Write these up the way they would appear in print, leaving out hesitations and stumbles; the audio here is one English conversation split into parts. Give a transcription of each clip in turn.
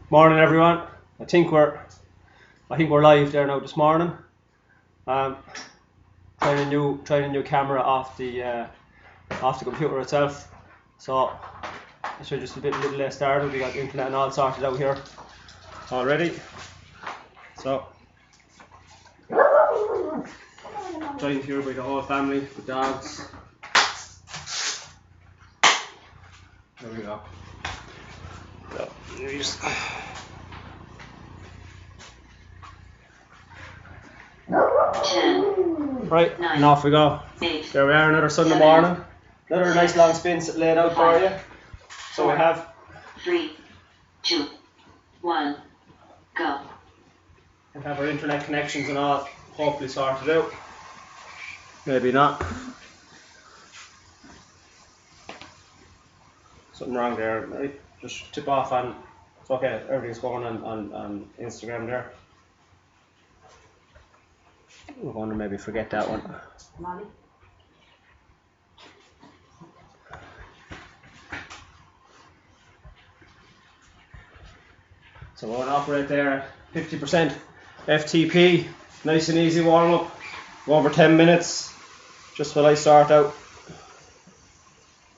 Morning, everyone. I think we're live there now this morning. Trying a new camera off the computer itself. So I should just a little late started. We got the internet and all sorted out here already. So joined here by the whole family, the dogs. There we go. So we just right, 9, and off we go. 8, there we are, another Sunday 7, morning. Another nice long spin laid out 5, for you. So 4, we have 3, 2, 1, go. We have our internet connections and all hopefully sorted out. Maybe not. Something wrong there, right? Just tip off on, it's okay, everything's going on Instagram there. We're going to maybe forget that one. Molly. So we're going to operate there at 50% FTP, nice and easy warm up, go over 10 minutes, just while I sort out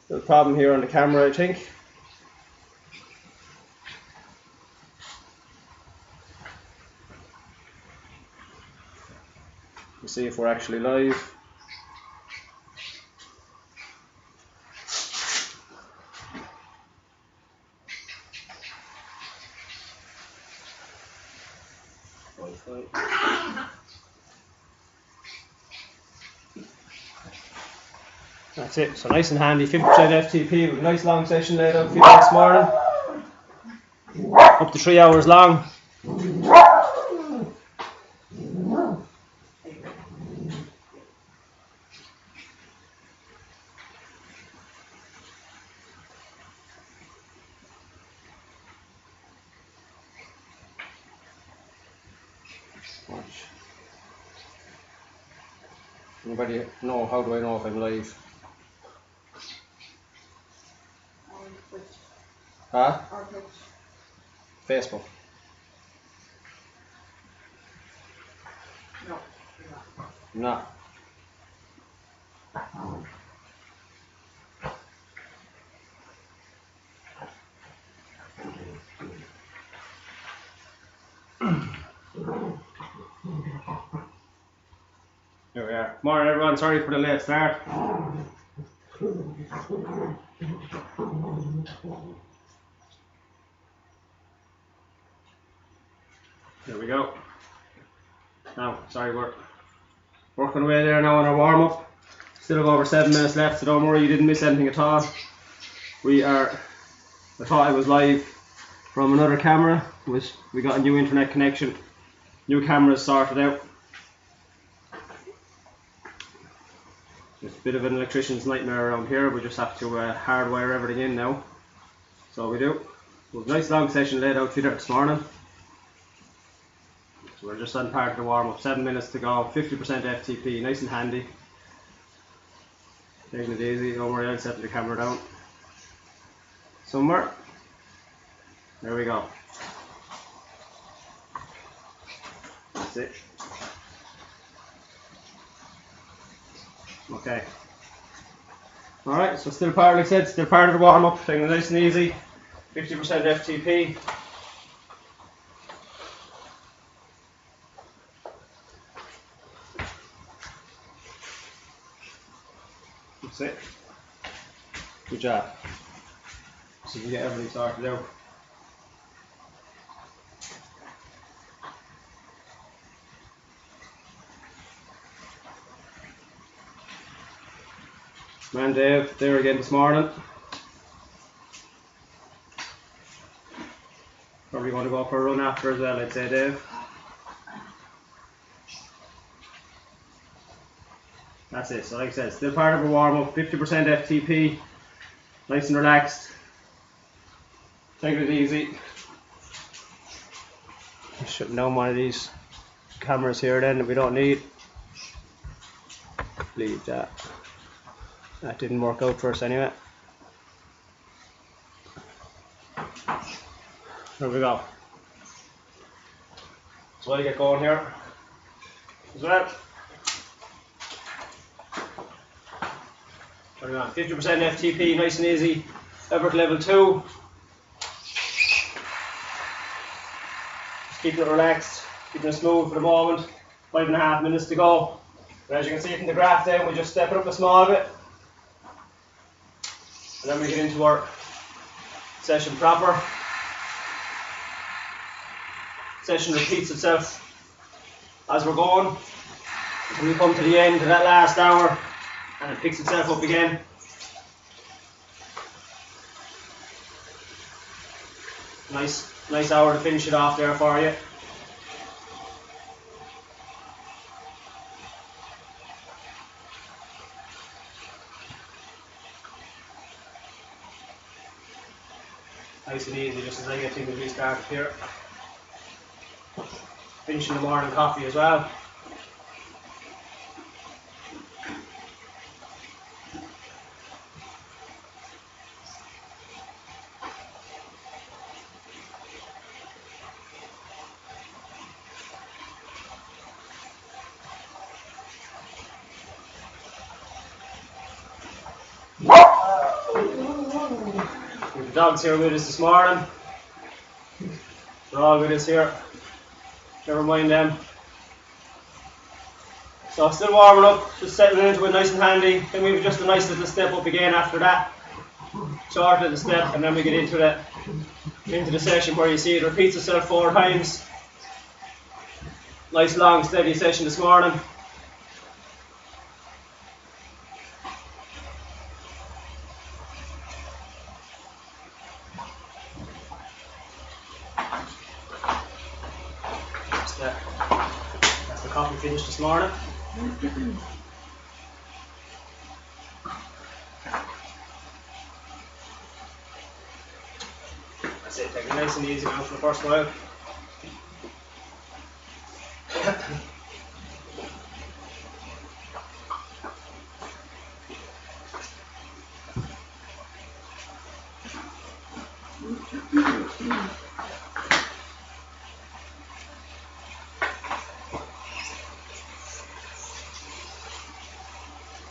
the problem here on the camera, I think. We'll see if we're actually live. That's it, so nice and handy, 50% FTP with a nice long session laid out for you next morning. Up to 3 hours long. Anybody know, how do I know if I'm live? Huh? Facebook. No. No. Here we are. Morning, everyone. Sorry for the late start. There we go. Now, sorry, we're working away there now on our warm up. Still have over 7 minutes left, so don't worry, you didn't miss anything at all. I thought I was live from another camera, which we got a new internet connection. New cameras sorted out. It's a bit of an electrician's nightmare around here. We just have to hardwire everything in now. So we do. Well, nice long session laid out for you this morning. So we're just on part of the warm up. 7 minutes to go. 50% FTP. Nice and handy. Taking it easy. Don't worry, I'll set the camera down somewhere. There we go. That's it. Okay. Alright, so still part, like I said, still part of the warm up, taking it nice and easy. 50% FTP. That's it. Good job. So we get everything sorted out. Man, Dave, there again this morning. Probably going to go for a run after as well, I'd say, Dave. That's it, so like I said, still part of a warm up, 50% FTP, nice and relaxed. Take it easy. Shutting down one of these cameras here then that we don't need. Leave that. That didn't work out for us anyway. There we go. So I get going here as well. Turning on 50% FTP, nice and easy. Effort level 2. Just keeping it relaxed, keeping it smooth for the moment. 5.5 minutes to go. And as you can see from the graph then, we just step it up a small bit. And then we get into our session proper. Session repeats itself as we're going until we come to the end of that last hour, and it picks itself up again. Nice hour to finish it off there for you. Nice and easy, just as I get things restarted here. Finishing the morning coffee as well. The dogs here with us this morning. They're all with us here. Never mind them. So still warming up, just settling into it nice and handy. Then we've just a nice little step up again after that. Short little step, and then we get into the session where you see it repeats itself 4 times. Nice long steady session this morning. That's the coffee finished this morning. That's it, take it nice and easy now for the first while.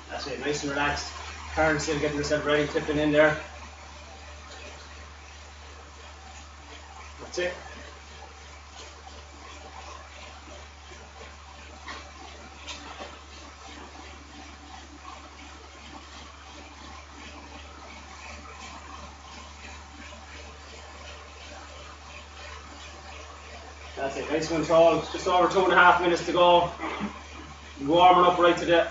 That's it, nice and relaxed. Karen's still getting herself ready, tipping in there. That's it. That's it, nice and controlled. Just over 2.5 minutes to go. Warming up right to the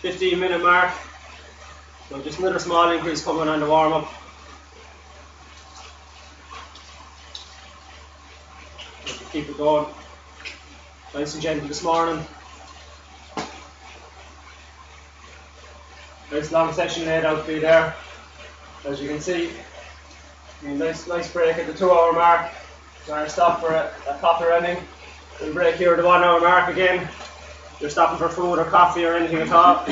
15-minute mark. So just another small increase coming on the warm up. Keep it going. Nice and gentle this morning. Nice long session laid out for you there. As you can see, nice break at the 2-hour mark. Trying to stop for a coffee or anything. We'll break here at the 1-hour mark again. You're stopping for food or coffee or anything at all.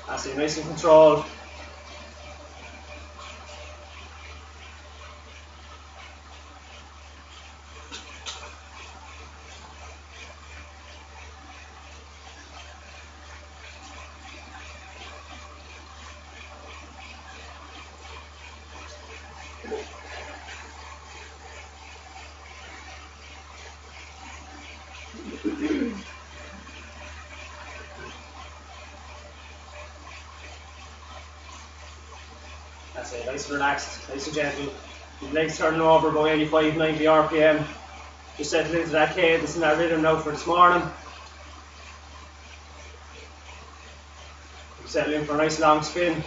That's it, nice and controlled. That's it, nice and relaxed, nice and gentle. Your legs turning over about 85, 90 RPM. Just settle into that cadence and that rhythm now for this morning. Settle in for a nice long spin.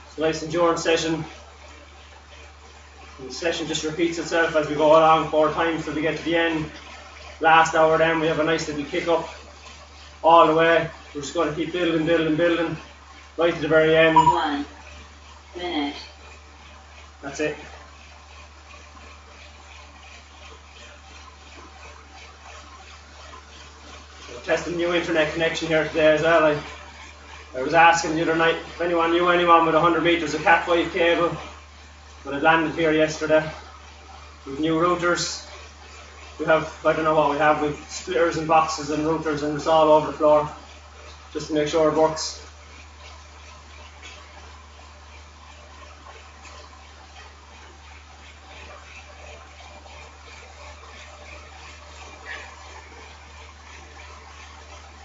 It's a nice endurance session. And the session just repeats itself as we go along 4 times till we get to the end. Last hour then we have a nice little kick up all the way. We're just going to keep building right to the very end. 1 minute. That's it. So testing new internet connection here today as well. I was asking the other night if anyone knew anyone with 100 metres of Cat 5 cable, but it landed here yesterday. With new routers. We have, I don't know what we have, with splitters and boxes and routers, and it's all over the floor just to make sure it works.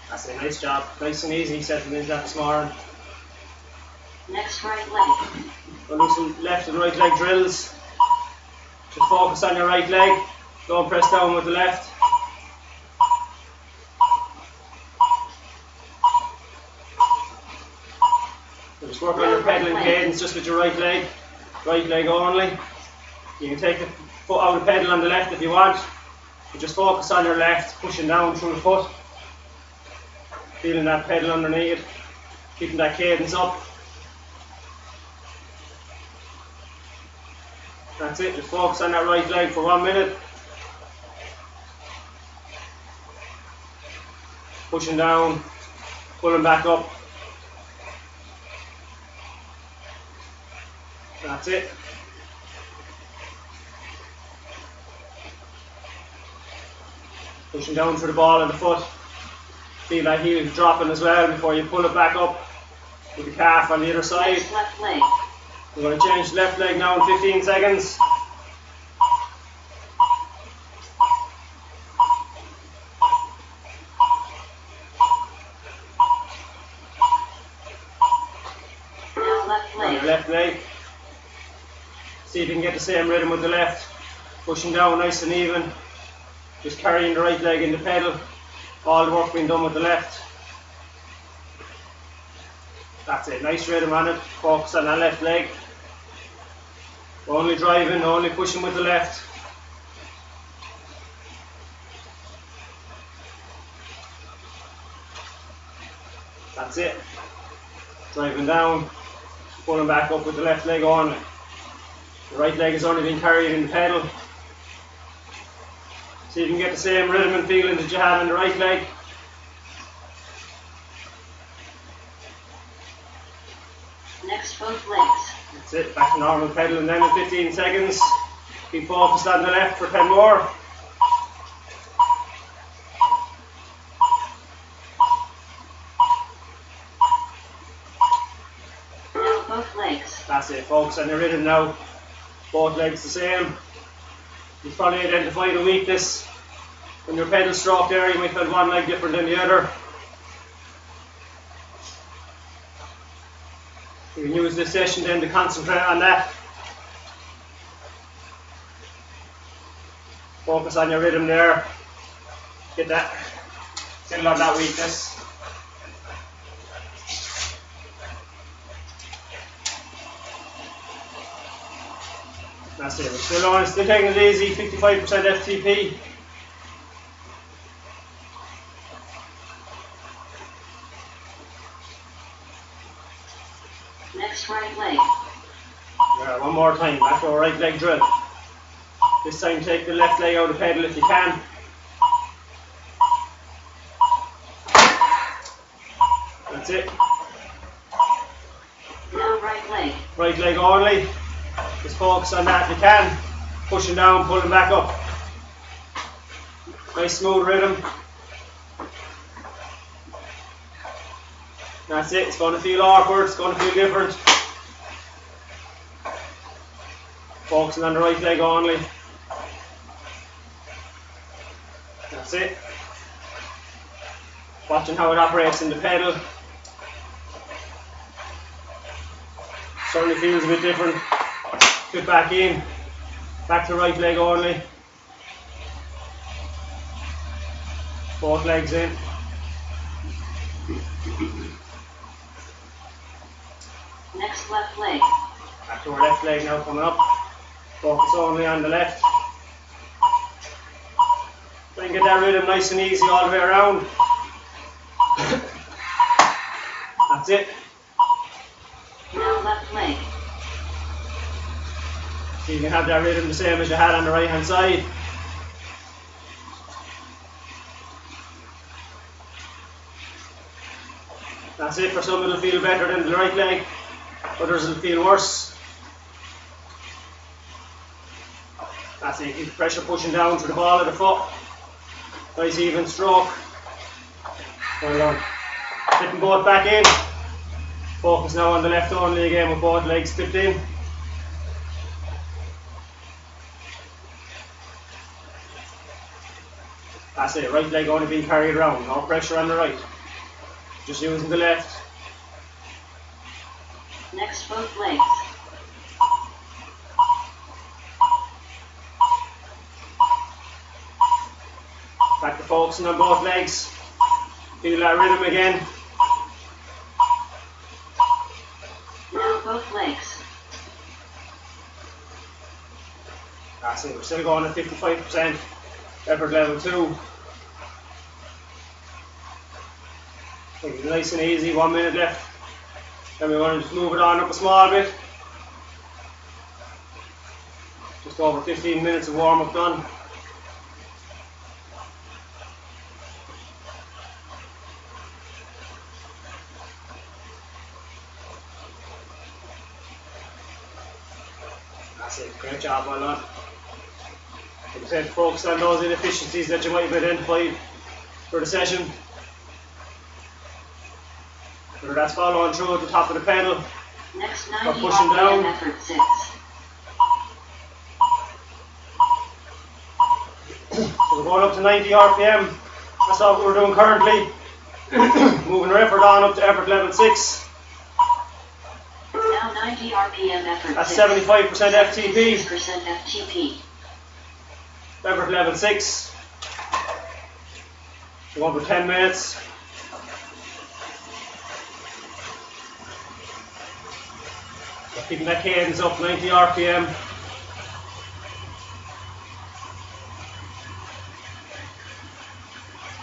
That's a nice job, nice and easy settling into that this morning. Next right leg. We'll do some left and right leg drills. Just focus on your right leg, don't press down with the left. So just work on your pedaling cadence just with your right leg only. You can take the foot out of the pedal on the left if you want, but just focus on your left, pushing down through the foot. Feeling that pedal underneath it, keeping that cadence up. That's it, just focus on that right leg for 1 minute. Pushing down, pulling back up. That's it. Pushing down through the ball of the foot. Feel that heel dropping as well before you pull it back up with the calf on the other side. Left leg. We're going to change the left leg now in 15 seconds. Now left On your leg. left leg. See if you can get the same rhythm with the left. Pushing down nice and even. Just carrying the right leg in the pedal. All the work being done with the left. That's it, nice rhythm on it. Focus on that left leg. Only driving, only pushing with the left. That's it. Driving down, pulling back up with the left leg only. The right leg is only being carried in the pedal. See if you can get the same rhythm and feeling that you have in the right leg. Next both legs. That's it, back to normal pedaling then in 15 seconds. Keep focused on the left for 10 more. Now both legs. That's it, focus on your rhythm now. Both legs the same. You've probably identified a weakness in your pedal stroke there. You might feel one leg different than the other. You can use this session then to concentrate on that. Focus on your rhythm there. Get that, settle on that weakness. That's it, we're still on, still taking it easy, 55% FTP. Next right leg. Yeah, one more time, back to our right leg drill. This time take the left leg out of the pedal if you can. That's it. Now right leg. Right leg only. Just focus on that if you can. Pushing down, pulling back up. Nice smooth rhythm. That's it, it's going to feel awkward, it's going to feel different. Focusing on the right leg only. That's it. Watching how it operates in the pedal. Certainly feels a bit different. Fit back in. Back to right leg only. Both legs in. Next left leg. Back to our left leg now coming up. Focus only on the left. Try and get that rhythm nice and easy all the way around. That's it. Now left leg. So you can have that rhythm the same as you had on the right hand side. That's it. For some it'll feel better than the right leg, others will feel worse. That's it, keep the pressure pushing down to the ball of the foot. Nice even stroke. Well done. Flipping both back in. Focus now on the left only again with both legs flipped in. That's it, right leg only being carried around, no pressure on the right. Just using the left. Next both legs. Back to focusing on both legs. Feel that rhythm again. Now both legs. That's it, we're still going at 55%. Effort level 2. Taking it nice and easy, 1 minute left. Then we want to just move it on up a small bit. Just over 15 minutes of warm up done. That's it, great job, well done. Like I said, focus on those inefficiencies that you might have identified for the session. Whether that's following through at the top of the pedal, Next or 90 pushing RPM down. effort 6. So we're going up to 90 RPM. That's what we're doing currently. Moving our effort on up to effort level 6. Now 90 RPM effort That's 6. 75% FTP. 6% FTP. Effort level 6. We're going for 10 minutes. Keeping that cadence up, 90 RPM.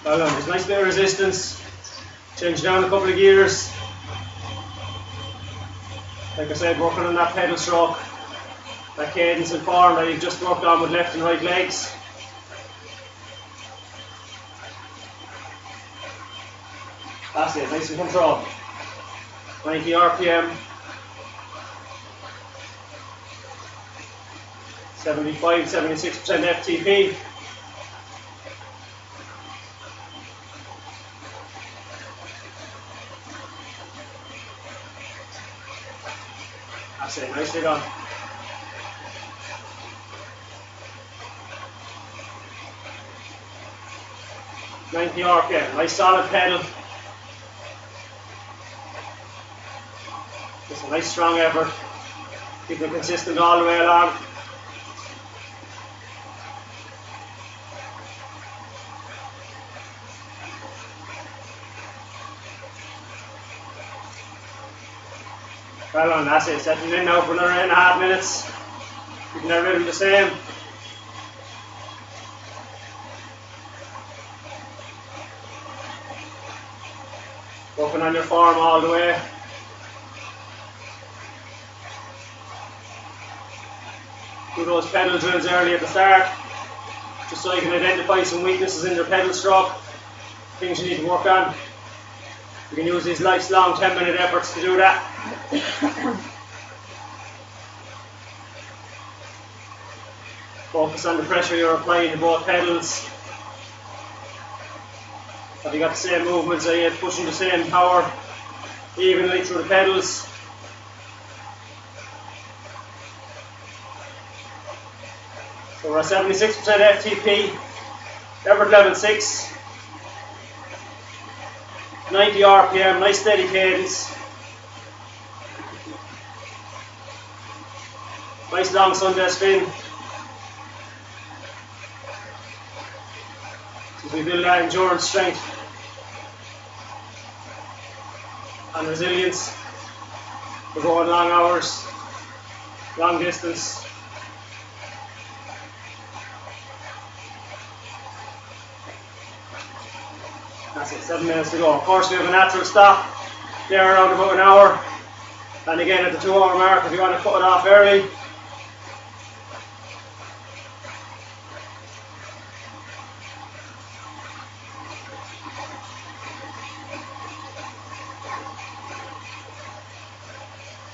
Well done, there's a nice bit of resistance. Change down a couple of gears. Like I said, working on that pedal stroke, that cadence and form that you've just worked on with left and right legs. That's it, nice and controlled. 90 RPM. 75-76% FTP. That's it, nicely done. $90 RPM, nice solid pedal. Just a nice strong effort. Keep it consistent all the way along. Well done, that's it. Settling in now for another 8.5 minutes. Keeping that rhythm the same. Working on your form all the way. Do those pedal drills early at the start, just so you can identify some weaknesses in your pedal stroke, things you need to work on. You can use these nice long 10-minute efforts to do that. Focus on the pressure you're applying to both pedals. Have you got the same movements? Are you pushing the same power evenly through the pedals? So we're at 76% FTP, effort level 6, 90 RPM, nice steady cadence. Nice long Sunday spin. So we build that endurance, strength and resilience. We're going long hours, long distance. That's it, 7 minutes to go. Of course we have a natural stop there around about an hour. And again at the 2 hour mark if you want to cut it off early.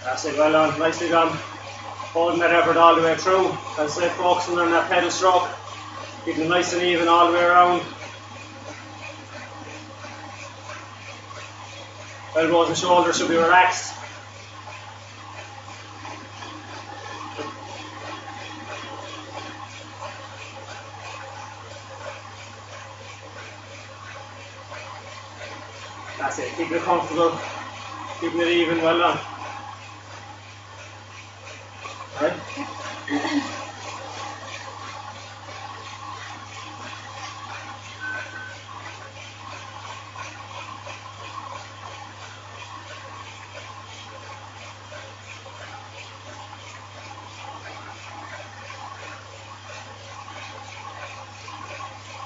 That's it, well done, nicely done. Holding that effort all the way through. As I said, focusing on that pedal stroke. Keeping it nice and even all the way around. Elbows and shoulders should be relaxed. That's it, keeping it comfortable, keeping it even, well done. Right?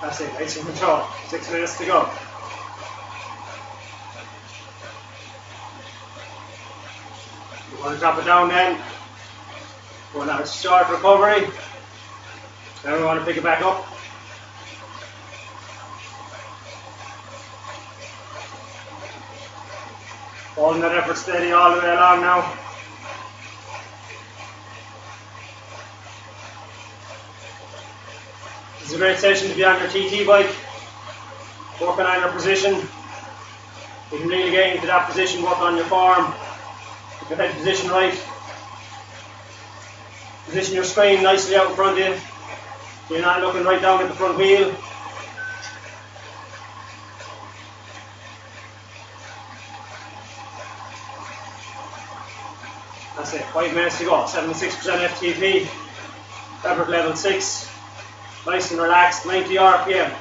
That's it, nice and control. 6 minutes to go. You want to drop it down then. We're going to have a short recovery. Then we want to pick it back up. Holding that effort steady all the way along now. It's a great session to be on your TT bike, working on your position. You can really get into that position, work on your form, keep your head position right. Position your screen nicely out in front of you, so you're not looking right down at the front wheel. That's it, 5 minutes to go, 76% FTP, effort level 6. Nice and relaxed, 90 RPM.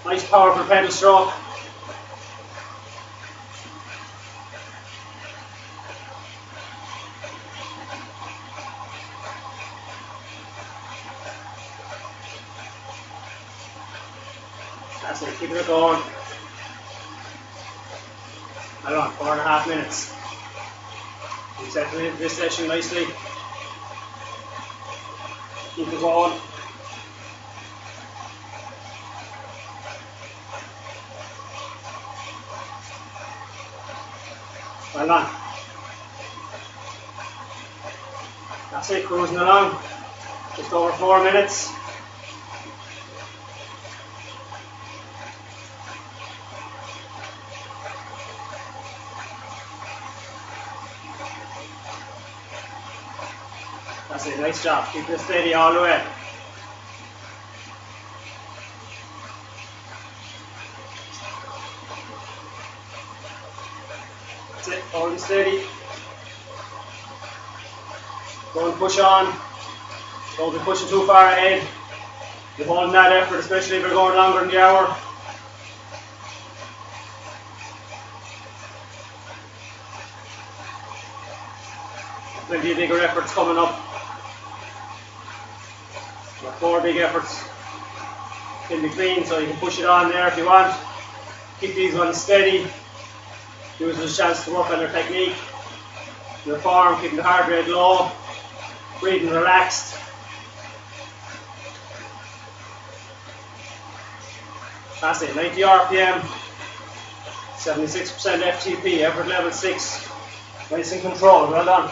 Nice powerful pedal stroke. That's it, keeping it going. I don't know, 4.5 minutes. We're settling into this session nicely. Keep it going. Well done. That's it, cruising along. Just over 4 minutes. That's it, nice job. Keep it steady all the way. That's it, hold it steady. Go and push on. Don't be pushing too far ahead. You're holding that effort, especially if you're going longer than the hour. Plenty of bigger efforts coming up. Got 4 big efforts in between, so you can push it on there if you want. Keep these ones steady. Give us a chance to work on your technique, your form, keeping the heart rate low, breathing relaxed. That's it, 90 RPM, 76% FTP, effort level 6. Nice and controlled, well done.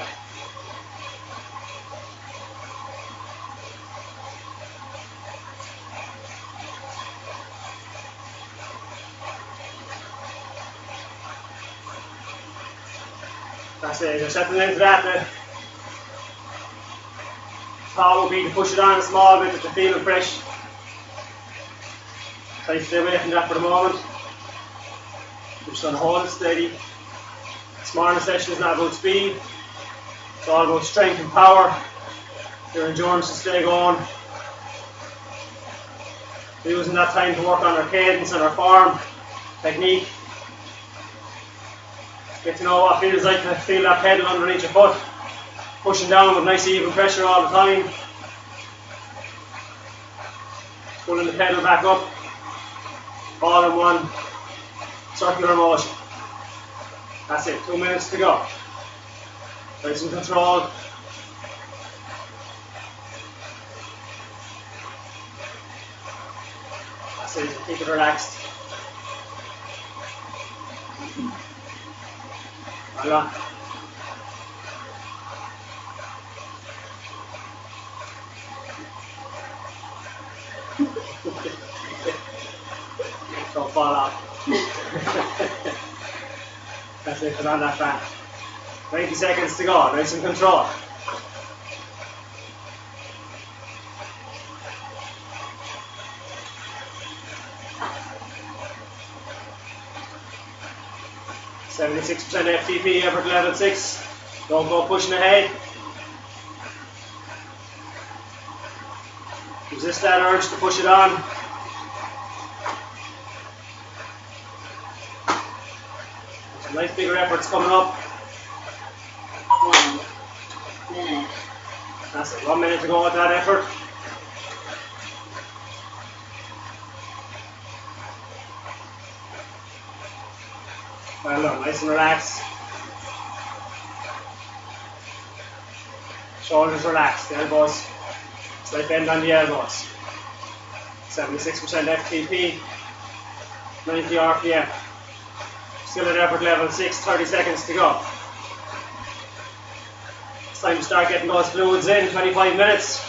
That's it, you're settling into that. The thought would be to push it on a small bit if you're feeling fresh. Try to stay away from that for the moment. You're just going to hold it steady. This morning session is not about speed, it's all about strength and power. Your endurance to stay going. We're using that time to work on our cadence and our form, technique. Get to know what it feels like to feel that pedal underneath your foot. Pushing down with nice even pressure all the time. Pulling the pedal back up. All in one circular motion. That's it, 2 minutes to go. Nice and controlled. That's it, keep it relaxed. Well done. fall off. That's it, put on that fan. 90 seconds to go, nice and control. %76% FTP, effort level 6. Don't go pushing ahead. Resist that urge to push it on. Some nice bigger efforts coming up. 1 minute. That's it, 1 minute to go with that effort. Well done, nice and relaxed. Shoulders relaxed, elbows. Slight bend on the elbows. 76% FTP, 90 RPM. Still at effort level 6, 30 seconds to go. It's time to start getting those fluids in, 25 minutes.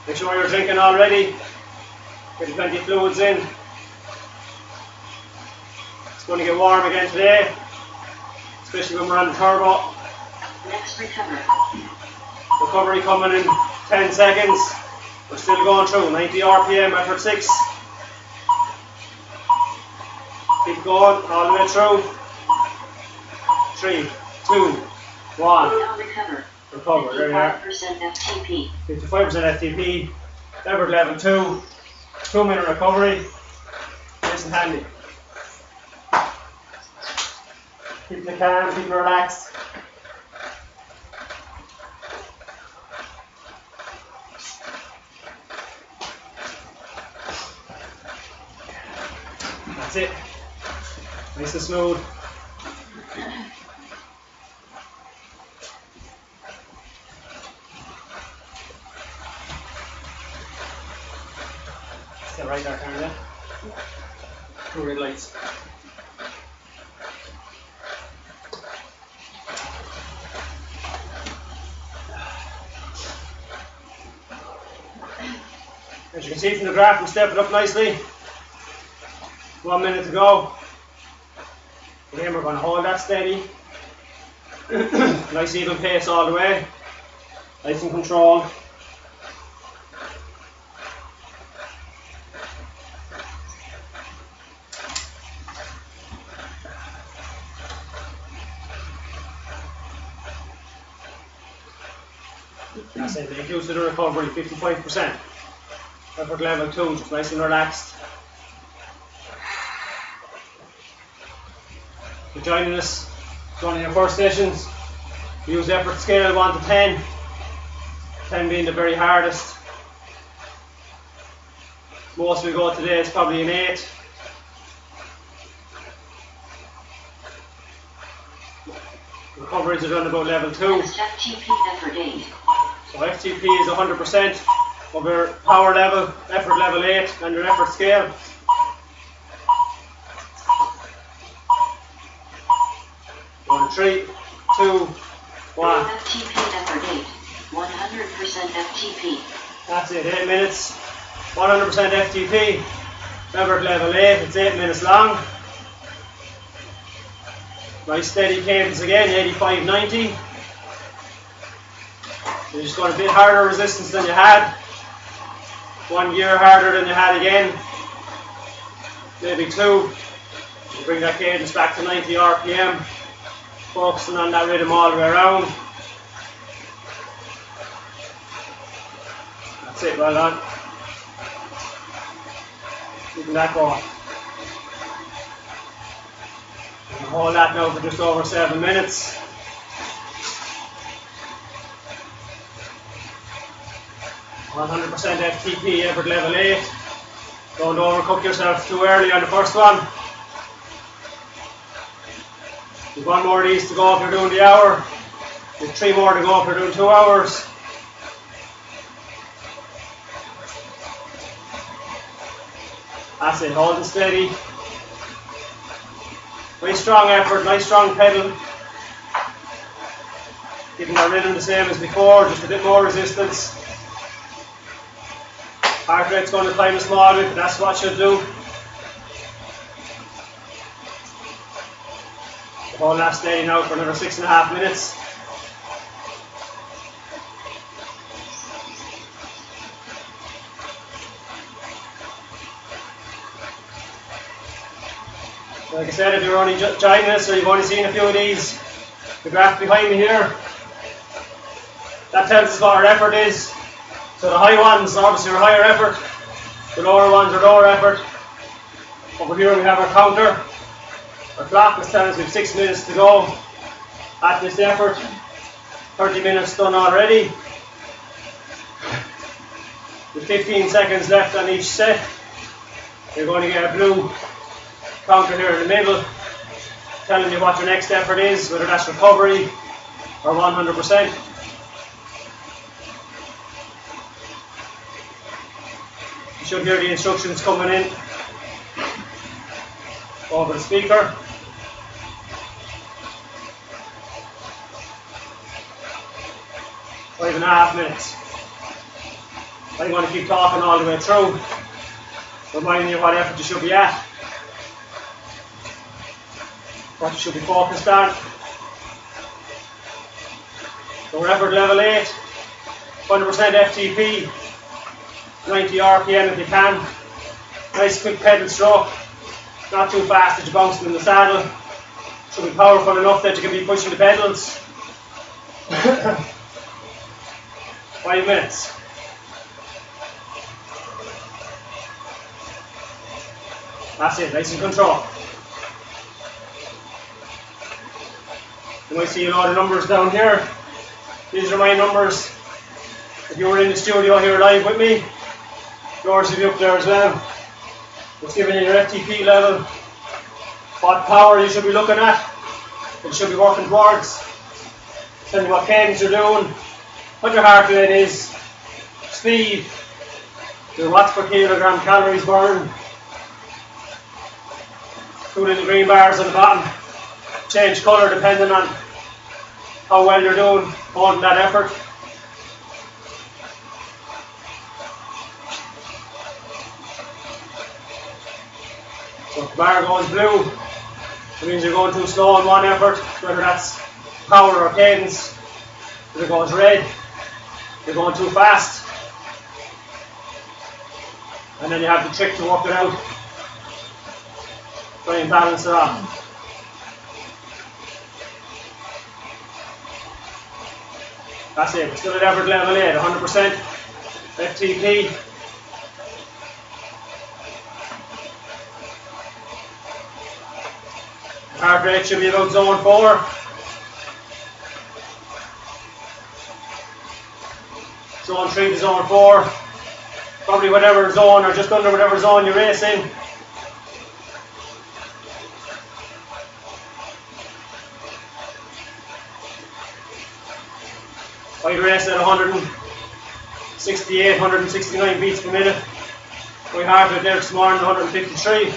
Make sure you're drinking already. Get plenty of fluids in. It's going to get warm again today, especially when we're on the turbo. Next recover. Recovery coming in 10 seconds. We're still going through 90 RPM, effort 6. Keep going all the way through. 3, 2, 1. Now recover. Recover, there you are. 55% FTP. 55% FTP, effort level 2. 2 minute recovery. Nice and handy. Keep it calm, keep it relaxed. That's it. Nice and smooth. Stay right there, Karen. 2 red lights. As you can see from the graph, we're stepping up nicely. 1 minute to go. Again, we're going to hold that steady. Nice even pace all the way. Nice and controlled. That's it, make use of the recovery, 55%. Effort level 2, just nice and relaxed. If you're joining us, one of your first sessions, we use effort scale 1 to 10, 10 being the very hardest. Most we go today is probably an 8. Recoveries are done about level 2. Next FTP effort 8. So FTP is 100% of your power level, effort level 8, and your effort scale. One, 3, 2, 1. FTP effort 8. 100% FTP. That's it, 8 minutes, 100% FTP, effort level 8, it's 8 minutes long. Nice steady cadence again, 85, 90. You're just going a bit harder resistance than you had. 1 gear harder than you had again. Maybe 2. You bring that cadence back to 90 RPM. Focusing on that rhythm all the way around. That's it, well done. Keeping that going. You can hold that now for just over 7 minutes. %100% FTP, effort level 8. Don't overcook yourself too early on the first one. You've 1 more of these to go if you're doing the hour. You've 3 more to go if you're doing 2 hours. That's it, holding steady. Nice strong effort, nice strong pedal. Keeping our rhythm the same as before, just a bit more resistance. Heart rate's going to climb a small bit, but that's what you'll do. Hold that steady now for another 6.5 minutes. Like I said, if you're only joining us or you've only seen a few of these, the graph behind me here, that tells us what our effort is. So the high ones obviously are higher effort, the lower ones are lower effort. Over here we have our counter. Our clock is telling us we have 6 minutes to go at this effort. 30 minutes done already. With 15 seconds left on each set. You're going to get a blue counter here in the middle, telling you what your next effort is, whether that's recovery or 100%. You should hear the instructions coming in over the speaker. Five and a half minutes. I'm going to keep talking all the way through, reminding you what effort you should be at, what you should be focused on. So we're effort level 8, 100% FTP, 90 RPM if you can. Nice quick pedal stroke, not too fast that you're bouncing in the saddle. Should be powerful enough that you can be pushing the pedals. 5 minutes. That's it, nice and control. You might see a lot of numbers down here. These are my numbers. If you were in the studio here live with me, yours will be up there as well. It's giving you your FTP level, what power you should be looking at, what you should be working towards, telling you what cadence you're doing, what your heart rate is, speed, your watts per kilogram, calories burned. 2 little green bars on the bottom, change colour depending on how well you're doing, holding that effort. So if the bar goes blue, it means you're going too slow on one effort, whether that's power or cadence. If it goes red, you're going too fast. And then you have the trick to work it out. Try and balance it off. That's it, we're still at effort level 8, 100% FTP. Heart rate should be about zone 4. Zone 3 to zone 4. Probably whatever zone or just under whatever zone you're racing. I race at 168, 169 beats per minute. My heart rate there this morning, 153.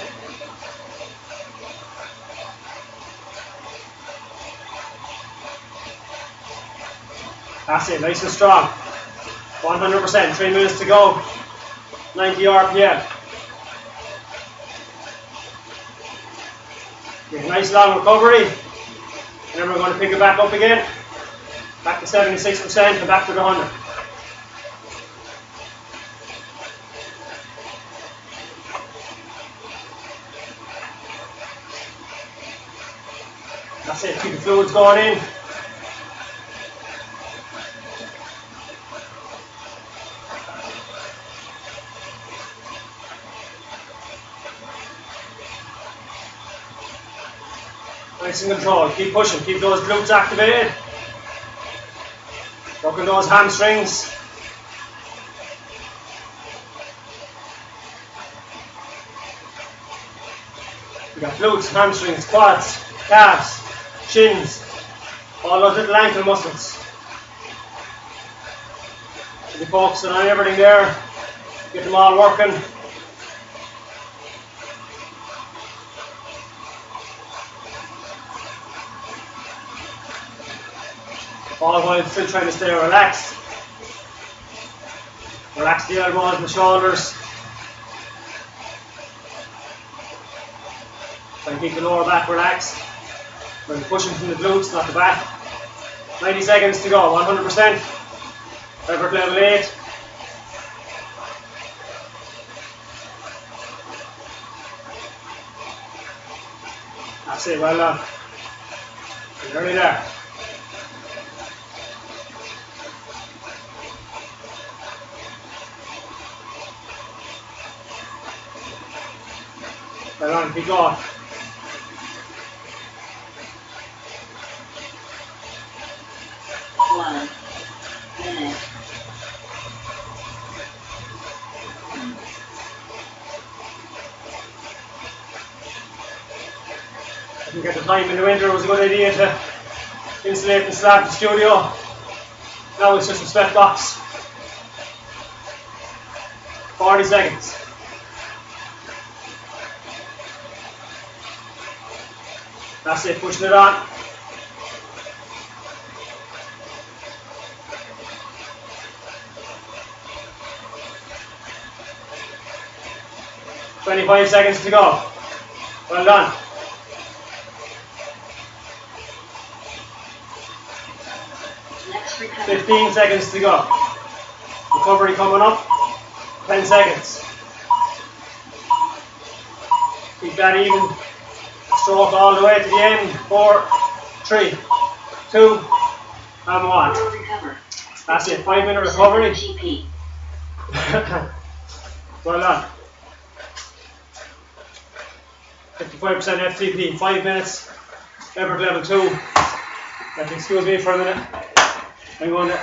That's it, nice and strong. 100%, 3 minutes to go. 90 RPM. Get a nice long recovery. And then we're going to pick it back up again. Back to 76% and back to the 100. That's it, keep the fluids going in. Nice and controlled, keep pushing, keep those glutes activated. Working those hamstrings. We got glutes, hamstrings, quads, calves, shins, all those little ankle muscles. Should be focusing on everything there. Get them all working. All while still trying to stay relaxed. Relax the elbows and the shoulders. Try and keep the lower back relaxed. When pushing from the glutes, not the back. 90 seconds to go, 100%. Effort level 8. That's it, well done. You're nearly there. Well done, keep going. Minute. I think at the time in the winter it was a good idea to insulate and slab the studio. Now it's just a sweat box. 40 seconds. That's it, pushing it on. "25 seconds to go. Well done. Next recovery. 15 seconds to go. Recovery coming up. 10 seconds. Keep that even. Stroke all the way to the end. 4, 3, 2, and 1. Recover. That's it. 5-minute recovery. GP. Well done. 55% FTP. 5 minutes. Effort level 2. You have to excuse me for a minute. I'm going to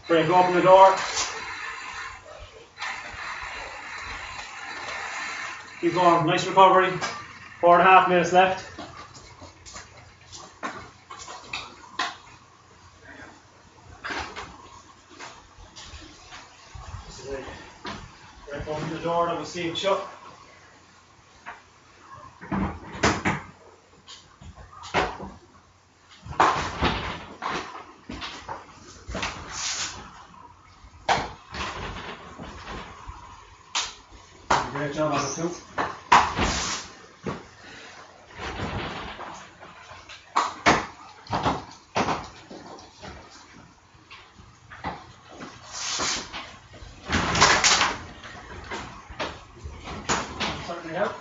break open the door. Keep going. Nice recovery. 4.5 minutes left. Break open the door that was sealed shut. Great job on it too. Certainly help.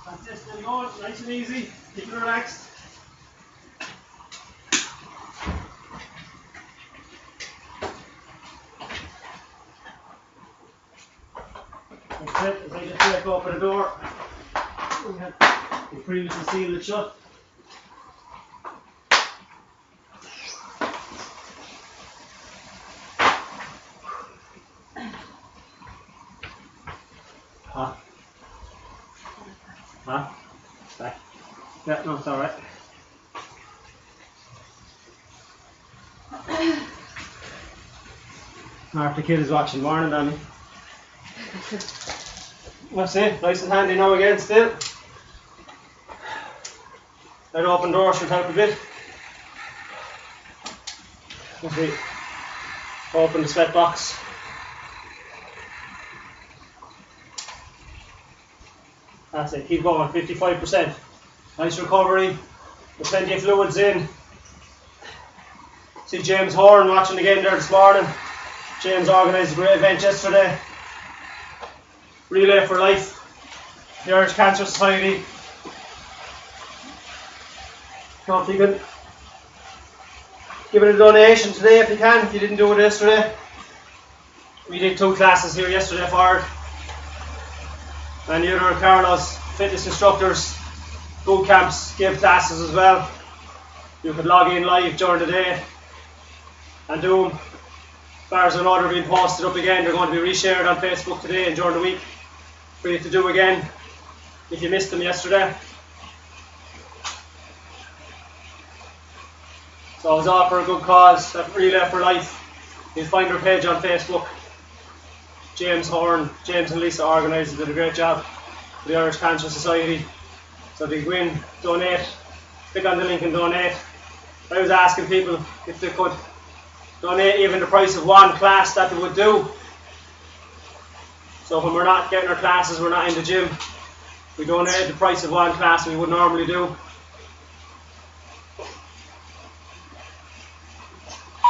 That's it, still going, nice and easy, keep it relaxed. That's it, as I just break open the door, we previously sealed it shut. Huh? Huh? Back. Yeah, no, it's alright. Mark, the kid is watching. Morning, Danny. That's it, nice and handy now again still. That open door should help a bit. Let's see. Open the sweat box. That's it, keep going, 55%. Nice recovery, with plenty of fluids in. See James Horn watching again there this morning. James organised a great event yesterday. Relay for Life, the Irish Cancer Society. Hope you can give it a donation today if you can, if you didn't do it yesterday. We did 2 classes here yesterday for it. And the other Carlos fitness instructors, boot camps, gave classes as well. You could log in live during the day and do them. As far as I know, they're being posted up again. They're going to be reshared on Facebook today and during the week for you to do again if you missed them yesterday. So it's all for a good cause, Real Effort Life. You'll find our page on Facebook. James and Lisa organised, did a great job for the Irish Cancer Society. So they go in, donate, click on the link and donate. I was asking people if they could donate even the price of one class that they would do. So when we're not getting our classes, we're not in the gym, we donate the price of one class we would normally do.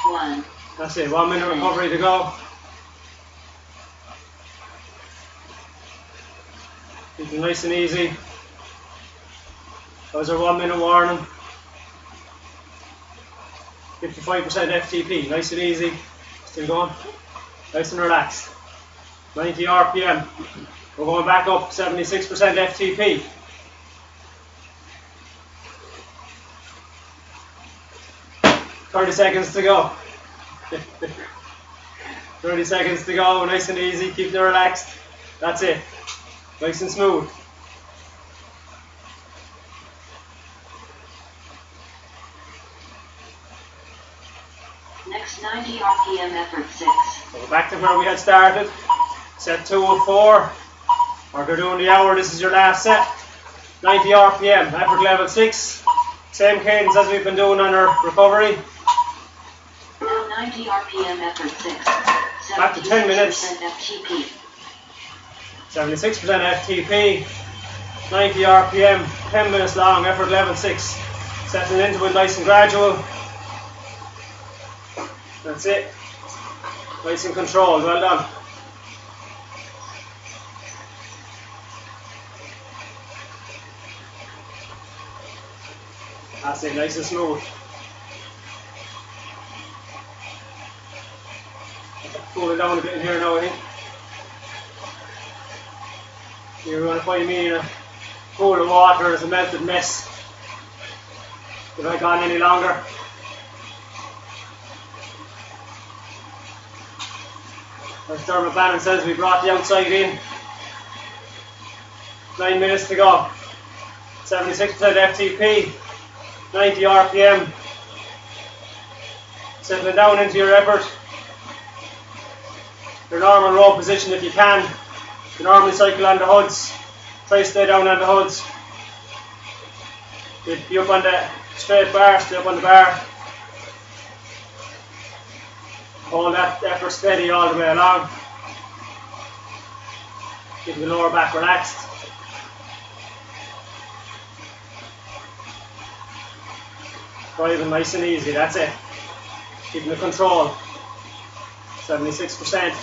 1. That's it, 1 minute recovery to go. Keep it nice and easy. That was our 1 minute warning. 55% FTP, nice and easy. Still going. Nice and relaxed. 90 RPM. We're going back up, 76% FTP. Thirty seconds to go. 30 seconds to go, nice and easy, keep it relaxed. That's it. Nice and smooth. Next 90 RPM effort 6. So we're back to where we had started. Set 2 of 4. After doing the hour, this is your last set. 90 RPM, effort level 6. Same cadence as we've been doing on our recovery. Now 90 RPM effort 6. Back to 10 minutes. FTP. 76% FTP. 90 RPM, 10 minutes long, effort level 6. Settling into it nice and gradual. That's it. Nice and controlled, well done. That's it, nice and smooth. Cool it down a bit in here now, I think. You're going to find me in a pool of water, it's a melted mess. If I gone any longer. As Dermot Bannon says, we brought the outside in. 9 minutes to go. 76% FTP. 90 RPM. Settling down into your effort. Your normal row position if you can. You normally cycle on the hoods. Try to stay down on the hoods. You'd be up on the straight bar, stay up on the bar. Hold that effort steady all the way along. Keep the lower back relaxed. Driving nice and easy, that's it. Keeping the control. 76%.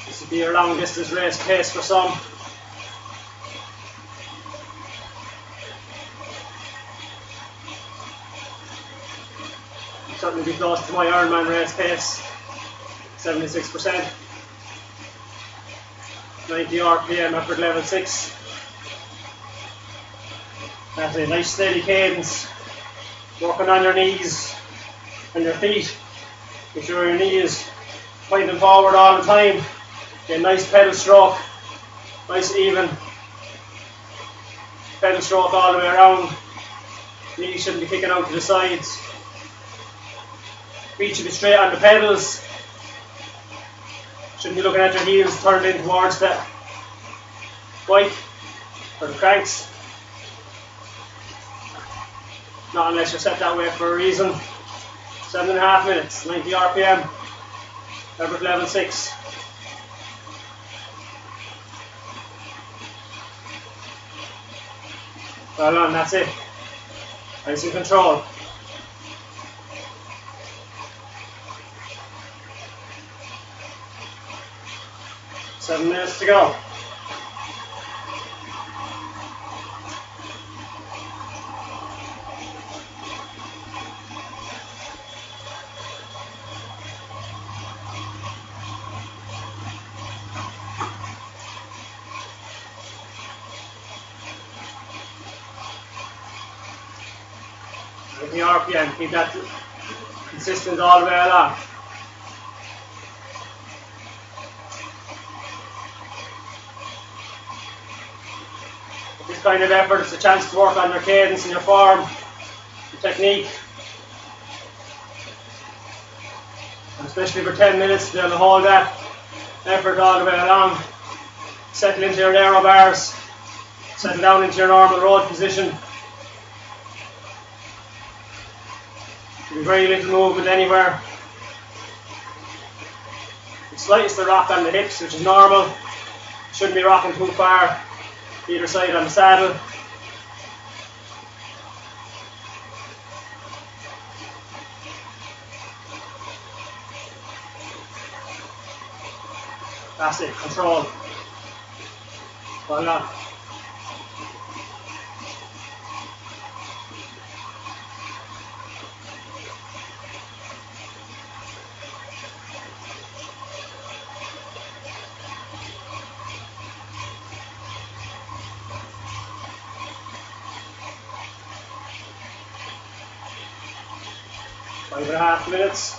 This would be your long distance race pace for some. Certainly be close to my Ironman race pace. 76%. 90 RPM, effort level 6. That's a nice steady cadence. Working on your knees and your feet. Make sure your knee is pointing forward all the time. Get a nice pedal stroke. Nice even pedal stroke all the way around. Knees shouldn't be kicking out to the sides. Feet should be straight on the pedals. Shouldn't be looking at your heels turned in towards the bike or the cranks. Not unless you're set that way for a reason. 7.5 minutes, 90 RPM, effort level 6. Well done, that's it. Nice and control. Seven minutes to go. The RPM, keep that consistent all the way along. This kind of effort is a chance to work on your cadence and your form. technique, and especially for 10 minutes, to hold that effort all the way along. Settle into your aero bars, settle down into your normal road position. There'll be very little movement anywhere. The slightest of rock on the hips, which is normal. Shouldn't be rocking too far either side on the saddle. That's it, control. Well done. Five and a half minutes.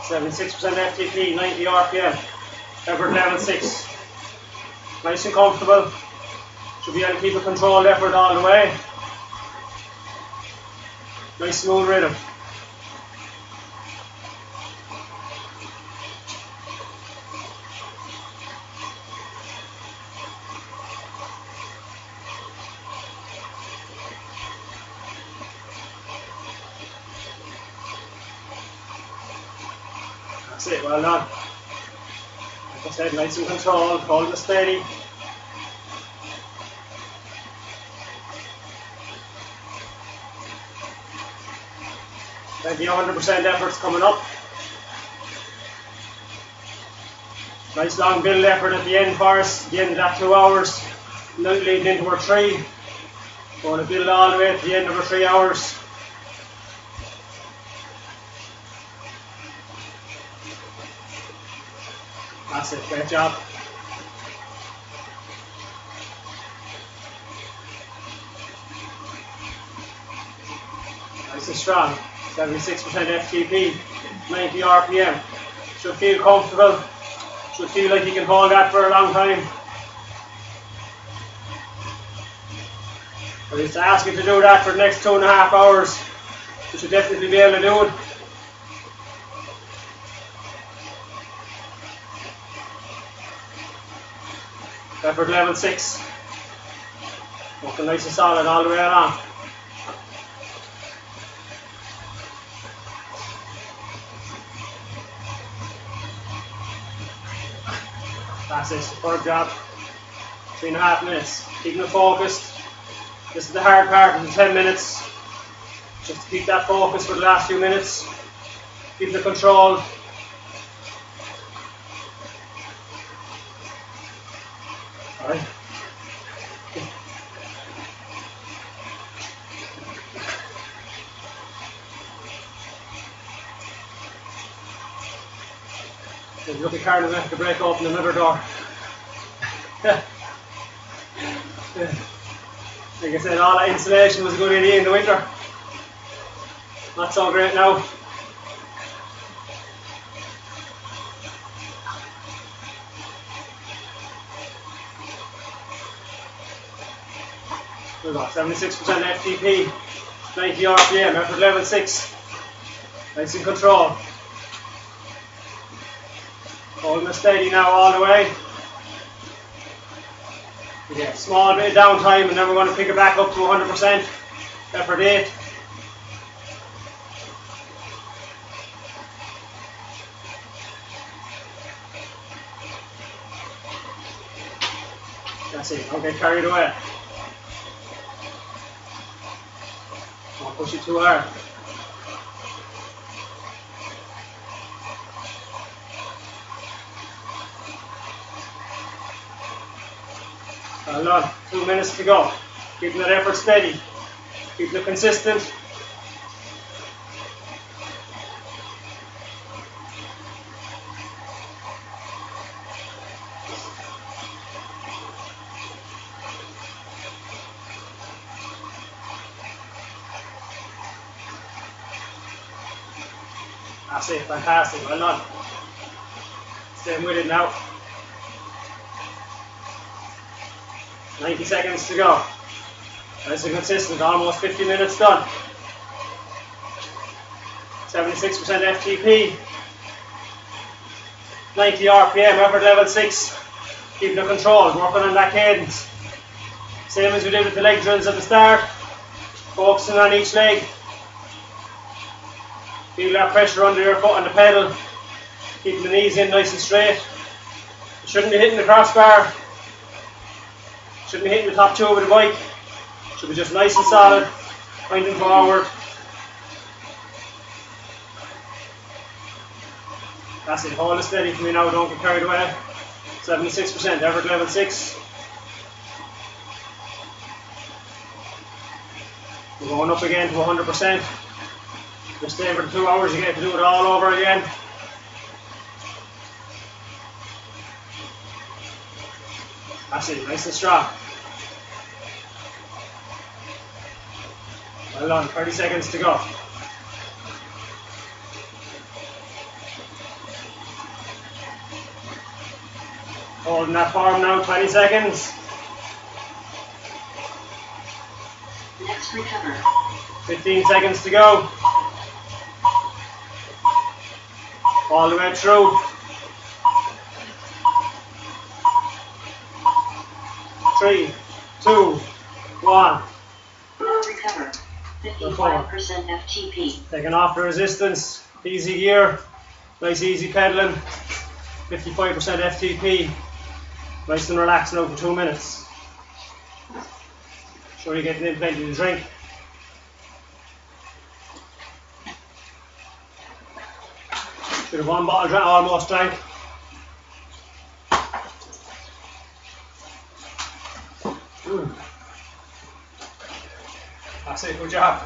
76% FTP, 90 RPM, effort level 6. Nice and comfortable. Should be able to keep a controlled effort all the way. Nice smooth rhythm. That's it, well done. Like I said, nice and controlled, holding it steady. Maybe 100% efforts coming up. Nice long build effort at the end for us, the end of that 2 hours, leading into our 3. Going to build all the way to the end of our 3 hours. That's it, great job. Nice and strong. 76% FTP, 90 RPM. Should feel comfortable. Should feel like you can hold that for a long time. I used to ask you to do that for the next 2.5 hours. You should definitely be able to do it. Effort level 6. Working nice and solid all the way along. That's it, superb job. 3.5 minutes. Keeping it focused. This is the hard part of the 10 minutes. Just to keep that focus for the last few minutes. Keep the control. Alright. There's a lucky card enough to break open another door. Like I said, all that insulation was a good idea in the winter. Not so great now. We've got 76% FTP, 90 RPM, effort level 6. Nice in control. Holding it steady now all the way. We get a small bit of downtime and then we're going to pick it back up to 100%. Effort 8. That's it, don't get carried away. Don't push it too hard. Well done. 2 minutes to go. Keeping that effort steady. Keeping it consistent. That's it, fantastic, well done. Staying with it now. 90 seconds to go. Nice and consistent, almost 50 minutes done. 76% FTP. 90 RPM, effort level 6. Keeping the control, working on that cadence. Same as we did with the leg drills at the start. Focusing on each leg. Feel that pressure under your foot on the pedal. Keeping the knees in nice and straight. You shouldn't be hitting the crossbar. Shouldn't be hitting the top tube of the bike. Should be just nice and solid, pointing forward. That's it, hold it steady for me now, don't get carried away. 76%, effort level 6. We're going up again to 100%. Just stay for 2 hours, you get to do it all over again. That's it, nice and strong. Well done, 30 seconds to go. Holding that form now, 20 seconds. Next recover. 15 seconds to go. All the way through. 3, 2, 1. Recover. 55% FTP. Taking off the resistance. Easy gear. Nice easy pedaling. 55% FTP. Nice and relaxed now for 2 minutes. Sure you're getting in plenty to drink. Should have 1 bottle almost drank. That's it, good job.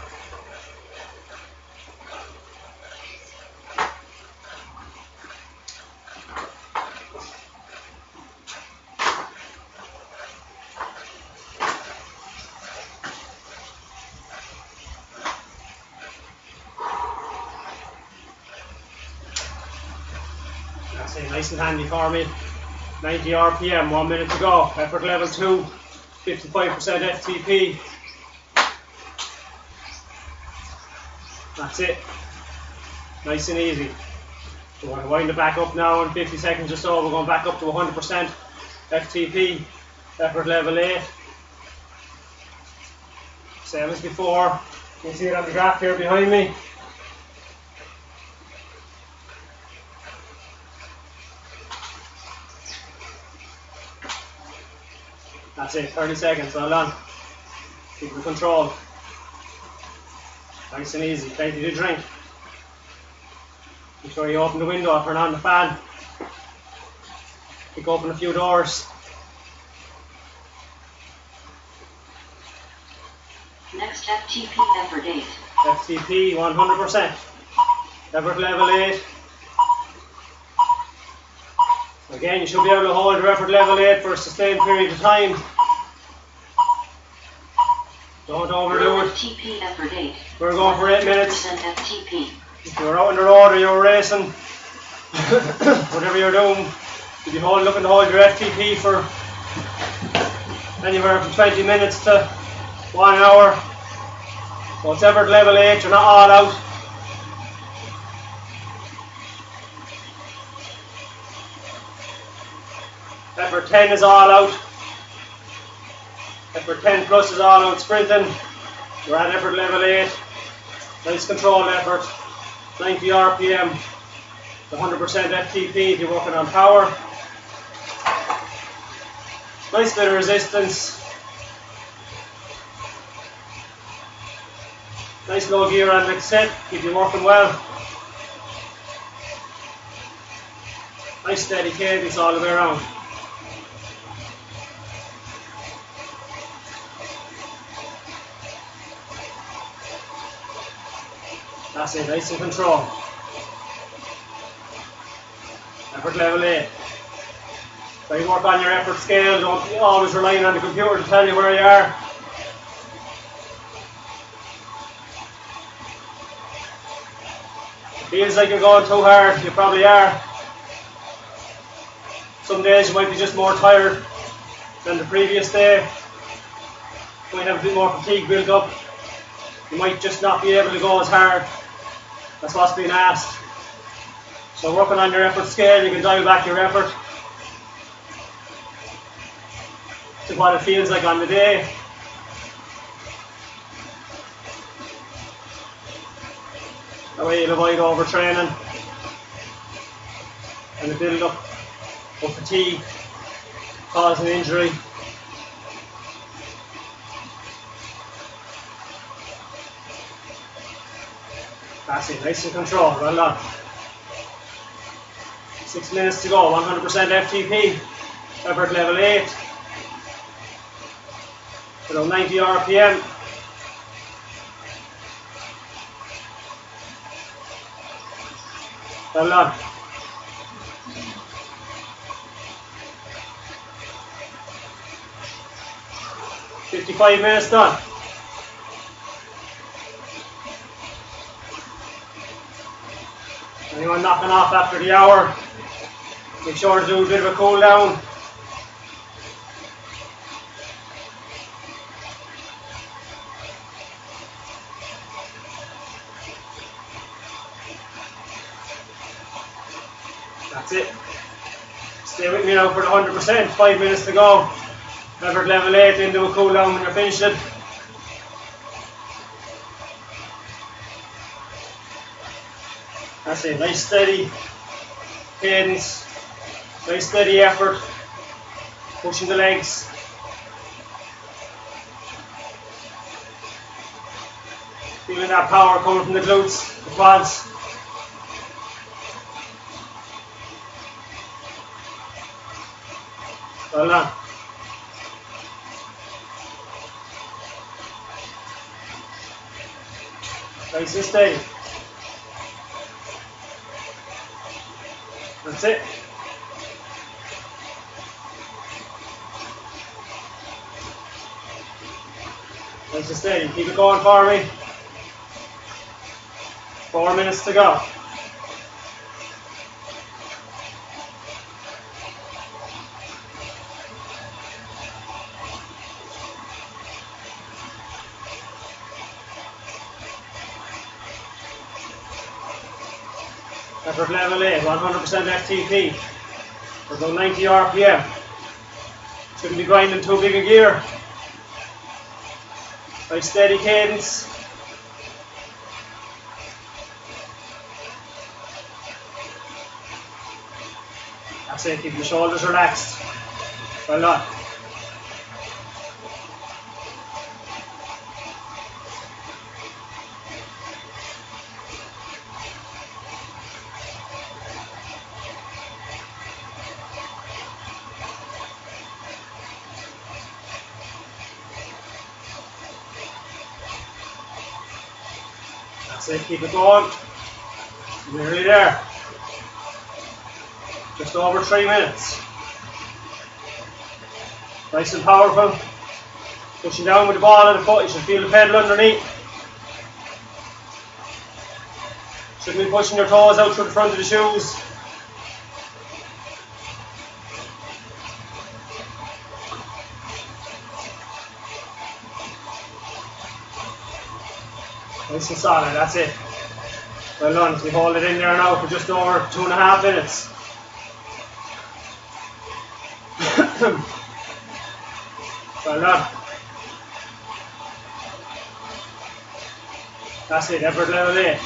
That's it, nice and handy for me. 90 RPM, 1 minute to go. Effort level 2, 55% FTP. That's it. Nice and easy. We're going to wind it back up now in 50 seconds or so. We're going back up to 100% FTP. Effort level 8. Same as before. You can see it on the graph here behind me. That's it, 30 seconds, well done. Keep the control. Nice and easy, plenty to drink. Make sure you open the window, turn on the fan. Kick open a few doors. Next FTP effort 8. FTP 100%. Effort level 8. Again, you should be able to hold your effort level 8 for a sustained period of time. Don't overdo it. FTP effort 8. We're going for 8 minutes. FTP. If you're out on the road or you're racing, whatever you're doing, you'll be looking to hold your FTP for anywhere from 20 minutes to 1 hour. So it's effort level 8, you're not all out. Effort 10 is all out. Effort 10 plus is all out sprinting. We're at effort level 8. Nice controlled effort. 90 RPM. 100% FTP if you're working on power. Nice bit of resistance. Nice low gear on the set. Keep you working well. Nice steady cadence all the way around. That's it, nice and control. Effort level 8. So you work on your effort scale, don't be always relying on the computer to tell you where you are. Feels like you're going too hard, you probably are. Some days you might be just more tired than the previous day. might have a bit more fatigue built up. You might just not be able to go as hard. That's what's being asked. So working on your effort scale, you can dial back your effort to what it feels like on the day. That way you'll avoid overtraining and the build up of fatigue causing injury. That's it, nice and controlled, well done. 6 minutes to go, 100% FTP, effort level 8. Around 90 RPM. Well done. "55 minutes done." Anyone knocking off after the hour, make sure to do a bit of a cool down. That's it. Stay with me now for the 100%. 5 minutes to go. Effort level 8, then do a cool down when you're finished it. That's it. Nice steady cadence. Nice steady effort. Pushing the legs. Feeling that power coming from the glutes, the quads. Well done. Nice and steady. That's it. Nice and steady. Keep it going for me. 4 minutes to go. Effort level 8, 100% FTP. For about 90 RPM. Shouldn't be grinding too big a gear. Nice steady cadence. That's it, keep the shoulders relaxed. Well done. That's it, keep it going. Nearly there. Just over 3 minutes. Nice and powerful. Pushing down with the ball at the foot, you should feel the pedal underneath. Shouldn't be pushing your toes out through the front of the shoes. Nice and solid, that's it. Well done, we hold it in there now for just over 2.5 minutes. Well done. That's it, effort level 8.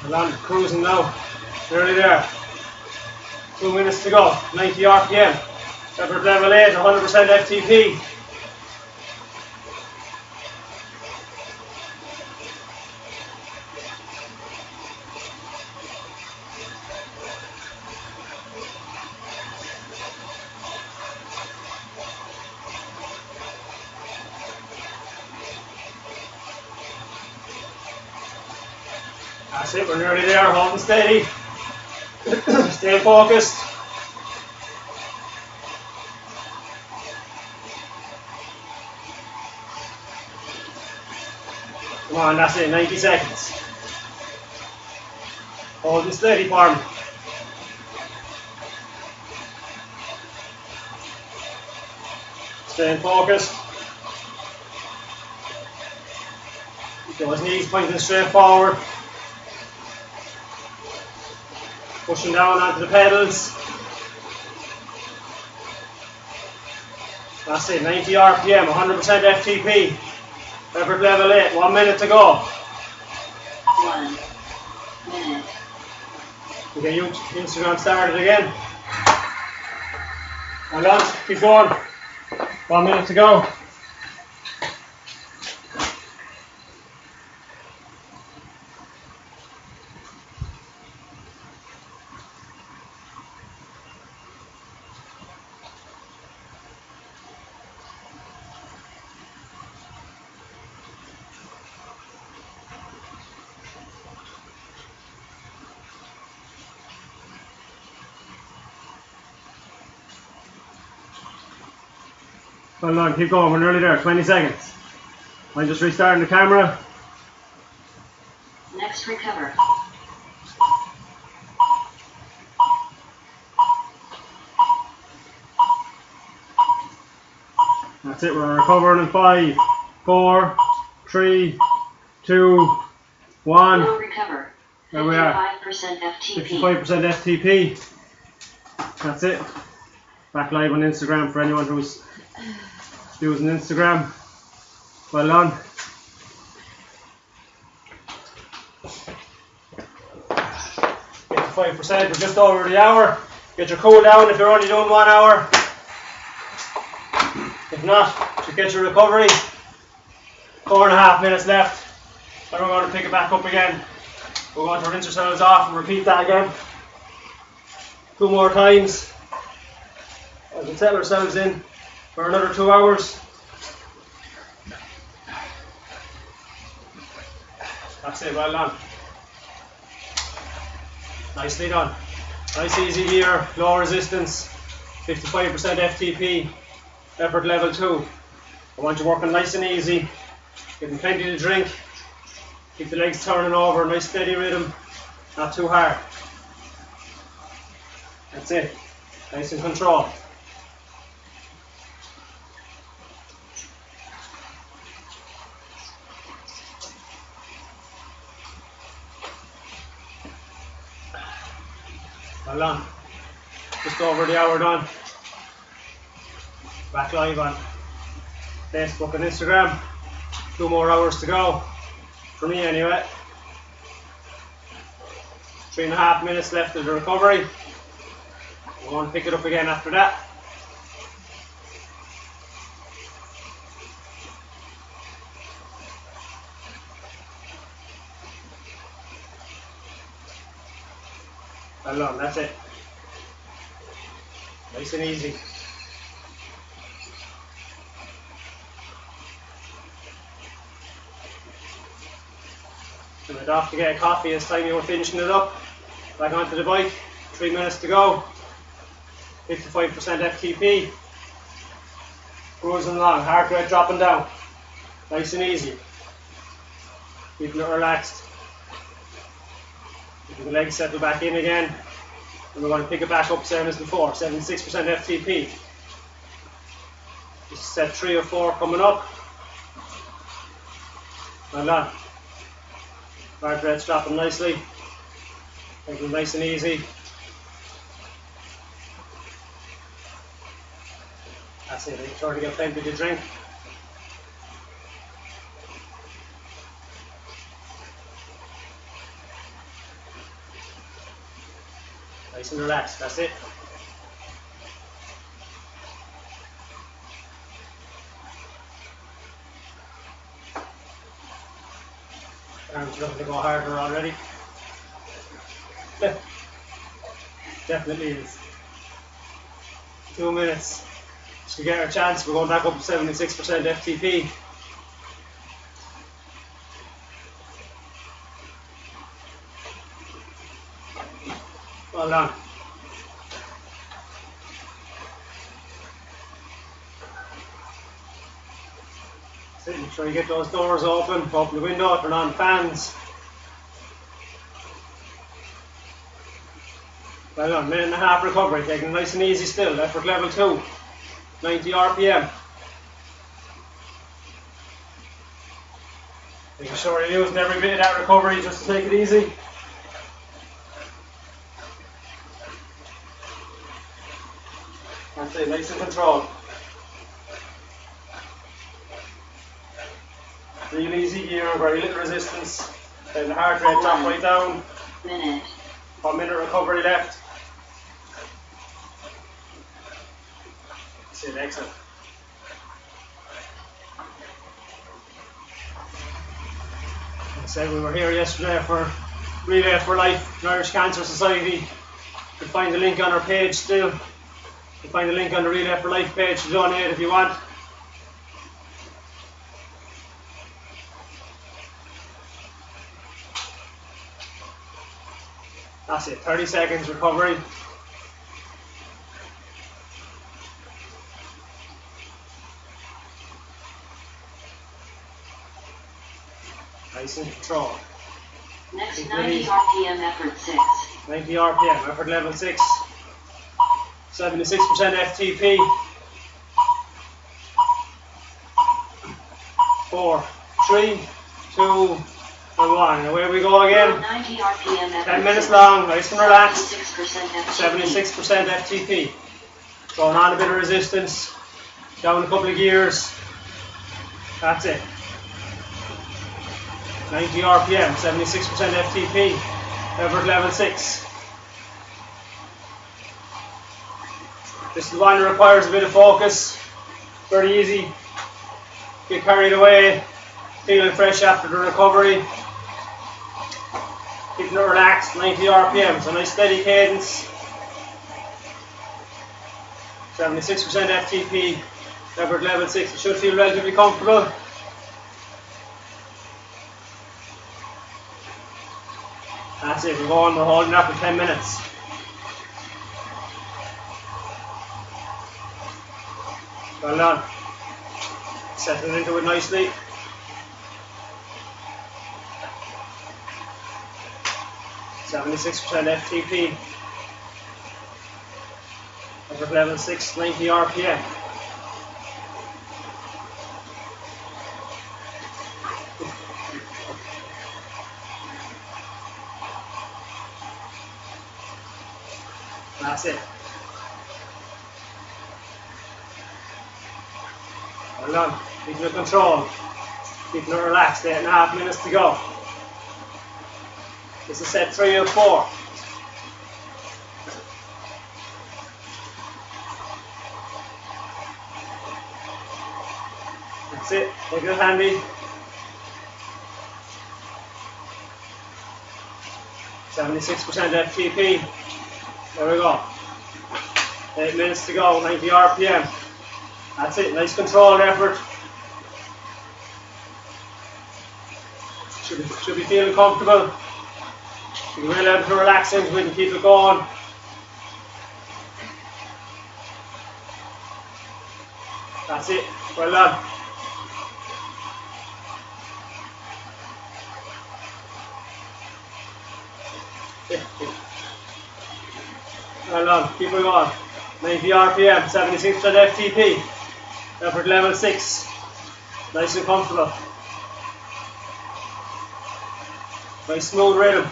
Well done, cruising now. Nearly there. 2 minutes to go, 90 RPM. Effort level 8, 100% FTP. That's it, we're nearly there, holding steady. Stay focused. Come on, that's it, 90 seconds. Hold it steady for me. Staying focused. Keep those knees pointing straight forward. Pushing down onto the pedals. That's it, 90 RPM, 100% FTP. Effort level 8, 1 minute to go. 1 minute. Okay, Instagram started again. Hold on, keep going. 1 minute to go. Hold on, keep going, we're nearly there, 20 seconds. I'm just restarting the camera. Next recover. That's it, we're recovering in 5, 4, 3, 2, 1. Full recover. There we are. 55% FTP. 55% FTP. That's it. Back live on Instagram for anyone who's using Instagram. Well done. Get to 5%, we're just over the hour. Get your cool down if you're only doing 1 hour. If not, to get your recovery. 4.5 minutes left. And we're going to pick it back up again. We're going to rinse ourselves off and repeat that again. 2 more times. As we settle ourselves in for another 2 hours. That's it, well done. Nicely done. Nice easy here, low resistance, 55% FTP, effort level 2. I want you working nice and easy, getting plenty to drink, keep the legs turning over, nice steady rhythm, not too hard. That's it, nice and control. Well done. Just over the hour done. Back live on Facebook and Instagram. 2 more hours to go. For me anyway. 3.5 minutes left of the recovery. We're going to pick it up again after that. Well done, that's it. Nice and easy. So we're off to get a coffee. It's time you were finishing it up. Back onto the bike. 3 minutes to go. 55% FTP. Cruising along. Heart rate dropping down. Nice and easy. Keeping it relaxed. Keeping the legs settle back in again. And we're going to pick it back up same as before. 76% FTP. Just set 3 or 4 coming up. Well done. Heart rate's dropping nicely. Taking it nice and easy. That's it. Make sure to get plenty to drink. Nice and relaxed. That's it. Arms looking to go harder already. Definitely is. 2 minutes. Just to get our chance, we're going back up to 76% FTP. Well done. Try to get those doors open the window, turn on fans. Well done, minute and a half recovery, taking it nice and easy still. Effort level 2, 90 RPM. Making sure you're using every bit of that recovery just to take it easy. That's it, nice and controlled. Real easy gear, very little resistance. Then the heart rate drop right down. Minute. 1 minute recovery left. That's it, excellent. As I said, we were here yesterday for Relay for Life, the Irish Cancer Society. You can find the link on our page still. You can find the link on the Relay for Life page to donate if you want. That's it, 30 seconds recovery. Nice and control. Next 90 RPM, effort 6. 90 RPM, effort level 6. 76% FTP. 4, 3, 2, and 1. And away we go again. 90 RPM, effort 10 minutes 6. long, nice and relaxed. 76% 76% FTP. FTP. Throwing on a bit of resistance. Down a couple of gears. That's it. 90 RPM, 76% FTP. Effort level 6. This is the one that requires a bit of focus. Very easy. Get carried away. Feeling fresh after the recovery. Keeping it relaxed, 90 RPM. So nice steady cadence. 76% FTP. Effort level 6. It should feel relatively comfortable. That's it, we're going, we're holding that for 10 minutes. Well done. Settling into it nicely. %76% FTP. Effort level 6, 90 RPM. That's it. Well done. Keeping it controlled. Keeping it relaxed. 8.5 minutes to go. This is set 3 of 4. That's it. Take it handy. 76% FTP. There we go. 8 minutes to go, 90 RPM. That's it, nice controlled effort. Should be feeling comfortable. You can really able to relax into it and keep it going. That's it, well done. Well done, keep it going. 90 RPM, 76% FTP. Effort level 6. Nice and comfortable. Nice smooth rhythm.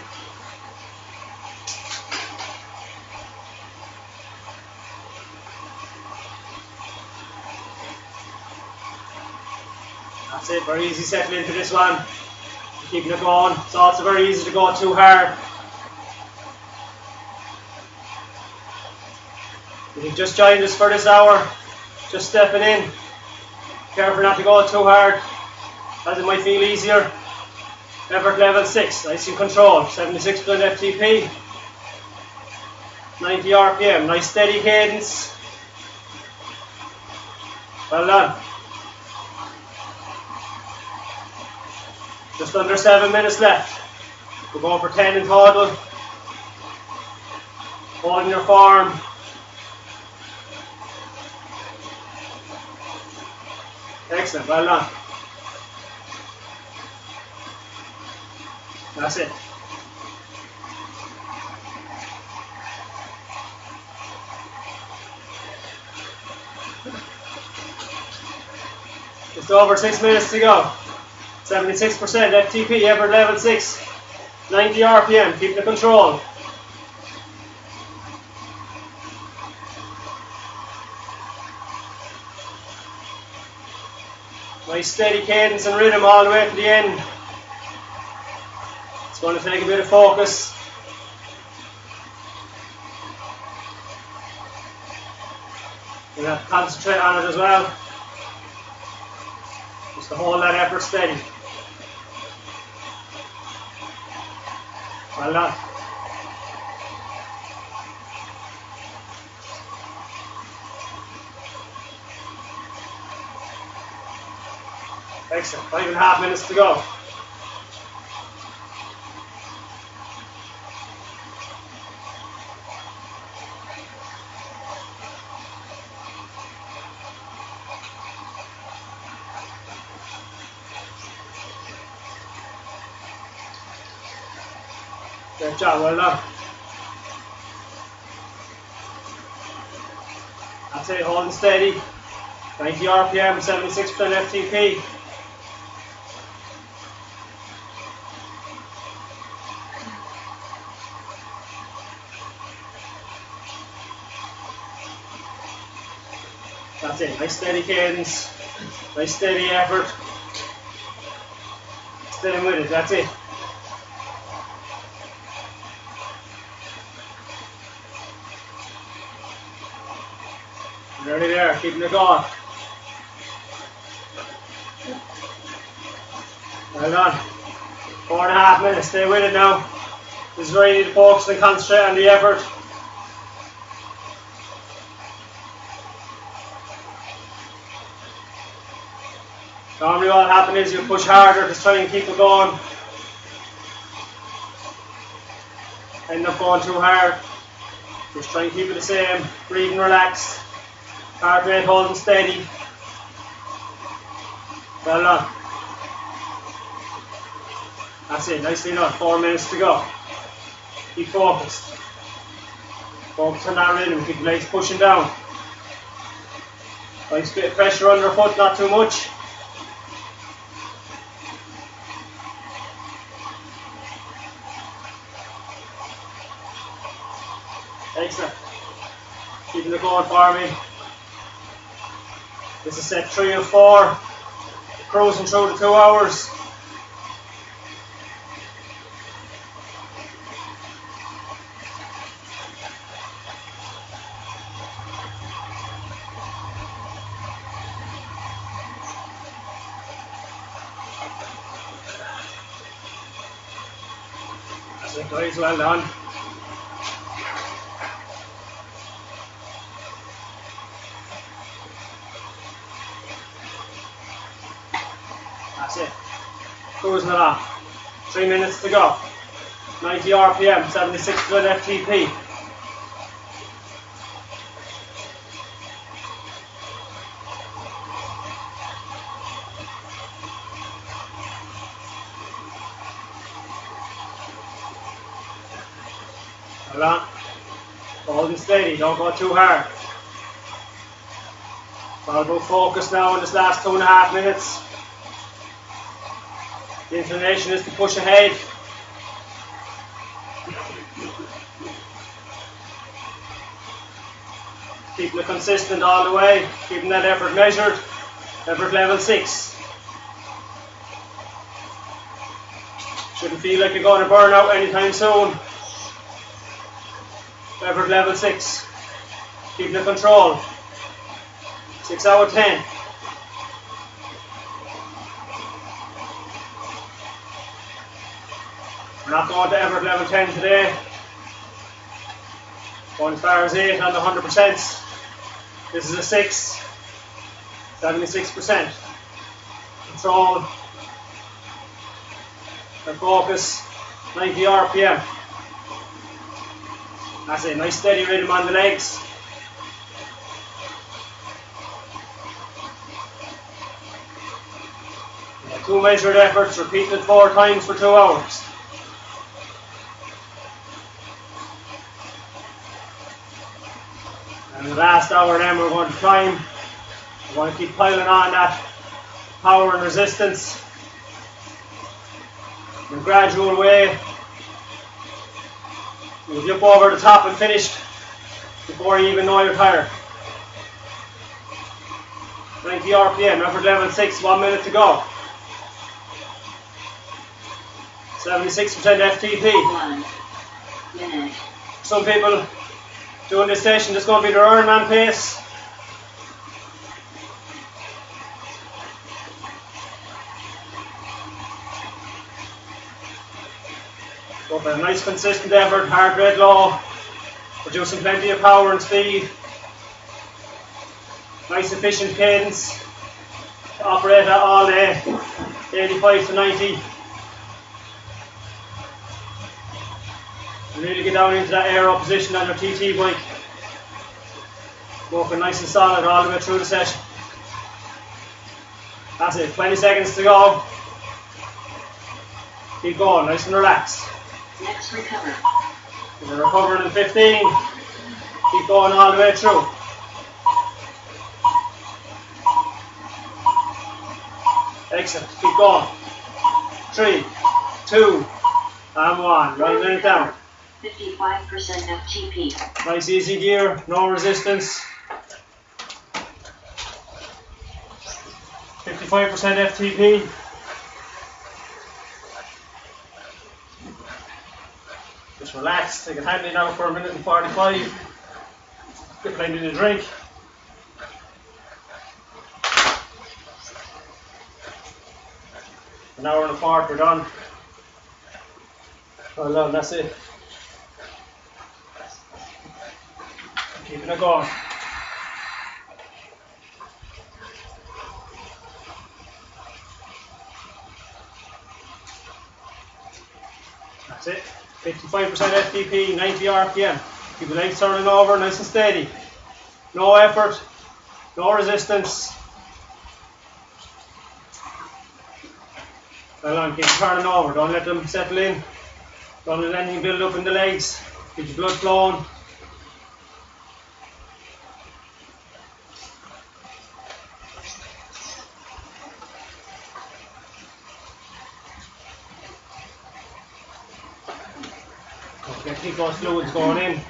That's it, very easy settling into this one. Keeping it going. It's also very easy to go too hard. If you've just joined us for this hour, just stepping in. Careful not to go too hard, as it might feel easier. Effort level 6, nice and controlled. 76% FTP. 90 RPM, nice steady cadence. Well done. Just under 7 minutes left. We're going for 10 in total. Holding your form. Excellent, well done. That's it. Just over 6 minutes to go. 76% FTP, effort level 6. 90 RPM, keep the control. Nice steady cadence and rhythm all the way to the end. It's going to take a bit of focus. You have to concentrate on it as well. Just to hold that effort steady. Well done. Excellent. 5.5 minutes to go. Great job, well done. That's it, holding steady. 90 RPM, 76% FTP. That's it, nice steady cadence, nice steady effort. Staying with it, that's it. Nearly there, keeping it going. Well done. 4.5 minutes, stay with it now. This is where you need to focus and concentrate on the effort. Normally what will happen is you'll push harder to try and keep it going. End up going too hard. Just try and keep it the same. Breathing relaxed. Heart rate holding steady. Well done. That's it, nicely done. 4 minutes to go. Keep focused. Focus on that rhythm, keep the legs pushing down. Nice bit of pressure underfoot, not too much. Excellent. Keeping it going for me. This is set 3 of 4. Cruising through the 2 hours. That's it, guys, well done. That's it. Cruising along. 3 minutes to go. 90 RPM, 76% FTP. Hold on. Holding steady, don't go too hard. It's all about focus now in this last 2.5 minutes. The inclination is to push ahead. Keeping it consistent all the way, keeping that effort measured. Effort level 6. Shouldn't feel like you're going to burn out anytime soon. Effort level 6. Keeping the control. 6 out of 10. We're not going to effort level 10 today. Going as far as 8 on the 100%. This is a 6. 76%. Control. And focus. 90 RPM. That's it. Nice steady rhythm on the legs. Yeah, 2 measured efforts, repeated 4 times for 2 hours. And the last hour then we're going to climb. We're going to keep piling on that power and resistance in a gradual way. You'll jump over the top and finished before you even know you're tired. 90 RPM, effort level 6, 1 minute to go. 76% FTP. 1 minute. Some people doing this session, this is going to be their Ironman pace. Go for a nice consistent effort, heart rate low, producing plenty of power and speed. Nice efficient cadence to operate at all day, 85 to 90. And really get down into that aero position on your TT bike. Working nice and solid all the way through the session. That's it, 20 seconds to go. Keep going, nice and relaxed. Next recover. We're recovering in 15. Keep going all the way through. Excellent. Keep going. 3, 2, and 1. Right minute down. 55% FTP. Nice easy gear, no resistance. 55% FTP. Just relax, take it handy now for 1 minute and 45. Get plenty to drink. An hour and a quarter, we're done. Well done, that's it. Keeping it going. That's it. 55% FTP, 90 RPM. Keep the legs turning over, nice and steady. No effort, no resistance. Well on, keep turning over, don't let them settle in. Don't let anything build up in the legs. Keep your blood flowing. Okay, keep those fluids going in.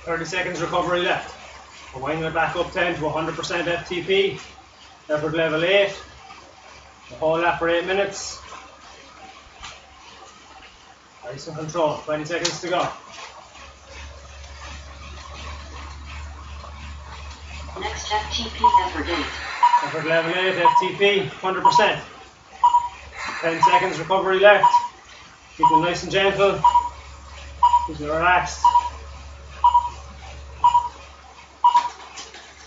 .30 seconds recovery left. We're winding it back up 10 to 100% FTP. Effort level 8. The whole lap for 8 minutes. Nice and control. 20 seconds to go. Next FTP effort 8. Effort level 8, FTP, 100%. 10 seconds recovery left. Keep it nice and gentle. Keep it relaxed.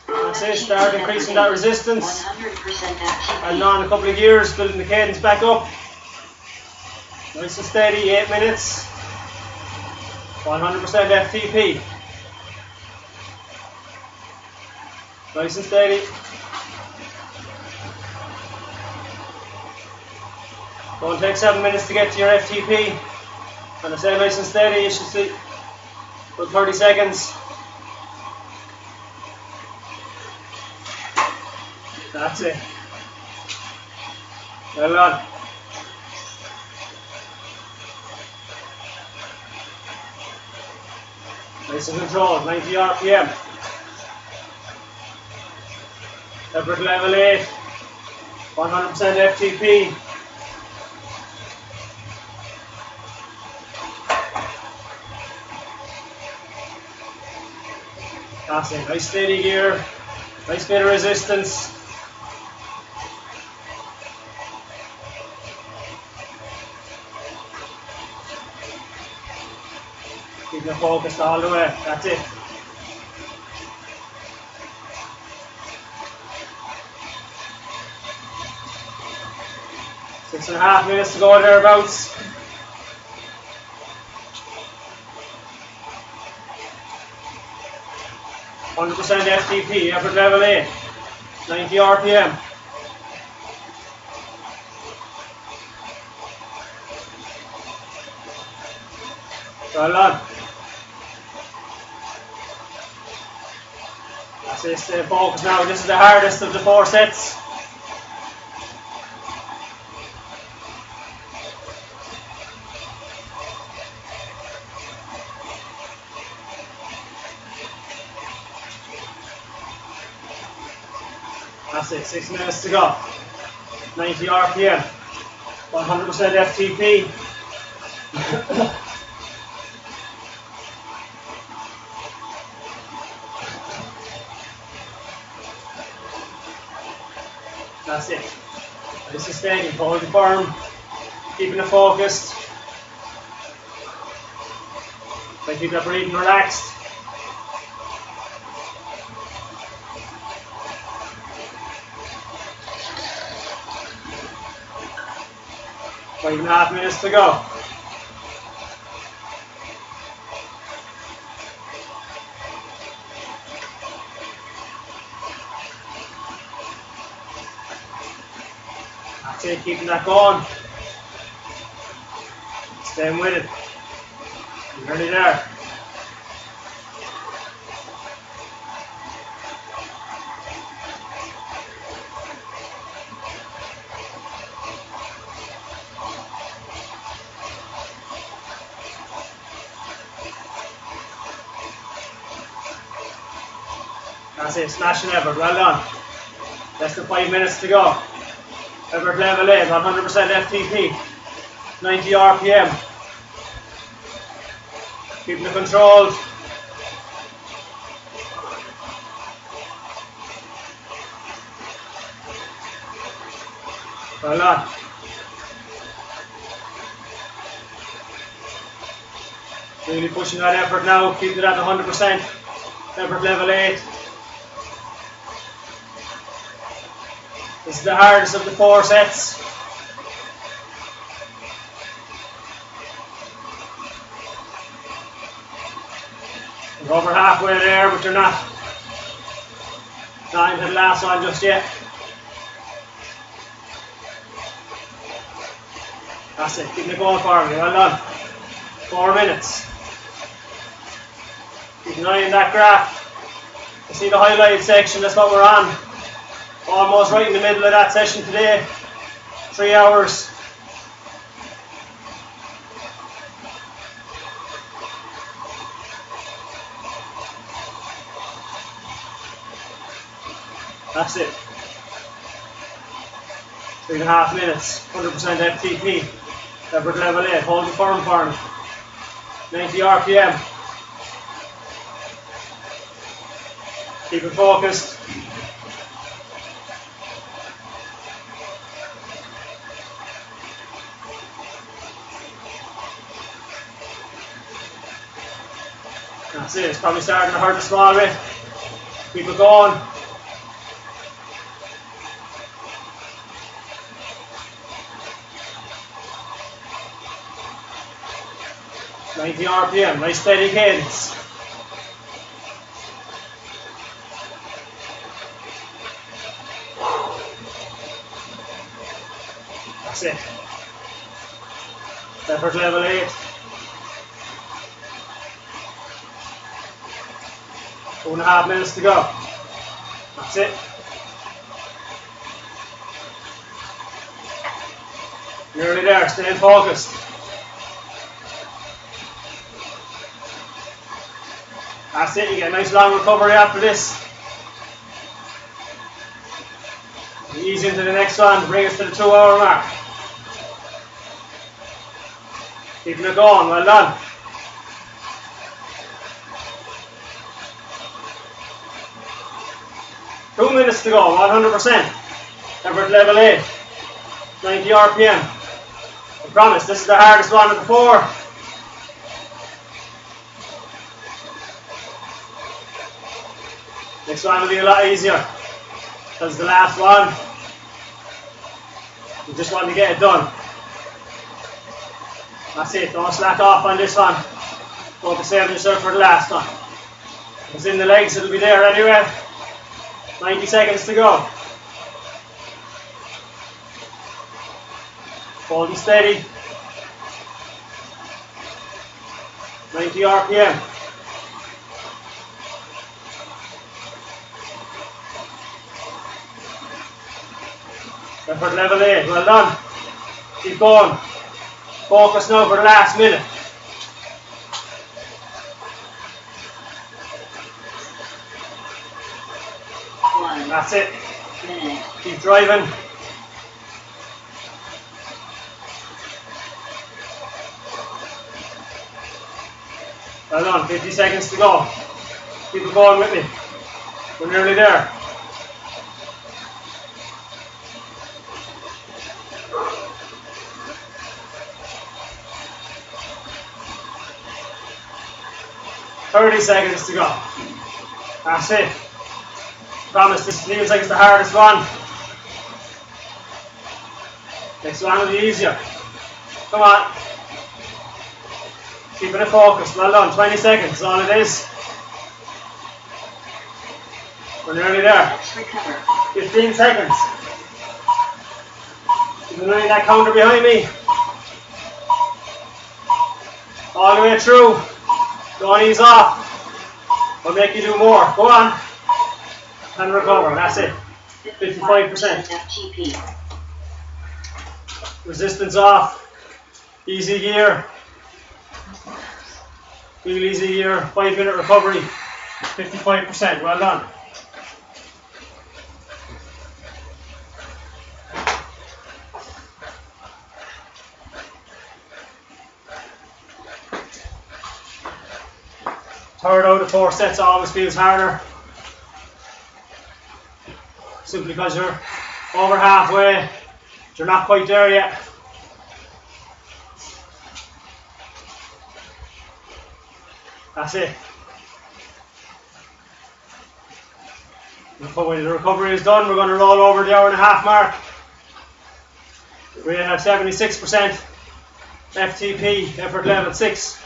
That's it, start increasing that resistance. 100% FTP. And on a couple of gears, building the cadence back up. Nice and steady, 8 minutes. 100% FTP. Nice and steady. Don't take 7 minutes to get to your FTP. And I say nice and steady, you should see about 30 seconds. That's it. Well done. Nice and controlled, 90 RPM. Effort level 8, 100% FTP. That's it, nice steady gear, nice bit of resistance. Keep your focus all the way, that's it. Six and a half minutes to go thereabouts. %, FTP, effort level 8, 90 RPM. Well done. That's it, stay focused now. This is the hardest of the 4 sets. That's it, 6 minutes to go. 90 RPM, 100% FTP. That's it. This is steady, holding firm, keeping it focused. Try to keep that breathing relaxed. Five and a half minutes to go. That's it, keeping that going. Staying with it. You're nearly there. That's it, smashing effort, well done. Less than 5 minutes to go. Effort level 8, 100% FTP, 90 RPM. Keeping it controlled. Well done. Really pushing that effort now, keeping it at 100%. Effort level 8. This is the hardest of the 4 sets. We're over halfway there, but you're not into the last one just yet. That's it, keeping it going for me, well done. 4 minutes. Keep an eye on that graph. You see the highlight section, that's what we're on. Almost right in the middle of that session today. 3 hours. That's it. 3.5 minutes. 100% FTP. Effort level 8. Hold the firm for me. 90 RPM. Keep it focused. That's it, it's probably starting to hurt a small bit. Keep it going. .90 RPM, nice steady cadence. That's it. Effort level 8. 2.5 minutes to go. That's it. Nearly there, staying focused. That's it, you get a nice long recovery after this. Ease into the next one to bring us to the 2-hour mark. Keeping it going, well done. Two minutes to go, 100%. Effort level 8. 90 RPM. I promise, this is the hardest one of the 4. Next one will be a lot easier. That's the last one. You just want to get it done. That's it, don't slack off on this one. Focus on yourself for the last one. If it's in the legs, it'll be there anyway. 90 seconds to go. Holding steady. 90 RPM. Effort level 8, well done. Keep going. Focus now for the last minute. That's it. Keep driving. Well done, 50 seconds to go. Keep it going with me. We're nearly there. "30 seconds to go." That's it. Promise, this feels like it's the hardest one. Next one will be easier. Come on. Keeping it focused. Well done. 20 seconds is all it is. We're nearly there. 15 seconds. Keep running that counter behind me. All the way through. Don't ease off. We'll make you do more. Go on. And recover. That's it. 55%. FTP. Resistance off. Easy gear. Real easy gear. 5-minute recovery. 55%. Well done. Third out of 4 sets always feels harder. Simply because you're over halfway. You're not quite there yet. That's it. When the recovery is done, we're going to roll over the hour-and-a-half mark. We have 76% FTP, effort level 6.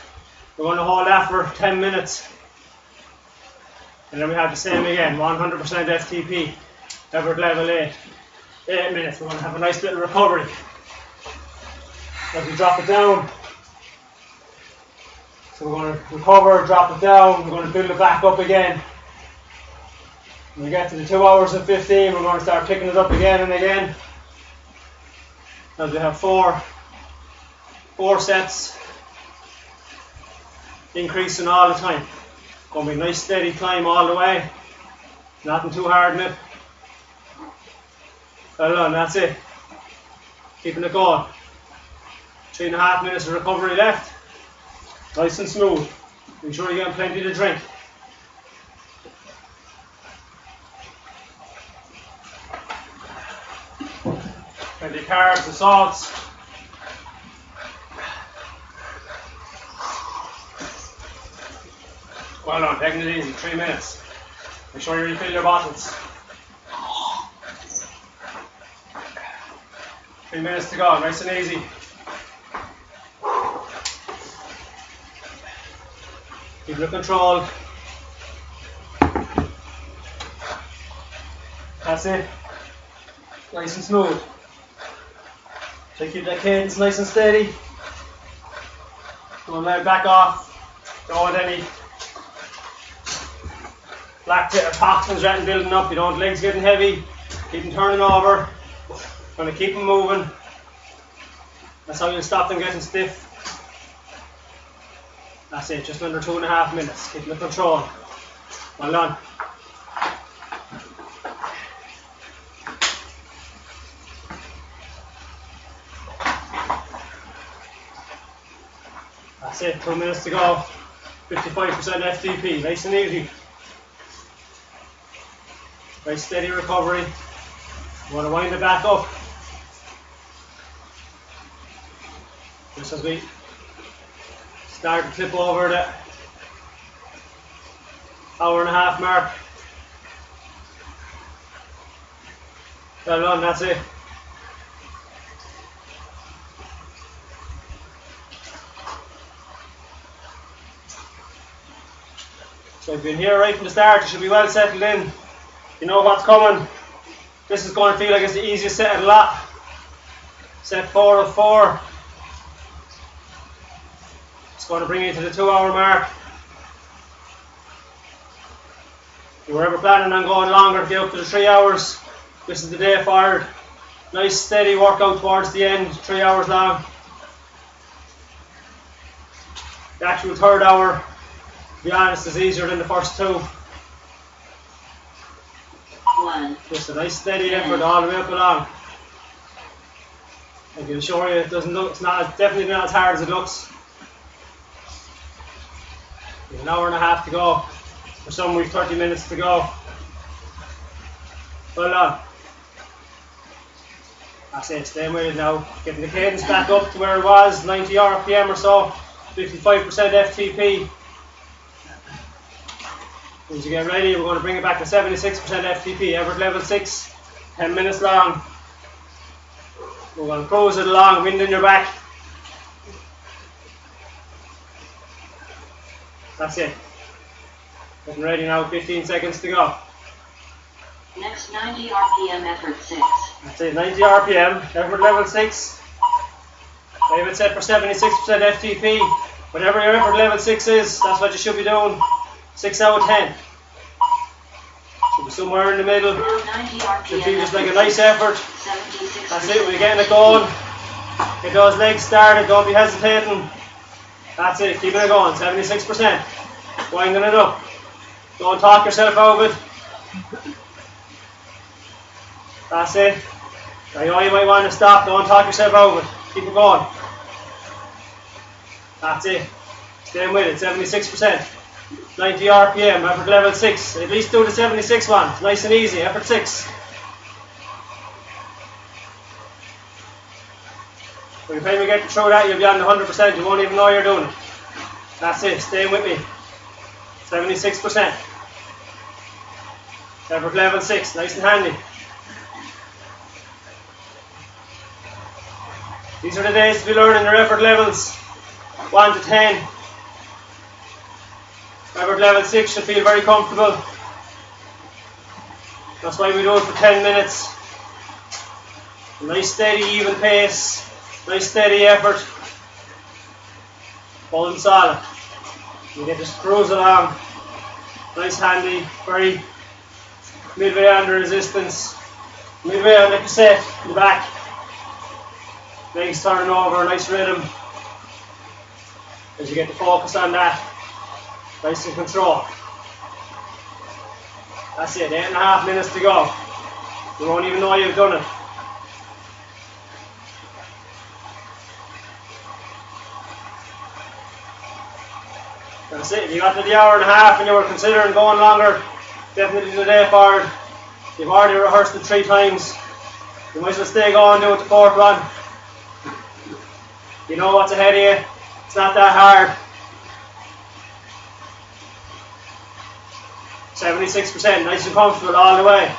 We're going to hold that for 10 minutes. And then we have the same again, 100% FTP, effort level 8. 8 minutes. We're going to have a nice little recovery. As we drop it down. So we're going to recover, drop it down, we're going to build it back up again. When we get to the 2 hours and 15, we're going to start picking it up again and again. As we have four sets, increasing all the time. Going to be a nice steady climb all the way. Nothing too hard in it. Well done, that's it. Keeping it going. 3.5 minutes of recovery left. Nice and smooth. Make sure you get plenty to drink. Plenty of carbs and salts. Well done, taking it easy, 3 minutes. Make sure you refill your bottles. 3 minutes to go, nice and easy. Keep it controlled. That's it. Nice and smooth. So keep that cadence nice and steady. Don't let it back off. Don't want any lactate or toxins getting building up. You don't want legs getting heavy. Keep them turning over. Going to keep them moving. That's how you'll stop them getting stiff. That's it, just under 2.5 minutes. Keeping the control. Well done. That's it, 2 minutes to go. 55% FTP, nice and easy. Nice steady recovery. You want to wind it back up. Just as we start to clip over the hour-and-a-half mark. Well done, that's it. So if you've been here right from the start, you should be well settled in. You know what's coming. This is going to feel like it's the easiest set of the lot. Set 4 of 4. It's going to bring you to the 2-hour mark. If you were ever planning on going longer to get up to the 3 hours, this is the day forward. Nice steady workout towards the end, 3 hours long. The actual 3rd hour, to be honest, is easier than the first 2. Just a nice steady effort all the way up along. I can assure you, it's definitely not as hard as it looks. An hour and a half to go. For some we've 30 minutes to go. Well done. That's it, staying with it now. Getting the cadence back up to where it was, 90 RPM or so, 55% FTP. As you get ready, we're going to bring it back to 76% FTP, effort level 6, 10 minutes long. We're going to cruise it along, wind in your back. That's it. Getting ready now, 15 seconds to go. Next 90 RPM, effort 6. That's it, 90 RPM, effort level 6. I have it set for 76% FTP. Whatever your effort level 6 is, that's what you should be doing. 6 out of 10. Should be somewhere in the middle. 90 RPM, should be just like a nice effort. 76%. That's it, when you're getting it going. Get those legs started, don't be hesitating. That's it, keeping it going, 76%. Winding it up. Don't talk yourself out of it. That's it. I know you might want to stop, don't talk yourself out of it. Keep it going. That's it. Staying with it, 76%. 90 RPM, effort level 6. At least do the 76 one. It's nice and easy, effort 6. By the time you get through that, you'll be on the 100%. You won't even know you're doing it. That's it, staying with me. 76%. Effort level 6, nice and handy. These are the days to be learning your effort levels. 1 to 10. Effort level 6 should feel very comfortable. That's why we do it for 10 minutes. A nice steady even pace. Nice steady effort. Holding solid. You get just cruise along. Nice handy, very midway on the resistance. Midway on the cassette in the back. Legs turning over, nice rhythm. As you get the focus on that. Nice and control. That's it, 8.5 minutes to go. You won't even know you've done it. That's it, if you got to the hour and a half and you were considering going longer, definitely the day forward. You've already rehearsed it 3 times. You might as well stay going, do it the 4th one. You know what's ahead of you. It's not that hard. 76%, nice and comfortable all the way.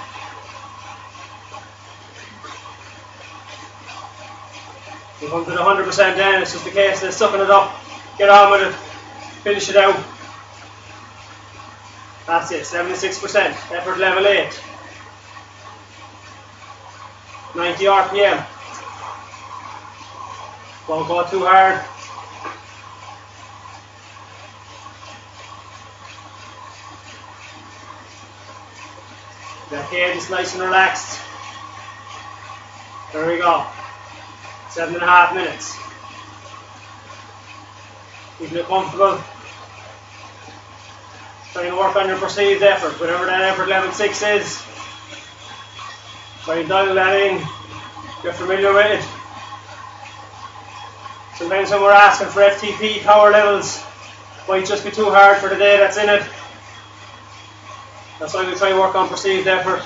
You come to the 100% then, it's just a case of sucking it up, get on with it, finish it out. That's it, 76%, effort level 8. 90 RPM. Don't go too hard. The head is nice and relaxed. There we go. 7.5 minutes. Keeping it comfortable. Trying to work on your perceived effort, whatever that effort level 6 is. Try and dial that in. Get familiar with it. Sometimes when we're asking for FTP power levels, it might just be too hard for the day that's in it. That's why we try and work on perceived effort.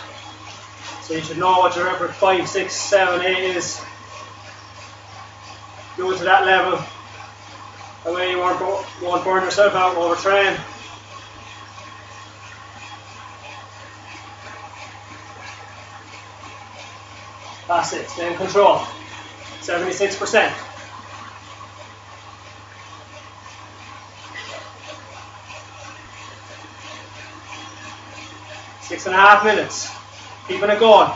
So you should know what your effort 5, 6, 7, 8 is. Do it to that level. That way you won't burn yourself out and overtrain. That's it, stay in control. 76%. Six and a half minutes. Keeping it going.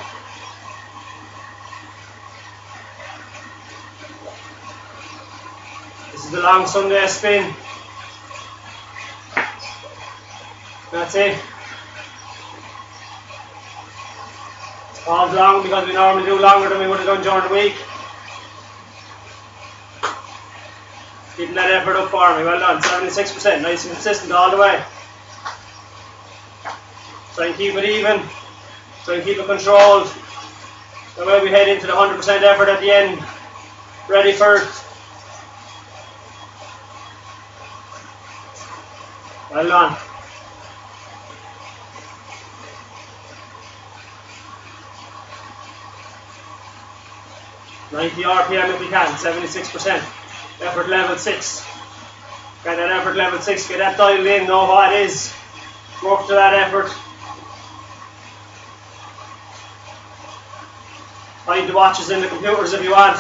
This is is the long Sunday spin. That's it. All long because we normally do longer than we would have done during the week. Keeping that effort up for me. Well done. 76%. Nice and consistent all the way. Try and keep it even. Try and keep it controlled. That way we head into the 100% effort at the end. Ready for it. Well done. .90 RPM if we can, 76%. Effort level 6. Get that effort level 6, get that dialed in, know what it is. Work to that effort. Hide the watches in the computers if you want.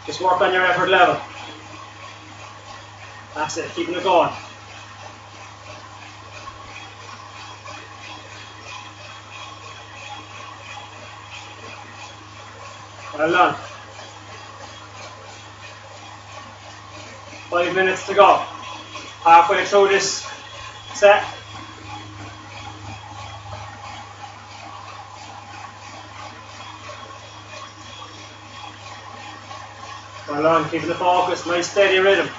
Just work on your effort level. That's it, keeping it going. Well done. 5 minutes to go. Halfway through this set. Well done, keeping the focus, nice steady rhythm.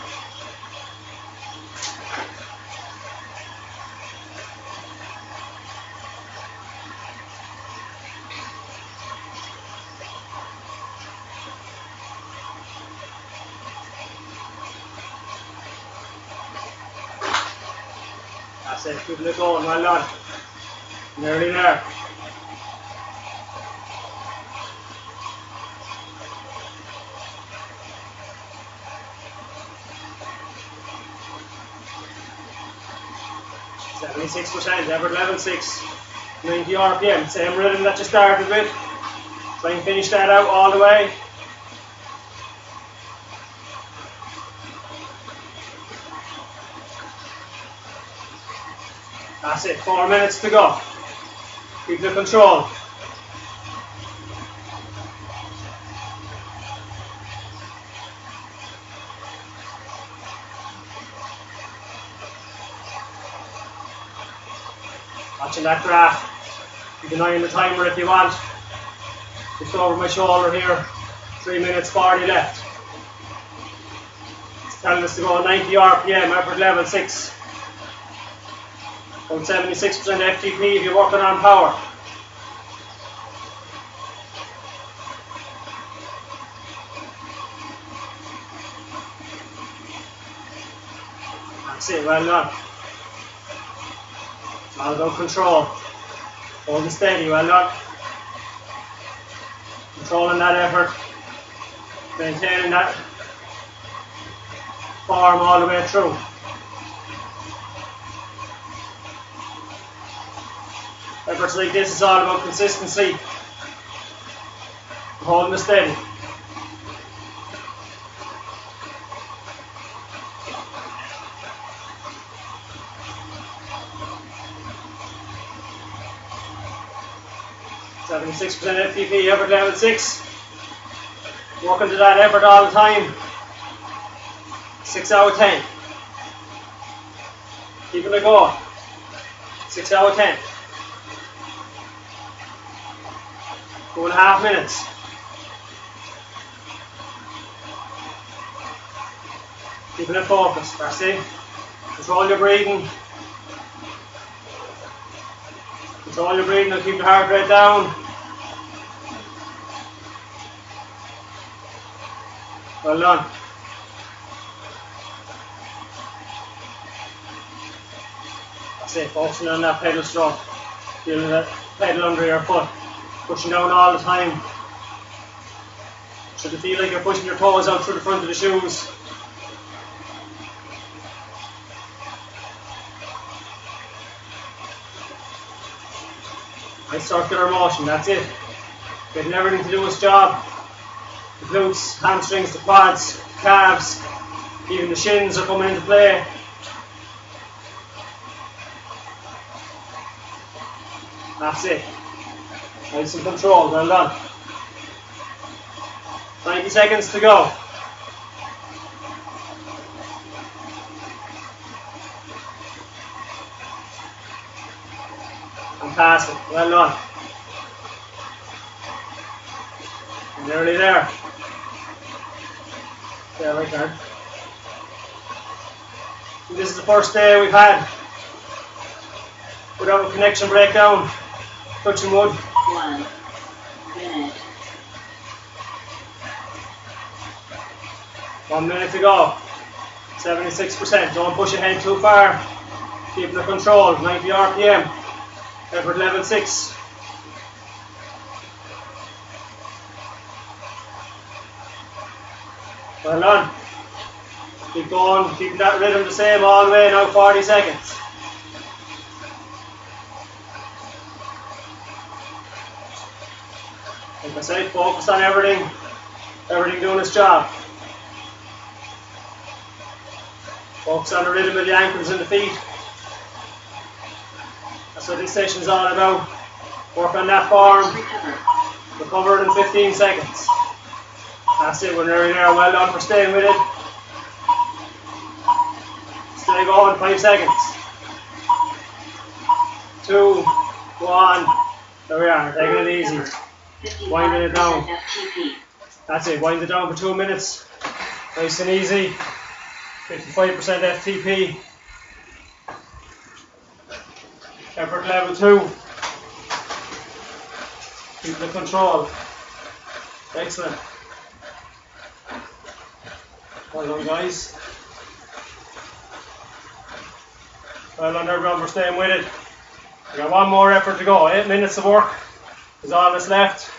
That's it, keeping it going, well done. Nearly there. .76%, effort level 6, 90 RPM, same rhythm that you started with. Try and finish that out all the way. That's it, 4 minutes to go. Keep the control. Watching that graph. Keep an eye on the timer if you want. Just over my shoulder here. 3 minutes 40 left. It's telling us to go 90 RPM, effort level 6. About 76% FTP if you're working on power. That's it, well done. It's all about control. Holding steady, well done. Controlling that effort. Maintaining that form all the way through. Efforts like this is all about consistency. Holding it steady. .76% FTP, effort level 6. Working to that effort all the time. 6 out of 10. Keeping it going. 6 out of 10. 2.5 minutes. Keeping it focused, that's it. Control your breathing. Control your breathing and keep your heart rate down. Well done. That's it, focusing on that pedal stroke. Feeling that pedal under your foot. Pushing down all the time. Should it feel like you're pushing your toes out through the front of the shoes. Nice circular motion, that's it. Getting everything to do its job. The glutes, hamstrings, the quads, the calves, even the shins are coming into play. That's it. Nice and controlled, well done. 90 seconds to go. Fantastic. Well done. You're nearly there. Yeah, right there. This is the first day we've had without a connection breakdown. Touching wood. 1 minute. 1 minute to go. 76%. Don't push ahead too far. Keep the control. 90 RPM. Effort level 6. Well done. Keep going. Keep that rhythm the same all the way now. 40 seconds. Like I said, focus on everything. Everything doing its job. Focus on the rhythm of the ankles and the feet. That's what this session is all about. Work on that form. Recover it in 15 seconds. That's it, we're nearly there. Well done for staying with it. Stay going, 5 seconds. 2, 1. There we are, taking it easy. Winding it down. That's it, wind it down for 2 minutes. Nice and easy. 55% FTP. Effort level 2. Keep the control. Excellent. Well done, guys. Well done, everyone, for staying with it. We got one more effort to go. 8 minutes of work is all that's left.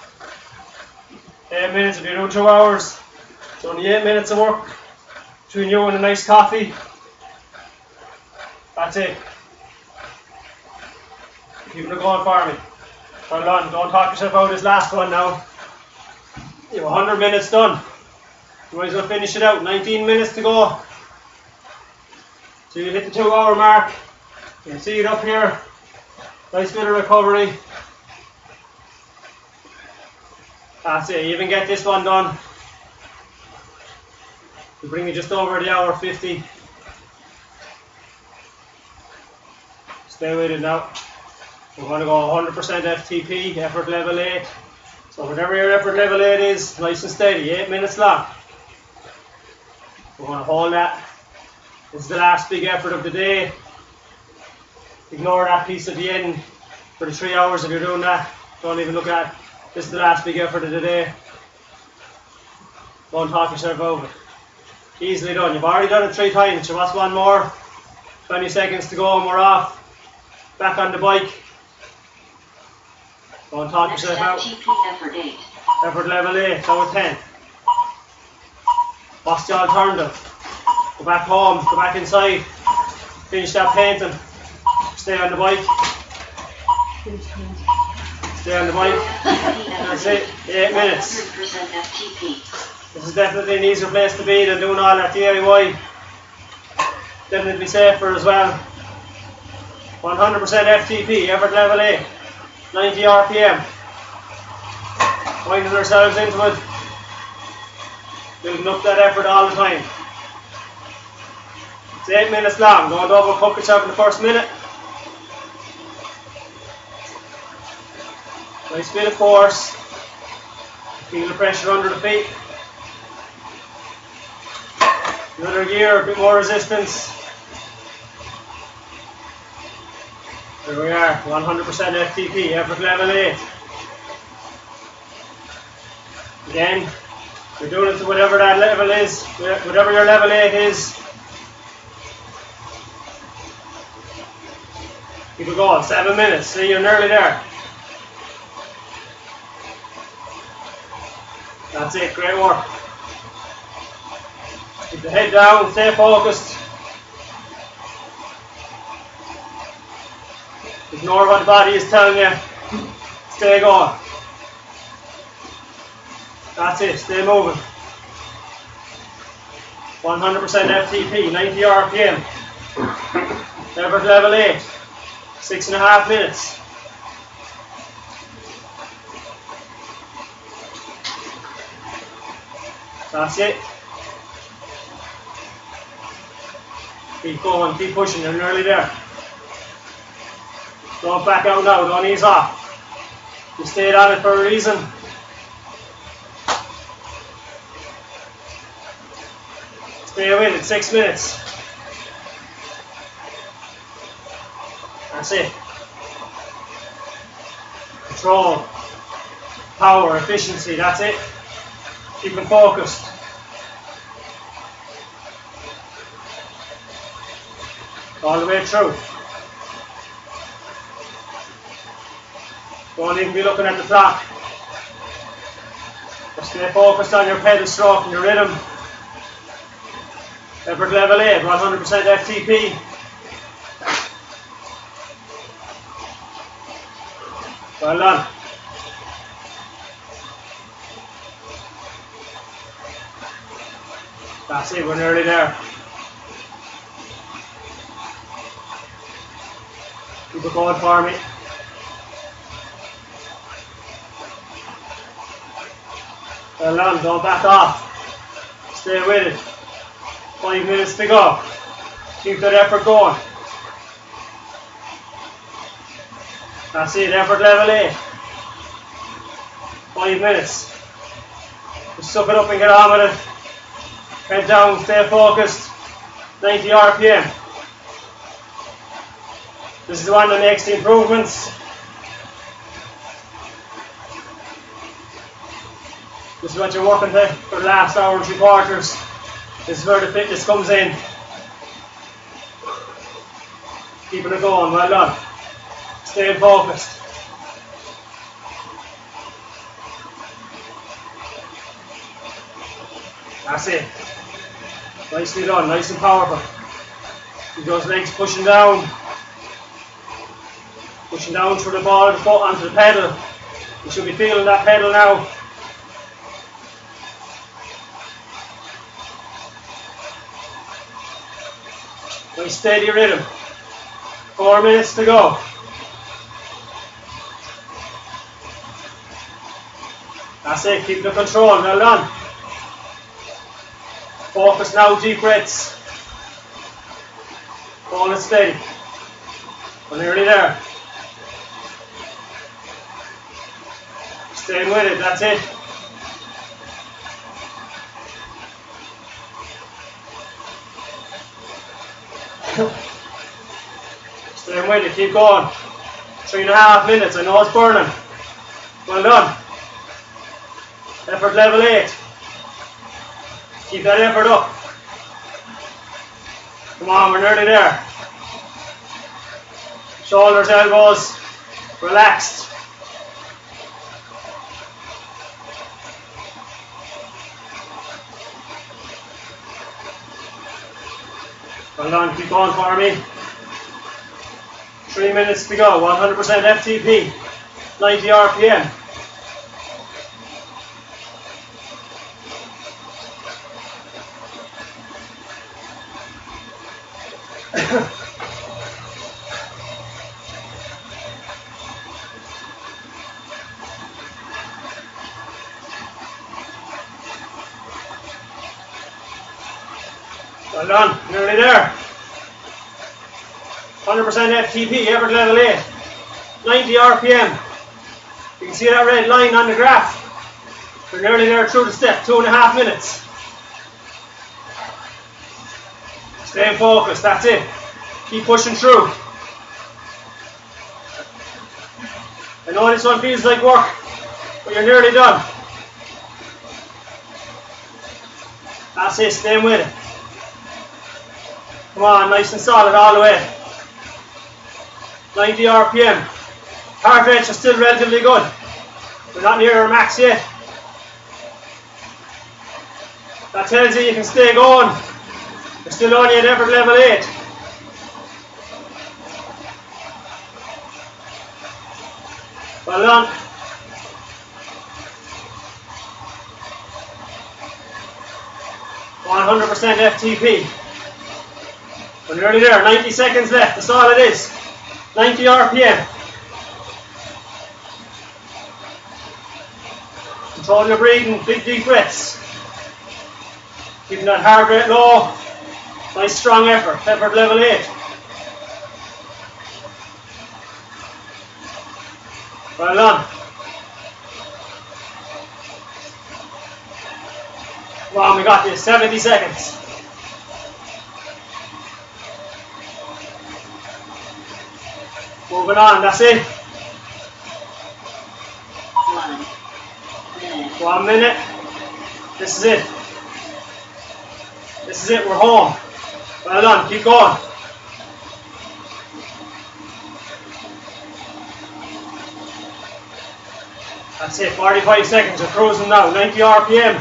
8 minutes. If you do 2 hours, it's only 8 minutes of work between you and a nice coffee. That's it. Keeping it going for me. Well done. Don't talk yourself out of this last one now. You have 100 minutes done. You might as well finish it out. 19 minutes to go. So you hit the 2 hour mark. You can see it up here. Nice bit of recovery. That's it. You even get this one done. We'll bring you just over the hour 50. Stay with it now. We're going to go 100% FTP, effort level 8. So whatever your effort level 8 is, nice and steady, 8 minutes long. We're going to hold that. This is the last big effort of the day. Ignore that piece at the end for the 3 hours if you're doing that. Don't even look at it. This is the last big effort of the day. Don't talk yourself over. Easily done. You've already done it 3 times. So what's one more? 20 seconds to go and we're off. Back on the bike. Don't talk yourself out. Effort 8. Effort level 8, out of 10. What's the alternative? Go back home, go back inside, finish that painting, stay on the bike. Stay on the bike. That's it, 8 minutes. 100% FTP. This is definitely an easier place to be than doing all that DIY. Definitely safer as well. 100% FTP, effort level 8. 90 RPM. Winding ourselves into it. Building up that effort all the time. It's 8 minutes long. Don't overcook yourself in the first minute. Nice bit of force. Feel the pressure under the feet. Another gear, a bit more resistance. There we are, 100% FTP, effort level 8. Again, you're doing it to whatever that level is, whatever your level 8 is. Keep it going, 7 minutes, see you're nearly there. That's it, great work. Keep the head down, stay focused. Ignore what the body is telling you. Stay going. That's it, stay moving. 100% FTP, 90 RPM. Effort level 8. 6.5 minutes. That's it. Keep going, keep pushing, you're nearly there. Don't back out now, don't ease off. You stayed on it for a reason. Stay with it, 6 minutes. That's it. Control, power, efficiency, that's it. Keep it focused. All the way through. Don't even be looking at the clock. Just stay focused on your pedal stroke and your rhythm. Effort level 8, 100% FTP. Well done. That's it, we're nearly there. Keep it going for me. Well done, don't back off. Stay with it. 5 minutes to go. Keep that effort going. That's it, effort level 8. 5 minutes. Just suck it up and get on with it. Head down, stay focused. 90 RPM. This is the one that makes the improvements. This is what you're working for the last hour and 3/4. This is where the fitness comes in. Keeping it going, well done. Stay focused. That's it. Nicely done, nice and powerful. Keep those legs pushing down. Pushing down through the ball of the foot onto the pedal. You should be feeling that pedal now. Nice steady rhythm. 4 minutes to go. That's it, keep the control, well done. Focus now, deep breaths. Hold it steady. We're nearly there. Staying with it, that's it. Staying with it, keep going. 3.5 minutes, I know it's burning. Well done. Effort level 8. Keep that effort up. Come on, we're nearly there. Shoulders, elbows, relaxed. Well done, keep going for me. 3 minutes to go, 100% FTP, 90 RPM. Well done, nearly there. 100% FTP, effort level 8. 90 RPM. You can see that red line on the graph. We're nearly there through the step, 2.5 minutes. Stay focused, that's it. Keep pushing through. I know this one feels like work, but you're nearly done. That's it, stay with it. Come on, nice and solid all the way. 90 RPM. Heart rates are still relatively good. We're not near our max yet. That tells you can stay going. We're still only at effort level 8. Well done. %100% FTP. We're nearly there. 90 seconds left. That's all it is. 90 RPM. Control your breathing. Big deep breaths. Keeping that heart rate low. Nice strong effort. Effort level 8. Well done. Come on, we got this. 70 seconds. Moving on, that's it. 1 minute. This is it. This is it, we're home. Well done, keep going. That's it, 45 seconds, you're cruising now. 90 RPM,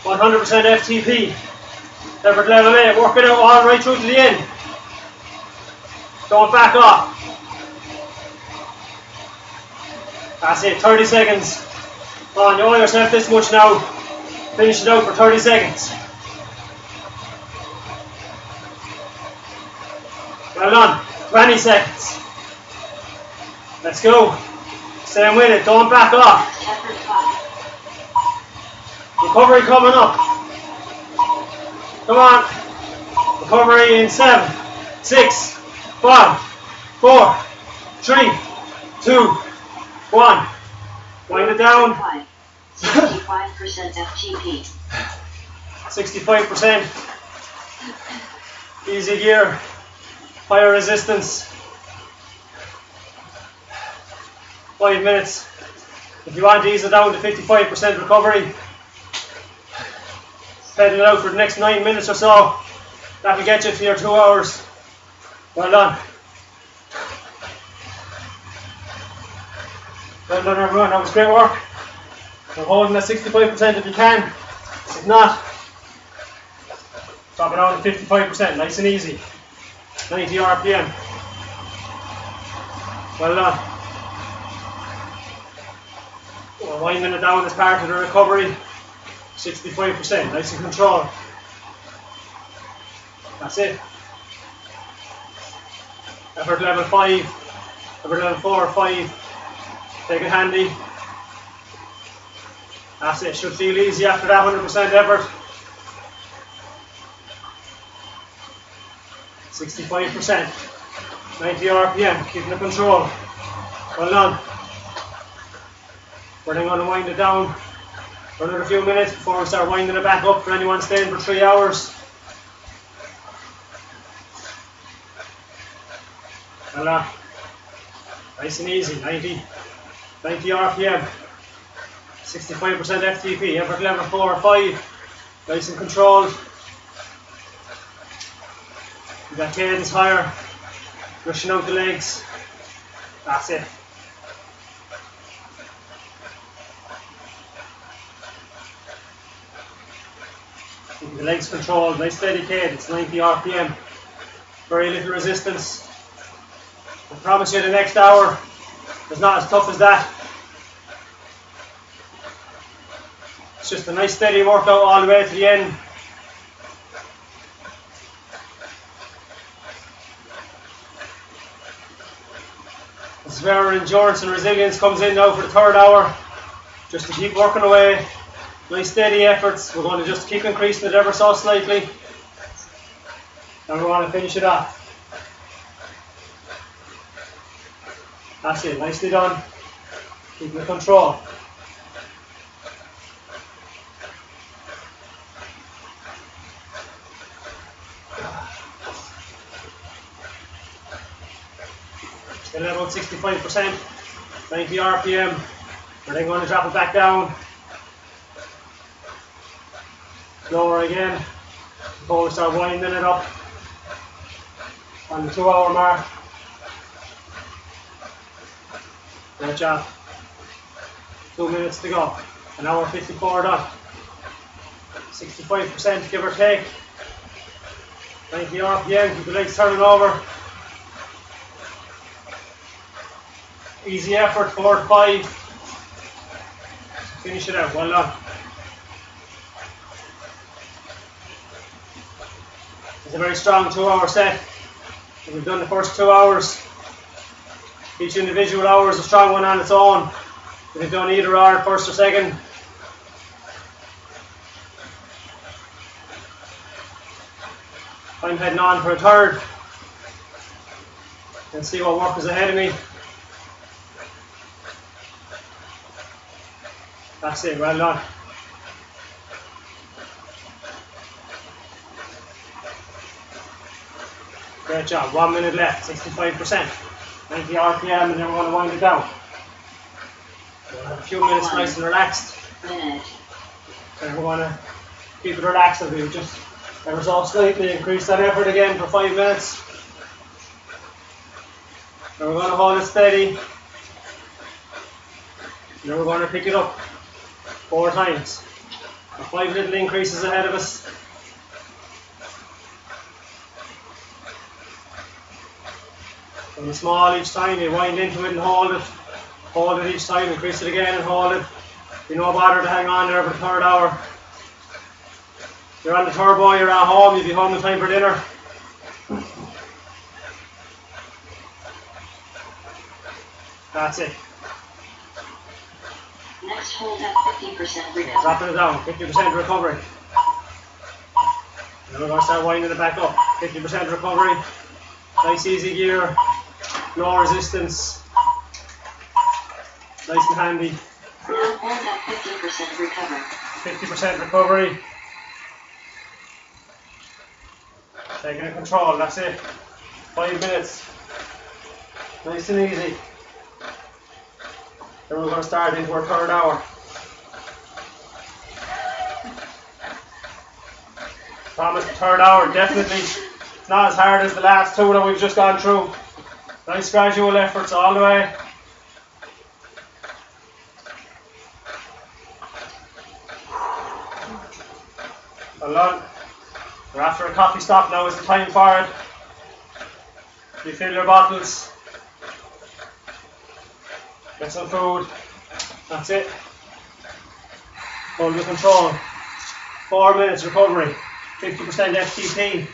100% FTP. Effort level 8, work it out all right through to the end. Don't back off. That's it, 30 seconds. Come on, you owe yourself this much now. Finish it out for 30 seconds. Well done, 20 seconds. Let's go. Stay with it, don't back off. Recovery coming up. Come on. Recovery in 7, 6, 5, 4, 3, 2, 1. Wind it down. 65% FTP. 65%. Easy gear. Higher resistance. 5 minutes. If you want to ease it down to 55% recovery, pedal it out for the next 9 minutes or so. That will get you to your 2 hours. Well done. Well done everyone, that was great work. We're holding at 65% if you can. If not, drop it down to 55%, nice and easy. 90 RPM. Well done. We're winding it down as part of the recovery. 65%, nice and controlled. That's it. Effort level 5, effort level 4 or 5. Take it handy. That's it, should feel easy after that 100% effort. 65%, 90 RPM, keeping the control. Well done. We're then going to wind it down for another few minutes before we start winding it back up for anyone staying for 3 hours. Well done. Nice and easy, 90 RPM, 65% FTP, effort level 4 or 5, nice and controlled. You got cadence higher, pushing out the legs. That's it. Keeping the legs controlled, nice steady cadence, 90 RPM, very little resistance. I promise you the next hour is not as tough as that. It's just a nice steady workout all the way to the end. This is where our endurance and resilience comes in now for the 3rd hour. Just to keep working away. Nice steady efforts. We're going to just keep increasing it ever so slightly. And we want to finish it off. That's it, nicely done. Keeping the control. Still at about 65%, 90 RPM. We're then going to drop it back down. Lower again before we start winding it up on the 2 hour mark. Great job. 2 minutes to go. An hour 54 done. 65% give or take. 90 RPM, keep the legs turning over. Easy effort, 4 to 5. Finish it out, well done. It's a very strong 2 hour set. We've done the first 2 hours. Each individual hour is a strong one on its own. If you've done either or, first or second. I'm heading on for a 3rd. And see what work is ahead of me. That's it, well done. Great job, 1 minute left, 65%. 90 RPM, and then we're going to wind it down. We'll have a few minutes nice and relaxed. And we're going to keep it relaxed as we just ever so slightly increase that effort again for 5 minutes. And we're going to hold it steady. And then we're going to pick it up 4 times. 5 little increases ahead of us. And small each time, you wind into it and hold it. Hold it each time, increase it again and hold it. Be no bother to hang on there for the 3rd hour. You're on the turbo, you're at home, you'll be home in time for dinner. That's it. Next hold at 50% recovery. Dropping it down, 50% recovery. Then we're going to start winding it back up. 50% recovery. Nice easy gear. No resistance. Nice and handy. Now hold at 50% recovery. 50% recovery. Taking it control, that's it. 5 minutes. Nice and easy. Then we're going to start into our 3rd hour. Promise the 3rd hour, definitely not as hard as the last 2 that we've just gone through. Nice gradual efforts all the way. Well done. We're after a coffee stop now, is the time for it. Refill your bottles. Get some food. That's it. Hold the control. 4 minutes recovery. 50% FTP.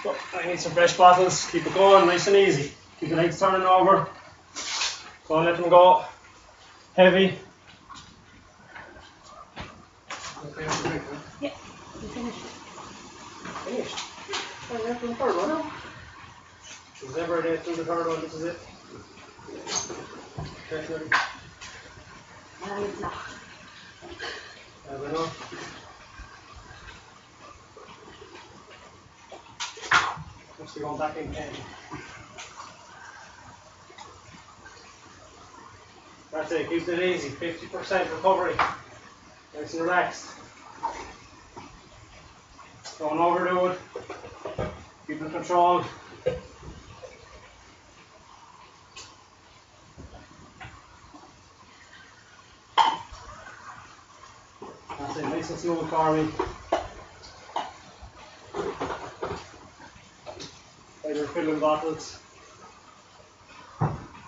Oh, I need some fresh bottles. Keep it going, nice and easy. Keep the legs turning over. Don't let them go heavy. Yeah, you finished. Finished. Oh, yeah, from the 3rd one now. She's never did through the 3rd one, this is it. Definitely. No, it's not. Never know. Must be going back in again. That's it, keep it easy. 50% recovery. Nice and relaxed. Don't overdo it. Keep it controlled. That's it, nice and smooth for me. Either filling bottles.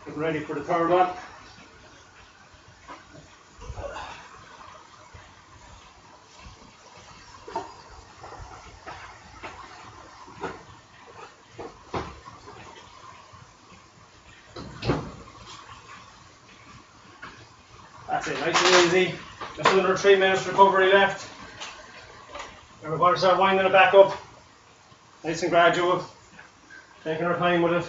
Getting ready for the 3rd one. That's it, nice and easy. Just under 3 minutes recovery left. And we're going to start winding it back up. Nice and gradual. Taking our time with it.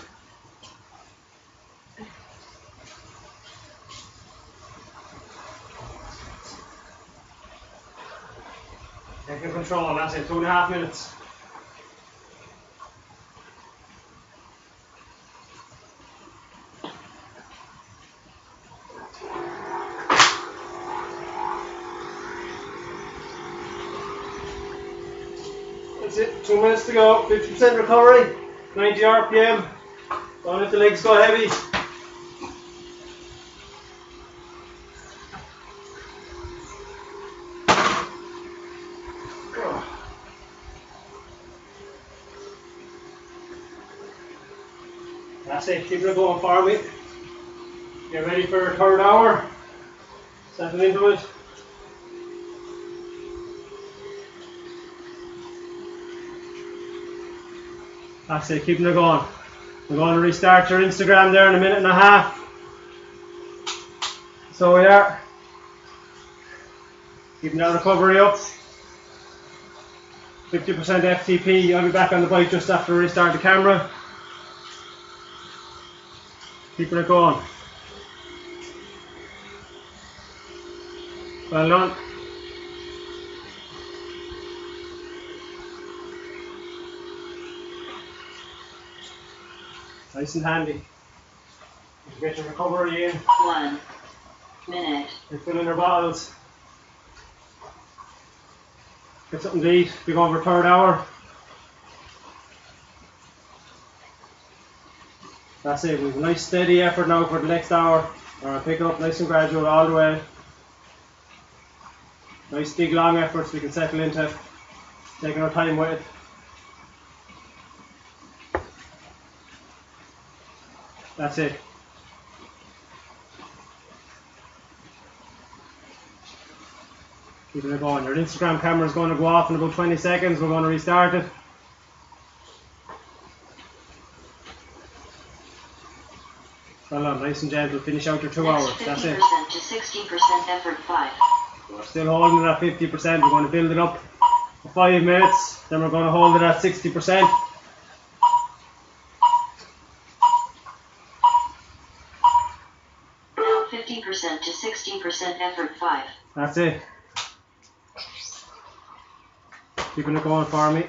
Taking control, that's it, 2.5 minutes. That's it, 2 minutes to go, 50% recovery, 90 RPM. Don't let the legs go heavy. That's it, keep it going for me. Get ready for your 3rd hour. Settle into it. That's it, keeping it going. We're going to restart your Instagram there in a 1.5 minutes. So we are. Keeping that recovery up. 50% FTP. I'll be back on the bike just after we restart the camera. Keeping it going. Well done. Nice and handy. You get your recovery in. 1 minute. You're filling your bottles. Get something to eat. Be going for 3rd hour. That's it. We've a nice steady effort now for the next hour. Pick up nice and gradual all the way. Nice big long efforts we can settle into. Taking our time with it. That's it. Keeping it going. Your Instagram camera is going to go off in about 20 seconds. We're going to restart it. Well done, nice and gentle. Finish out your 2 hours. That's it. 50% to 60% effort 5. We're still holding it at 50%. We're going to build it up for 5 minutes. Then we're going to hold it at 60%. Now 50% to 60% effort 5. That's it. Keeping it going for me.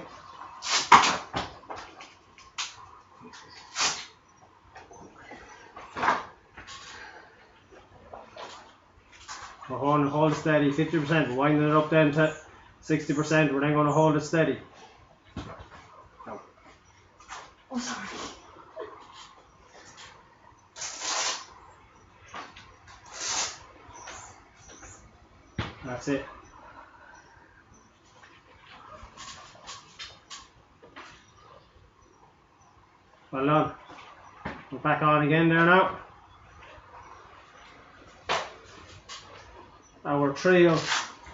We're going to hold it steady, 50%. We're winding it up then to 60%. We're then going to hold it steady. No. Oh, sorry. That's it. Well done. We're back on again there now. Our 3 of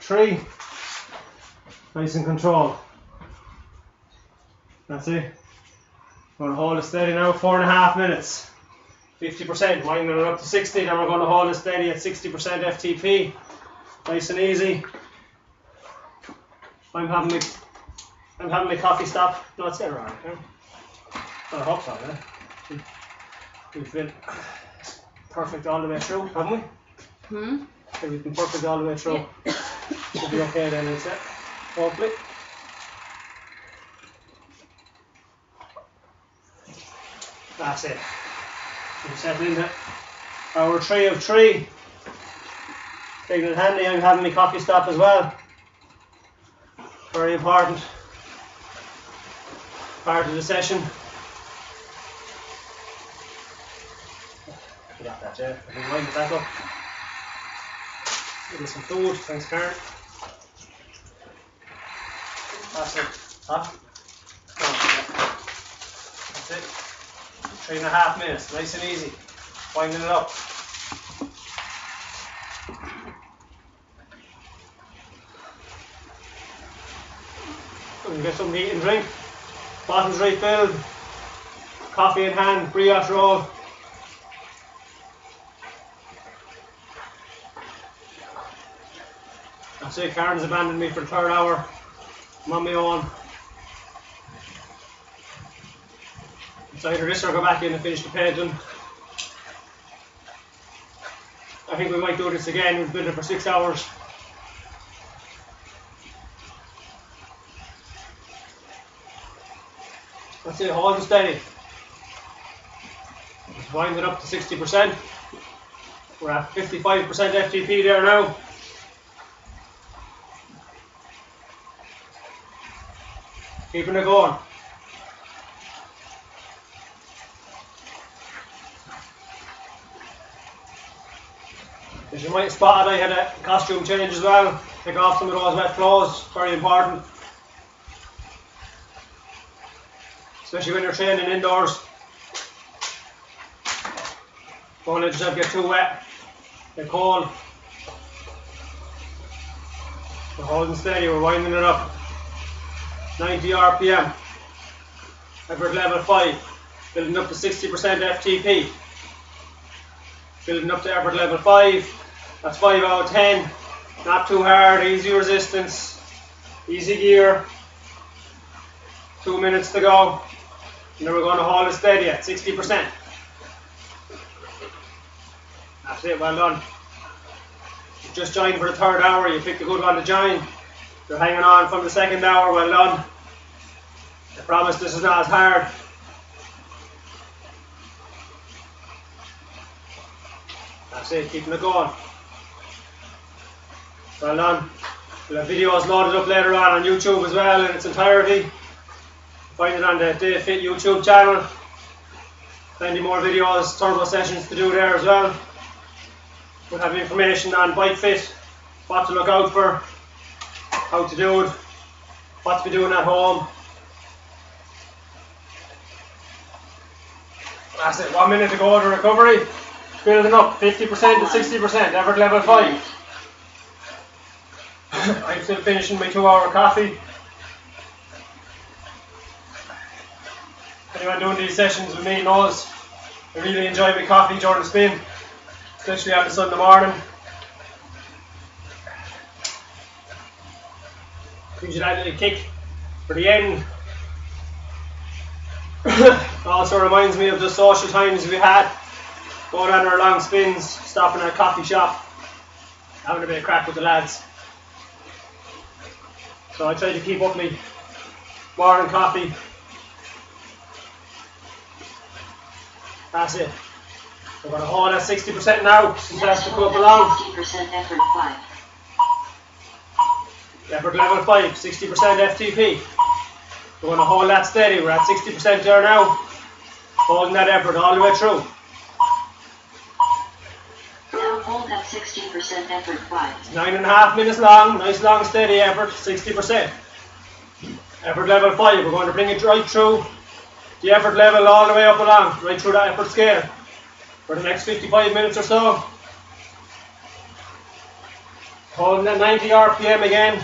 3. Nice and controlled. That's it. We're going to hold it steady now, 4.5 minutes. 50%, winding it up to 60, then we're going to hold it steady at 60% FTP. Nice and easy. I'm having my coffee stop. No, it's getting around. Okay? I hope so, yeah. We've been perfect all the way through, haven't we? Okay, we've been perfect all the way through. Yeah. Should be okay then, is it? Hopefully. That's it. We'll settle into our 3 of 3. Taking it handy, I'm having my coffee stop as well. Very important part of the session. Got that, yeah. We'll wind it back up. Give me some food, thanks Karen. That's it. Huh? That's it. 3.5 minutes, nice and easy. Winding it up. We can get something to eat and drink. Bottles refilled. Coffee in hand, brioche roll. That's it, Karen's abandoned me for the 3rd hour. I'm on my own. It's either this or go back in and finish the painting. I think we might do this again. We've been there for 6 hours. That's it, hold it steady. Just wind it up to 60%. We're at 55% FTP there now. Keeping it going. As you might have spotted, I had a costume change as well. Take off some of those wet clothes, very important. Especially when you're training indoors. Don't let yourself get too wet, get cold. We're holding steady, we're winding it up. 90 RPM. Effort level 5. Building up to 60% FTP. Building up to effort level 5. That's 5 out of 10. Not too hard, easy resistance, easy gear. 2 minutes to go. And then we're going to hold it steady at 60%. That's it, well done. You've just joined for the third hour, you picked a good one to join. You're hanging on from the second hour, well done. I promise this is not as hard. That's it, keeping it going. Well done. We'll have videos loaded up later on YouTube as well in its entirety. Find it on the DavFit YouTube channel. Plenty more videos, turbo sessions to do there as well. We'll have information on BikeFit, what to look out for, how to do it, what to be doing at home. That's it, 1 minute to go to recovery. Building up, 50% to 60%, effort level 5. I'm still finishing my 2-hour coffee. Anyone doing these sessions with me knows I really enjoy my coffee during the spin, especially on the Sunday morning. Gives you that little kick for the end. Also reminds me of the social times we had, going on our long spins, stopping at a coffee shop, having a bit of crack with the lads. So I try to keep up my morning coffee. That's it. We're going to hold at 60% now, since that's to go up along. 60% effort 5. Effort level 5, 60% FTP. We're going to hold that steady. We're at 60% there now. Holding that effort all the way through. Now hold at 60% effort 5. It's 9.5 minutes long, nice long steady effort, 60%. Effort level 5, we're going to bring it right through the effort level all the way up along, right through that effort scale for the next 55 minutes or so. Holding at 90 RPM again,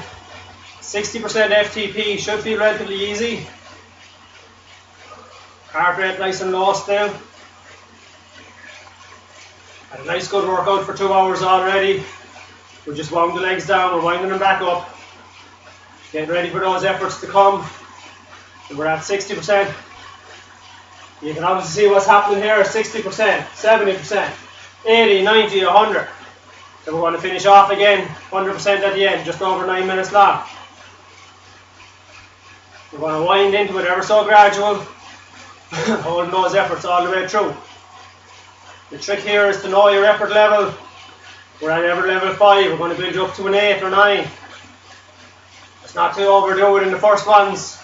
60% FTP, should feel relatively easy. Heart rate nice and low still. Had a nice good workout for 2 hours already. We just wound the legs down, we're winding them back up. Getting ready for those efforts to come. And we're at 60%. You can obviously see what's happening here, 60%, 70%, 80, 90, 100. Then we're going to finish off again, 100% at the end, just over 9 minutes long. We're going to wind into it ever so gradual, holding those efforts all the way through. The trick here is to know your effort level. We're at effort level 5, we're going to build you up to an 8 or 9. It's not to overdo it in the first ones.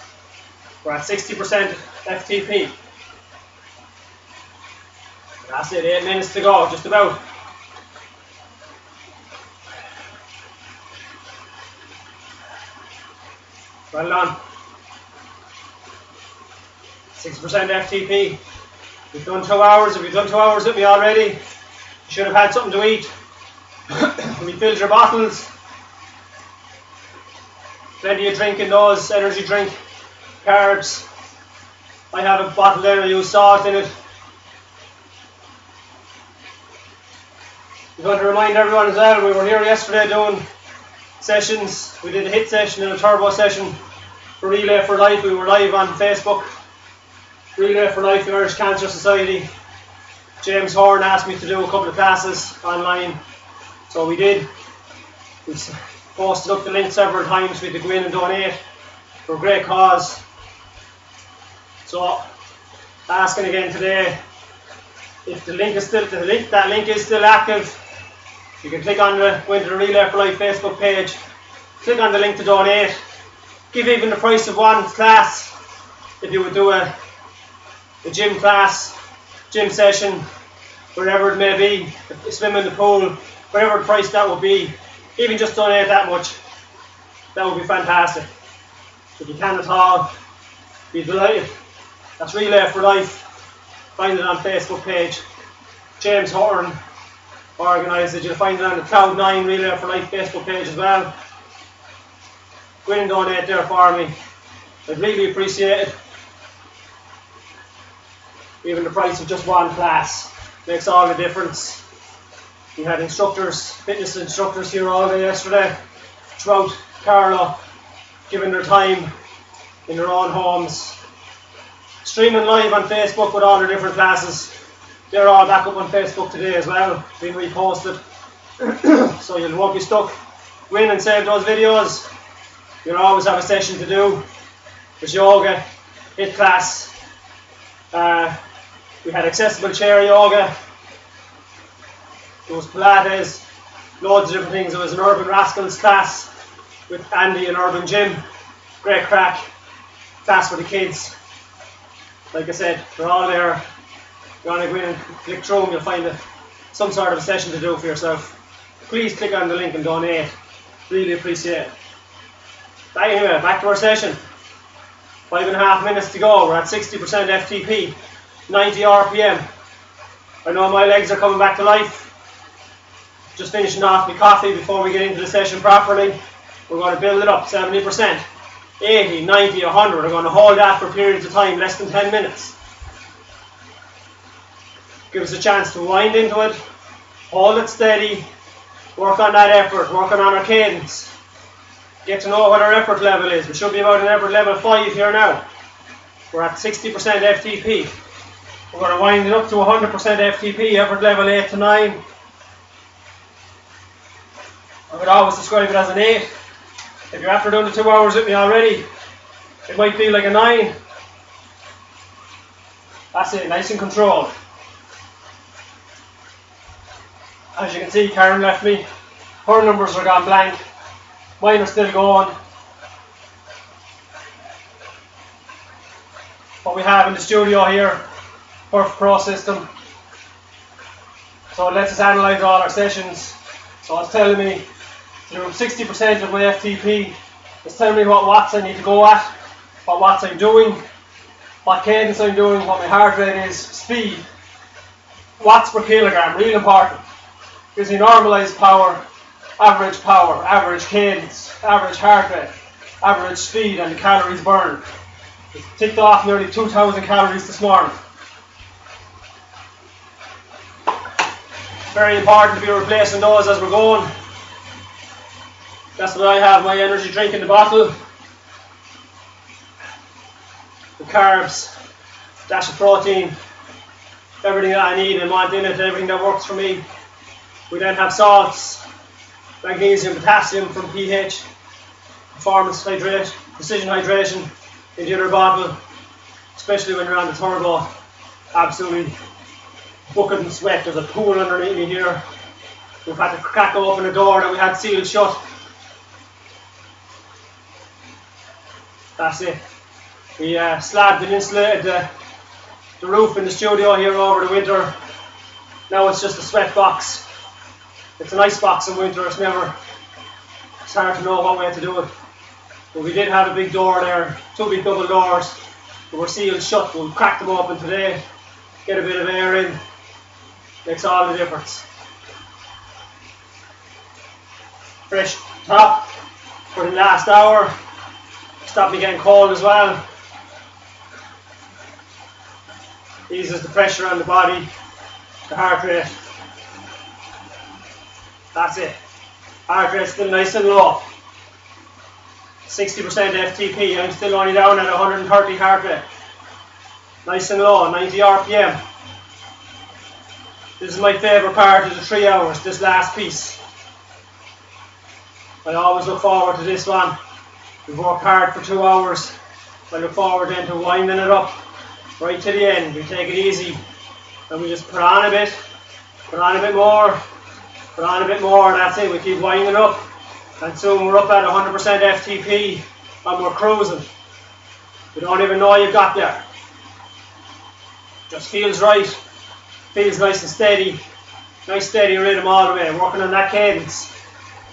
We're at 60% FTP. That's it, 8 minutes to go, just about. Well done. 6% FTP. We've done 2 hours. If you've done 2 hours with me already, you should have had something to eat. Refilled your bottles. Plenty of drink in those, energy drink, carbs. I have a bottle there, I use salt in it. I'm going to remind everyone as well, we were here yesterday doing sessions. We did a HIIT session and a turbo session for Relay for Life. We were live on Facebook. Relay for Life, the Irish Cancer Society. James Horn asked me to do a couple of classes online, so we did. We posted up the link several times for you to go in and donate for a great cause. So, asking again today, if the link is still, that link is still active, you can click on go into the Relay for Life Facebook page, click on the link to donate, give even the price of one class. If you would do a gym class, gym session, wherever it may be, swim in the pool, whatever the price that would be, even just donate that much, that would be fantastic. If you can at all, be delighted. That's Relay for Life. Find it on Facebook page. James Horton organised it. You'll find it on the Cloud9 Relay for Life Facebook page as well. Go in and donate there for me. I'd really appreciate it. Even the price of just one class makes all the difference. We had instructors, fitness instructors here all day yesterday, throughout Carlow, giving their time in their own homes. Streaming live on Facebook with all their different classes. They're all back up on Facebook today as well, being reposted. So you won't be stuck. Go in and save those videos. You'll always have a session to do. There's yoga, HIIT class. We had accessible chair yoga. There was Pilates, loads of different things. There was an Urban Rascals class with Andy in Urban Gym. Great crack. Class for the kids. Like I said, they're all there. If you want to go in and click through them, you'll find some sort of a session to do for yourself. Please click on the link and donate. Really appreciate it. Anyway, back to our session. 5.5 minutes to go. We're at 60% FTP, 90 RPM. I know my legs are coming back to life. Just finishing off my coffee before we get into the session properly. We're going to build it up, 70%, 80, 90, 100. We're going to hold that for periods of time, less than 10 minutes. Give us a chance to wind into it, hold it steady, work on that effort, working on our cadence. Get to know what our effort level is. We should be about an effort level 5 here now. We're at 60% FTP. We're going to wind it up to 100% FTP, effort level 8 to 9. I would always describe it as an 8. If you're after doing the 2 hours with me already, it might feel like a 9. That's it, nice and controlled. As you can see, Karen left me. Her numbers are gone blank. Mine are still going. What we have in the studio here, Perf Pro system. So it lets us analyse all our sessions. So it's telling me through 60% of my FTP. It's telling me what watts I need to go at, what watts I'm doing, what cadence I'm doing, what my heart rate is, speed. Watts per kilogram, real important. Gives me normalised power, average cadence, average heart rate, average speed, and the calories burned. It's ticked off nearly 2,000 calories this morning. Very important to be replacing those as we're going. That's what I have, my energy drink in the bottle. The carbs, dash of protein, everything that I need and want in it, everything that works for me. We then have salts, magnesium, potassium from pH, performance hydrate, precision hydration in the other bottle, especially when you're on the turbo. Absolutely bucket and sweat. There's a pool underneath me here. We've had to crack open a door that we had sealed shut. That's it. We slabbed and insulated the roof in the studio here over the winter. Now it's just a sweat box. It's an ice box in winter. It's hard to know what way to do it. But we did have a big door there, 2 big double doors. They were sealed shut. We'll crack them open today, get a bit of air in. Makes all the difference. Fresh top for the last hour. Stop me getting cold as well. Eases the pressure on the body, the heart rate. That's it. Heart rate still nice and low. 60% FTP. I'm still only down at 130 heart rate. Nice and low, 90 RPM. This is my favourite part of the 3 hours, this last piece. I always look forward to this one. We've worked hard for 2 hours. I look forward then to winding it up right to the end. We take it easy and we just put on a bit more, put on a bit more, and that's it. We keep winding up and soon we're up at 100% FTP and we're cruising. You don't even know you've got there. Just feels right, feels nice and steady, nice steady rhythm all the way, working on that cadence.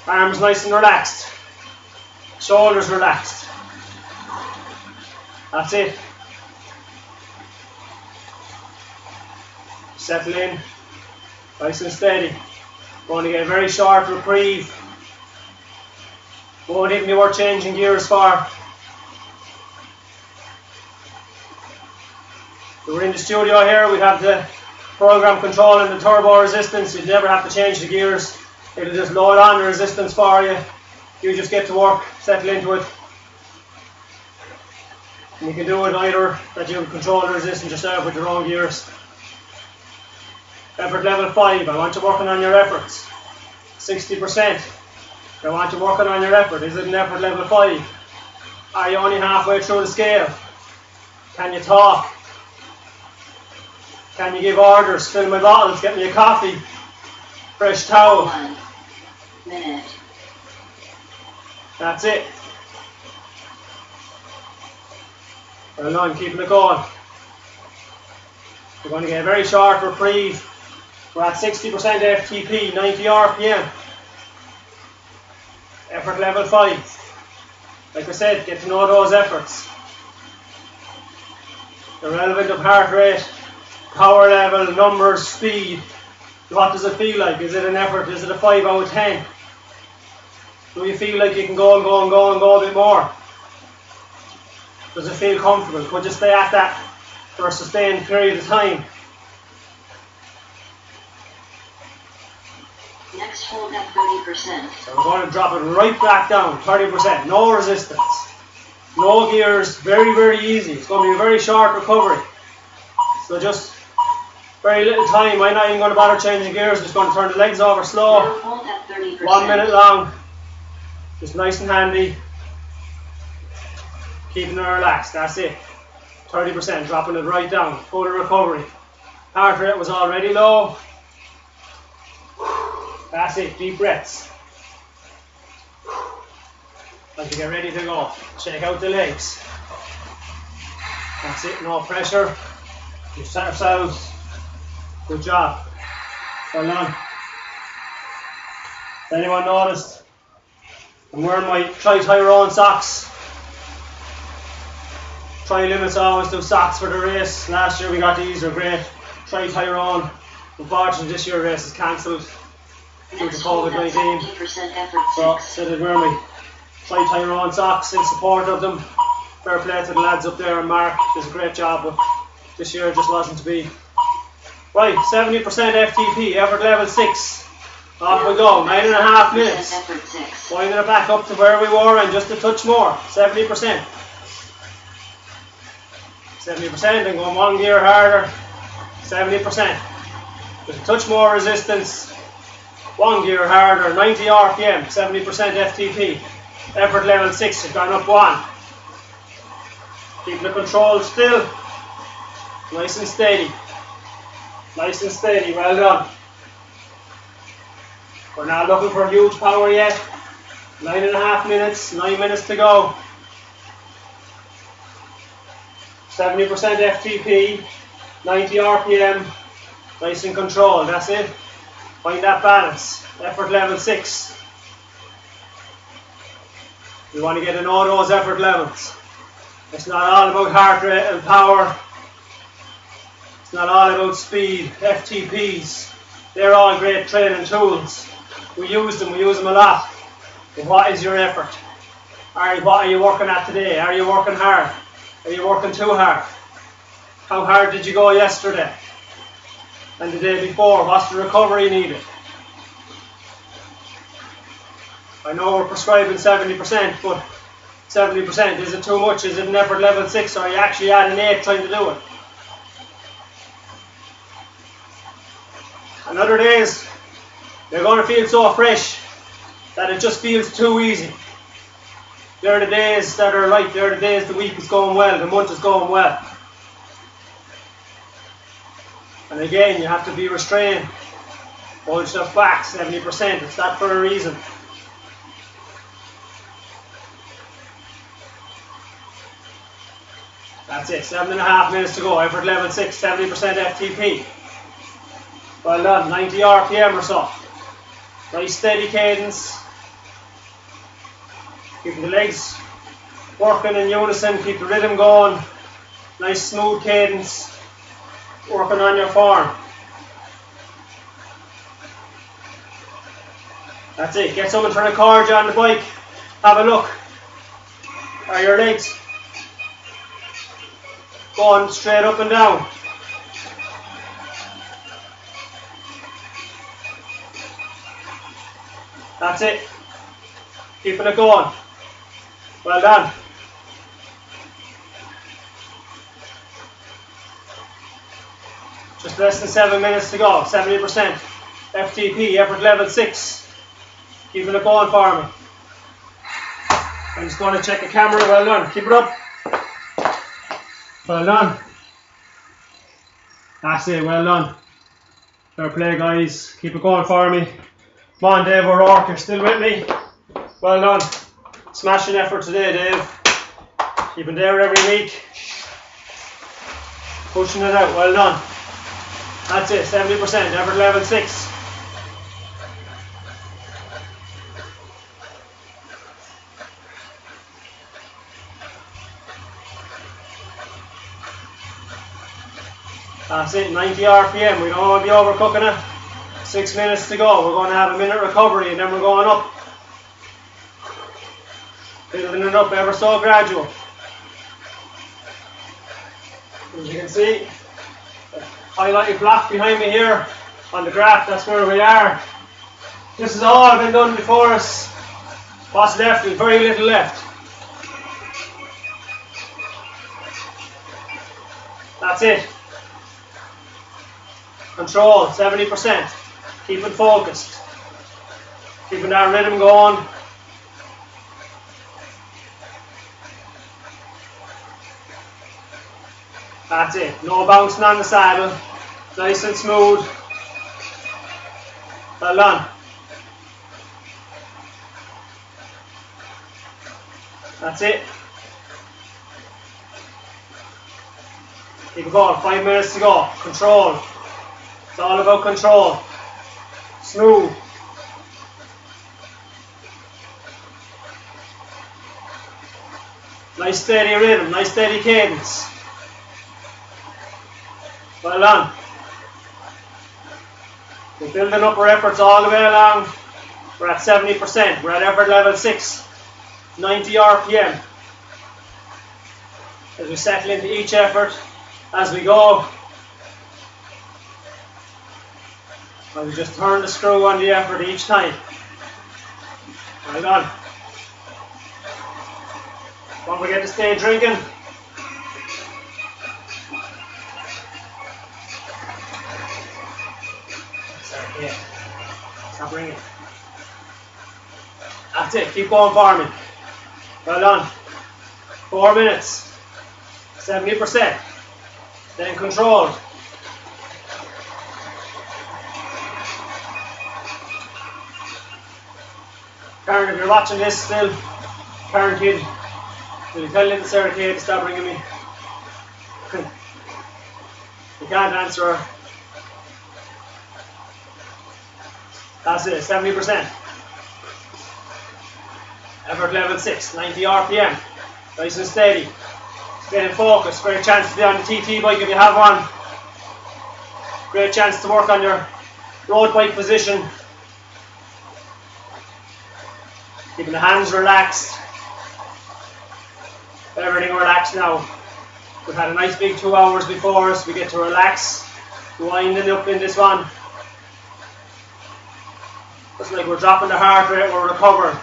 Arms nice and relaxed, shoulders relaxed. That's it. Settle in, nice and steady. Going to get a very short reprieve. Won't even be worth changing gears for. We're in the studio here. We have the program control and the turbo resistance. You never have to change the gears. It'll just load on the resistance for you. You just get to work, settle into it. And you can do it either that you control the resistance yourself with your own gears. Effort level 5. I want you working on your efforts. 60%. I want you working on your effort. Is it an effort level 5? Are you only halfway through the scale? Can you talk? Can you give orders? Fill my bottles, get me a coffee, fresh towel. 1 minute. That's it. Well done, keeping it going. We're going to get a very short reprieve. We're at 60% FTP, 90 RPM. Effort level 5. Like I said, get to know those efforts. The relevant of heart rate, power level, numbers, speed. What does it feel like? Is it an effort? Is it a 5 out of 10? Do you feel like you can go and go and go and go a bit more? Does it feel comfortable? Could you stay at that for a sustained period of time? Next hold at 30%. So we're going to drop it right back down, 30%. No resistance. No gears, very, very easy. It's going to be a very short recovery. So just very little time. I'm not even going to bother changing gears. Just going to turn the legs over slow. Now hold at 30%. 1 minute long. Just nice and handy. Keeping it relaxed. That's it. 30%. Dropping it right down. Full recovery. Heart rate was already low. That's it. Deep breaths. As you get ready to go, shake out the legs. That's it, no pressure. We've set ourselves. Good job. Well done. Has anyone noticed? I'm wearing my Tri-Tyrone socks. Tri-Limits always do socks for the race. Last year we got these, they're great. Tri-Tyrone. Unfortunately this year race is cancelled due to Next hold at COVID-19. 70% effort So 6. said I'd wear my Tri-Tyrone socks in support of them. Fair play to the lads up there, and Mark does a great job, but this year it just wasn't to be. Right, 70% FTP, effort level 6. Off we go, 9.5 minutes. Effort 6. Winding it back up to where we were and just a touch more, 70%. 70% and going 1 gear harder, 70%. Just a touch more resistance, 1 gear harder, 90 RPM, 70% FTP. Effort level 6 has gone up 1. Keeping the control still. Nice and steady. Nice and steady, well done. We're not looking for huge power yet. 9.5 minutes, 9 minutes to go. 70% FTP, 90 RPM, nice and controlled, that's it. Find that balance. Effort level 6. We want to get to know those effort levels. It's not all about heart rate and power. It's not all about speed, FTPs. They're all great training tools. We use them a lot. But what is your effort? What are you working at today? Are you working hard? Are you working too hard? How hard did you go yesterday? And the day before? What's the recovery needed? I know we're prescribing 70%, but 70%, is it too much? Is it an effort level 6, or are you actually at an 8 trying to do it? And other days, you're going to feel so fresh that it just feels too easy. They're the days that are right, they're the days the week is going well, the month is going well. And again, you have to be restrained. Hold yourself back, 70%, it's that for a reason. That's it, 7.5 minutes to go, effort level 6, 70% FTP. Well done, 90 RPM or so. Nice steady cadence. Keep the legs working in unison, keep the rhythm going. Nice smooth cadence. Working on your form. That's it, get someone to record you on the bike. Have a look. Are your legs going straight up and down? That's it. Keeping it going. Well done. Just less than 7 minutes to go. 70% FTP, effort level 6. Keeping it going for me. I'm just going to check the camera. Well done. Keep it up. Well done. That's it. Well done. Fair play, guys. Keep it going for me. Come on, Dave O'Rourke. You're still with me. Well done. Smashing effort today, Dave. Keeping there every week. Pushing it out. Well done. That's it. 70%. Effort level 6. That's it, 90 RPM, we don't want to be overcooking it. 6 minutes to go, we're going to have a minute recovery and then we're going up. Building it up ever so gradual. As you can see, highlighted block behind me here on the graph, that's where we are. This has all been done before us. What's left is very little left. That's it. Control, 70%. Keeping focused. Keeping that rhythm going. That's it. No bouncing on the saddle. Nice and smooth. Well done. That's it. Keep it going. 5 minutes to go. Control. It's all about control. Smooth. Nice steady rhythm, nice steady cadence. Well done. We're building up our efforts all the way along. We're at 70%. We're at effort level 6. 90 RPM. As we settle into each effort as we go. And we just turn the screw on the effort each time. Well done. Don't forget to stay drinking. Sorry, yeah. Stop ringing. That's it. Keep going for me. Well done. 4 minutes. 70%. Then controlled. Karen, if you're watching this still, Karen kid, will you tell little Sarah Kay to stop ringing me? You can't answer her. That's it, 70%. Effort level 6, 90 RPM. Nice and steady. Staying focused. Great chance to be on the TT bike if you have one. Great chance to work on your road bike position. Keeping the hands relaxed. Everything relaxed now. We've had a nice big 2 hours before us. We get to relax. Winding up in this one. It's like we're dropping the heart rate, we're recovering.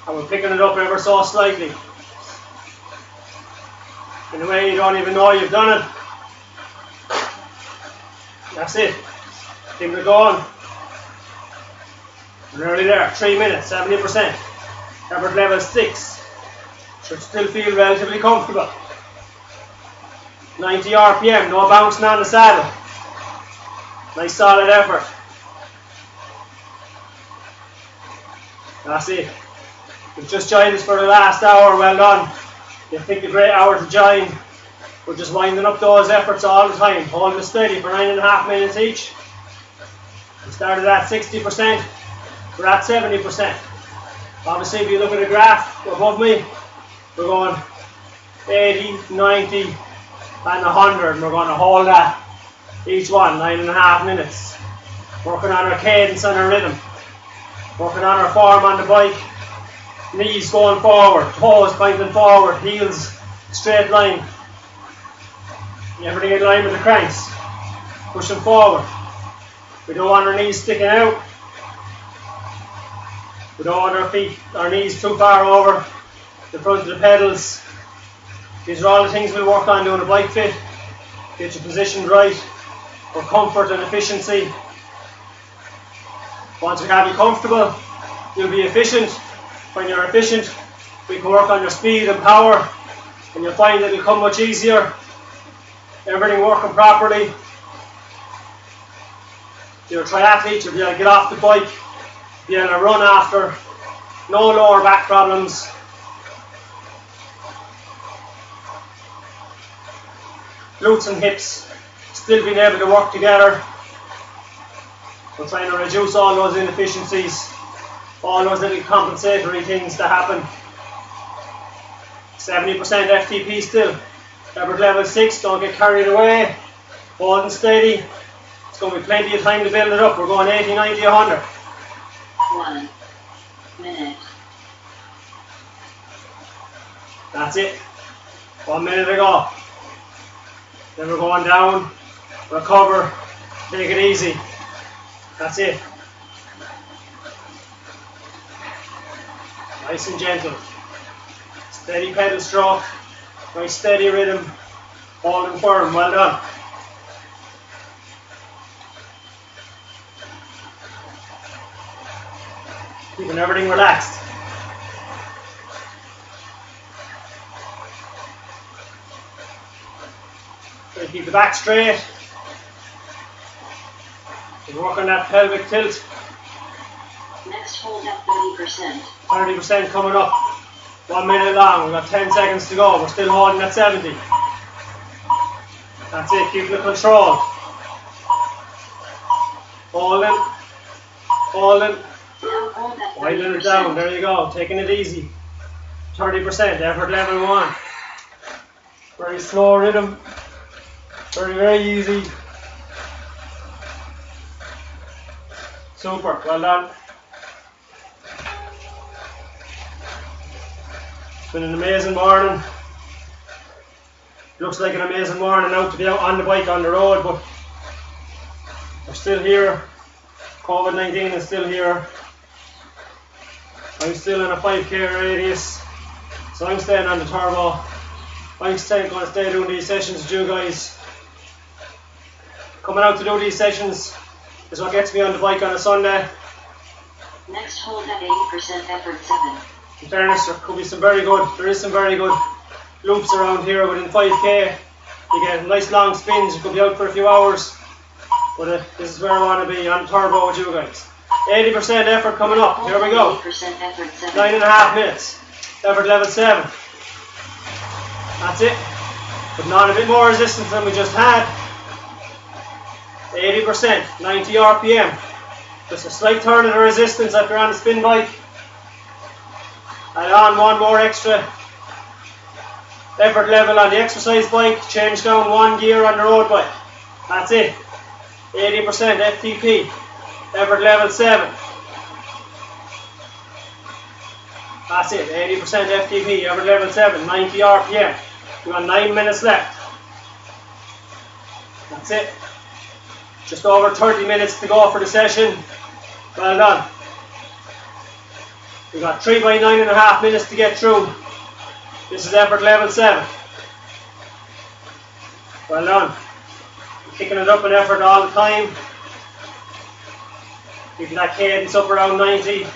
And we're picking it up ever so slightly. In a way you don't even know you've done it. That's it. Keep it going. We're nearly there. 3 minutes, 70%. Effort level 6. Should still feel relatively comfortable. 90 RPM, no bouncing on the saddle. Nice solid effort. That's it. You've just joined us for the last hour, well done. You've picked a great hour to join. We're just winding up those efforts all the time, holding it steady for 9.5 minutes each. We started at 60%, we're at 70%. Obviously, if you look at the graph above me, we're going 80, 90, and 100, and we're going to hold that each one, 9.5 minutes. Working on our cadence and our rhythm. Working on our form on the bike. Knees going forward, toes pointing forward, heels straight line. Everything in line with the cranks. Pushing forward. We don't want our knees sticking out. We don't want our knees too far over the front of the pedals. These are all the things we'll work on doing a bike fit. Get your positioned right for comfort and efficiency. Once we have you comfortable, you'll be efficient. When you're efficient, we can work on your speed and power, and you'll find it'll come much easier. Everything working properly. You're a triathlete, you'll be able to get off the bike, be able to run after, no lower back problems. Glutes and hips still being able to work together. We're trying to reduce all those inefficiencies, all those little compensatory things that happen. 70% FTP still. Effort level 6, don't get carried away. Holding steady. It's going to be plenty of time to build it up. We're going 80, 90, 100. 1 minute. That's it. 1 minute to go. Then we're going down, recover, take it easy. That's it. Nice and gentle. Steady pedal stroke. Nice steady rhythm. Holding firm. Well done. Keeping everything relaxed. Try to keep the back straight. Work on that pelvic tilt. Next hold at 30%. 30% coming up. 1 minute long. We've got 10 seconds to go. We're still holding at 70. That's it. Keeping the control. Holding. Holding. Now hold at 30%. Widening it down. There you go. Taking it easy. 30%. Effort level 1. Very slow rhythm. Very, very easy. Super. Well done. It's been an amazing morning. Looks like an amazing morning now to be out on the bike on the road, but we're still here. COVID-19 is still here. I'm still in a 5k radius, so I'm staying on the turbo. I'm going to stay doing these sessions with you guys. Coming out to do these sessions is what gets me on the bike on a Sunday. Next hold at 80%, effort 7. In fairness, there is some very good loops around here within 5k. You get nice long spins, you could be out for a few hours. But this is where I want to be, on turbo with you guys. 80% effort coming up, here we go. 80% effort 7. 9.5 minutes, effort level 7. That's it. Putting on a bit more resistance than we just had. 80%, 90 RPM. Just a slight turn of the resistance if you're on a spin bike. Add on one more extra effort level on the exercise bike. Change down 1 gear on the road bike. That's it. 80% FTP. Effort level 7. That's it. 80% FTP. Effort level 7. 90 RPM. We've got 9 minutes left. That's it. Just over 30 minutes to go for the session. Well done. We've got 3 by 9.5 minutes to get through. This is effort level 7. Well done. Kicking it up in effort all the time. Keeping that cadence up around 90.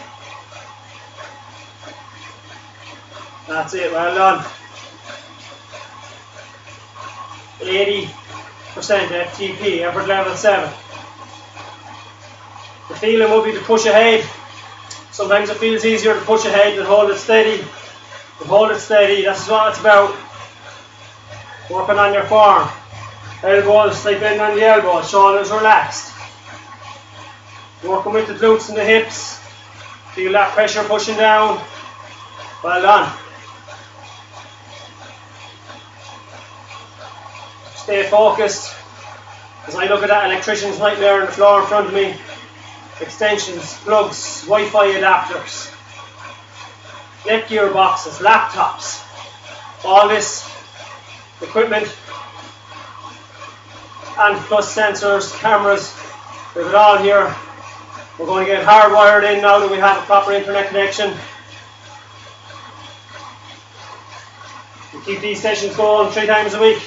That's it, well done. 80% FTP, effort level 7. The feeling will be to push ahead. Sometimes it feels easier to push ahead than hold it steady. But hold it steady, that's what it's about. Working on your form. Elbows, slight bend on the elbows, shoulders relaxed. Working with the glutes and the hips. Feel that pressure pushing down. Well done. Stay focused. As I look at that electrician's nightmare on the floor in front of me. Extensions, plugs, Wi-Fi adapters, net gearboxes, laptops, all this equipment, and plus sensors, cameras, we have it all here. We're going to get hardwired in now that we have a proper internet connection. We keep these sessions going 3 times a week,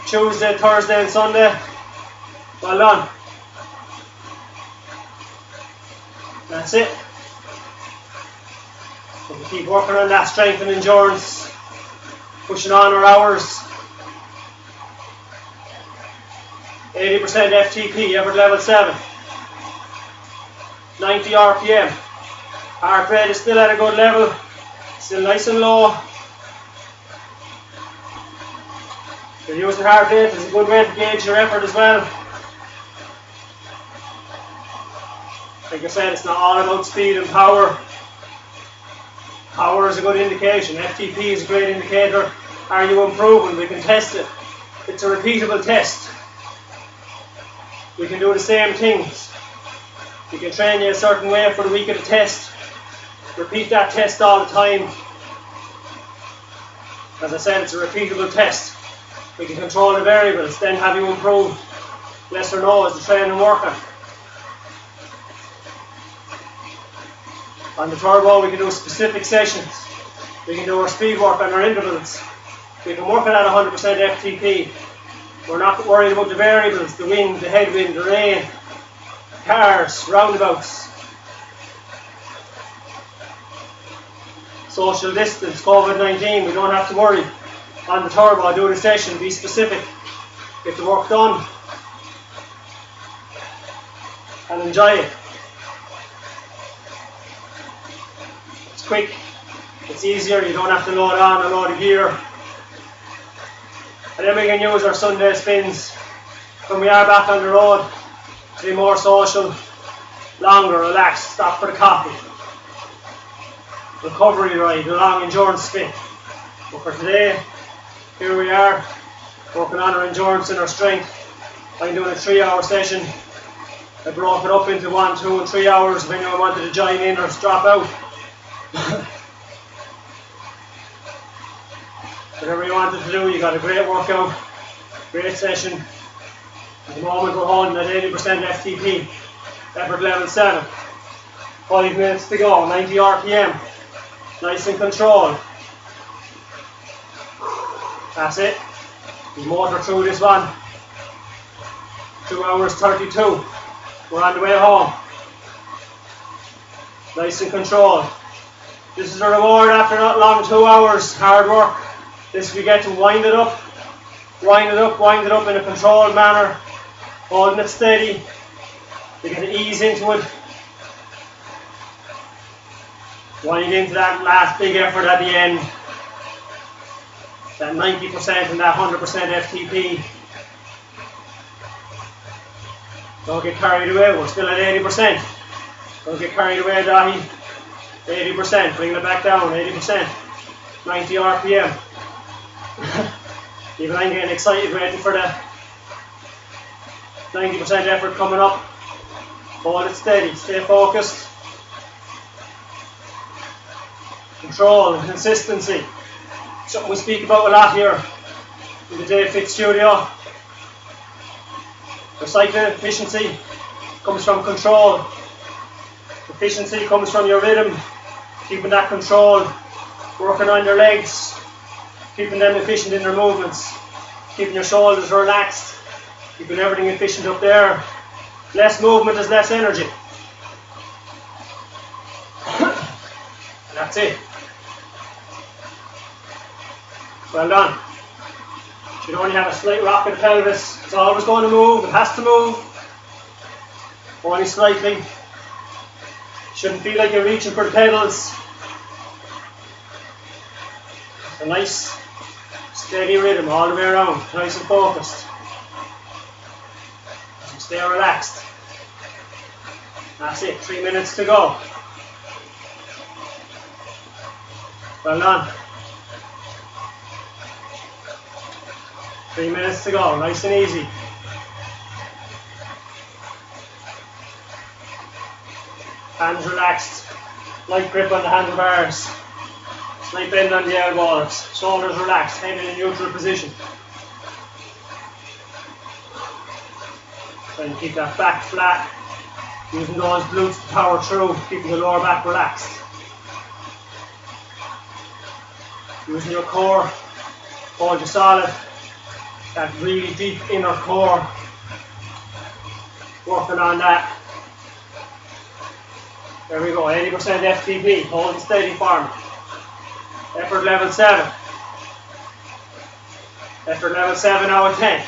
Tuesday, Thursday and Sunday. Well done. That's it. But we keep working on that strength and endurance, pushing on our hours. 80% FTP, effort level 7. 90 RPM. Heart rate is still at a good level, still nice and low. If you're using heart rate, it's a good way to gauge your effort as well. Like I said, it's not all about speed and power. Power is a good indication. FTP is a great indicator. Are you improving? We can test it. It's a repeatable test. We can do the same things. We can train you a certain way for the week of the test. Repeat that test all the time. As I said, it's a repeatable test. We can control the variables, then have you improve. Yes or no, is the training working? On the turbo, we can do specific sessions. We can do our speed work on our intervals. We can work it at 100% FTP. We're not worried about the variables, the wind, the headwind, the rain, cars, roundabouts. Social distance, COVID-19, we don't have to worry. On the turbo, do the session, be specific. Get the work done. And enjoy it. It's quick, it's easier, you don't have to load on a load of gear. And then we can use our Sunday spins when we are back on the road to be more social, longer, relaxed, stop for the coffee. Recovery ride, a long endurance spin. But for today, here we are, working on our endurance and our strength. I'm doing a 3-hour session. I broke it up into 1, 2 and 3 hours if anyone wanted to join in or drop out. Whatever you wanted to do, you got a great workout, great session. At the moment we're holding at 80% FTP, effort level 7. 5 minutes to go, 90 RPM, nice and controlled. That's it. We motor through this one. 2 hours 32. We're on the way home. Nice and controlled. This is a reward after not long 2 hours hard work. This we get to wind it up in a controlled manner, holding it steady. We get to ease into it. Wind into that last big effort at the end. That 90% and that 100% FTP. Don't get carried away, we're still at 80%. Don't get carried away, Dahi. 80%, bring it back down, 80%. 90 RPM. Even I'm getting excited waiting for the 90% effort coming up. Hold it steady, stay focused. Control and consistency. Something we speak about a lot here in the DavFit studio. The cycling efficiency comes from control. Efficiency comes from your rhythm, keeping that control, working on your legs, keeping them efficient in their movements, keeping your shoulders relaxed, keeping everything efficient up there. Less movement is less energy. That's it. Well done. Should only have a slight rock in the pelvis. It's always going to move, it has to move. Only slightly. Shouldn't feel like you're reaching for the pedals. It's a nice, steady rhythm all the way around, nice and focused. So stay relaxed. That's it, 3 minutes to go. Well done. 3 minutes to go, nice and easy. Hands relaxed, light grip on the handlebars, slight bend on the elbows, shoulders relaxed, head in a neutral position. Try and keep that back flat, using those glutes to power through, keeping the lower back relaxed. Using your core, hold you solid, that really deep inner core, working on that. There we go, 80% FTP, holding steady farming. Effort level 7. Effort level 7 out of 10.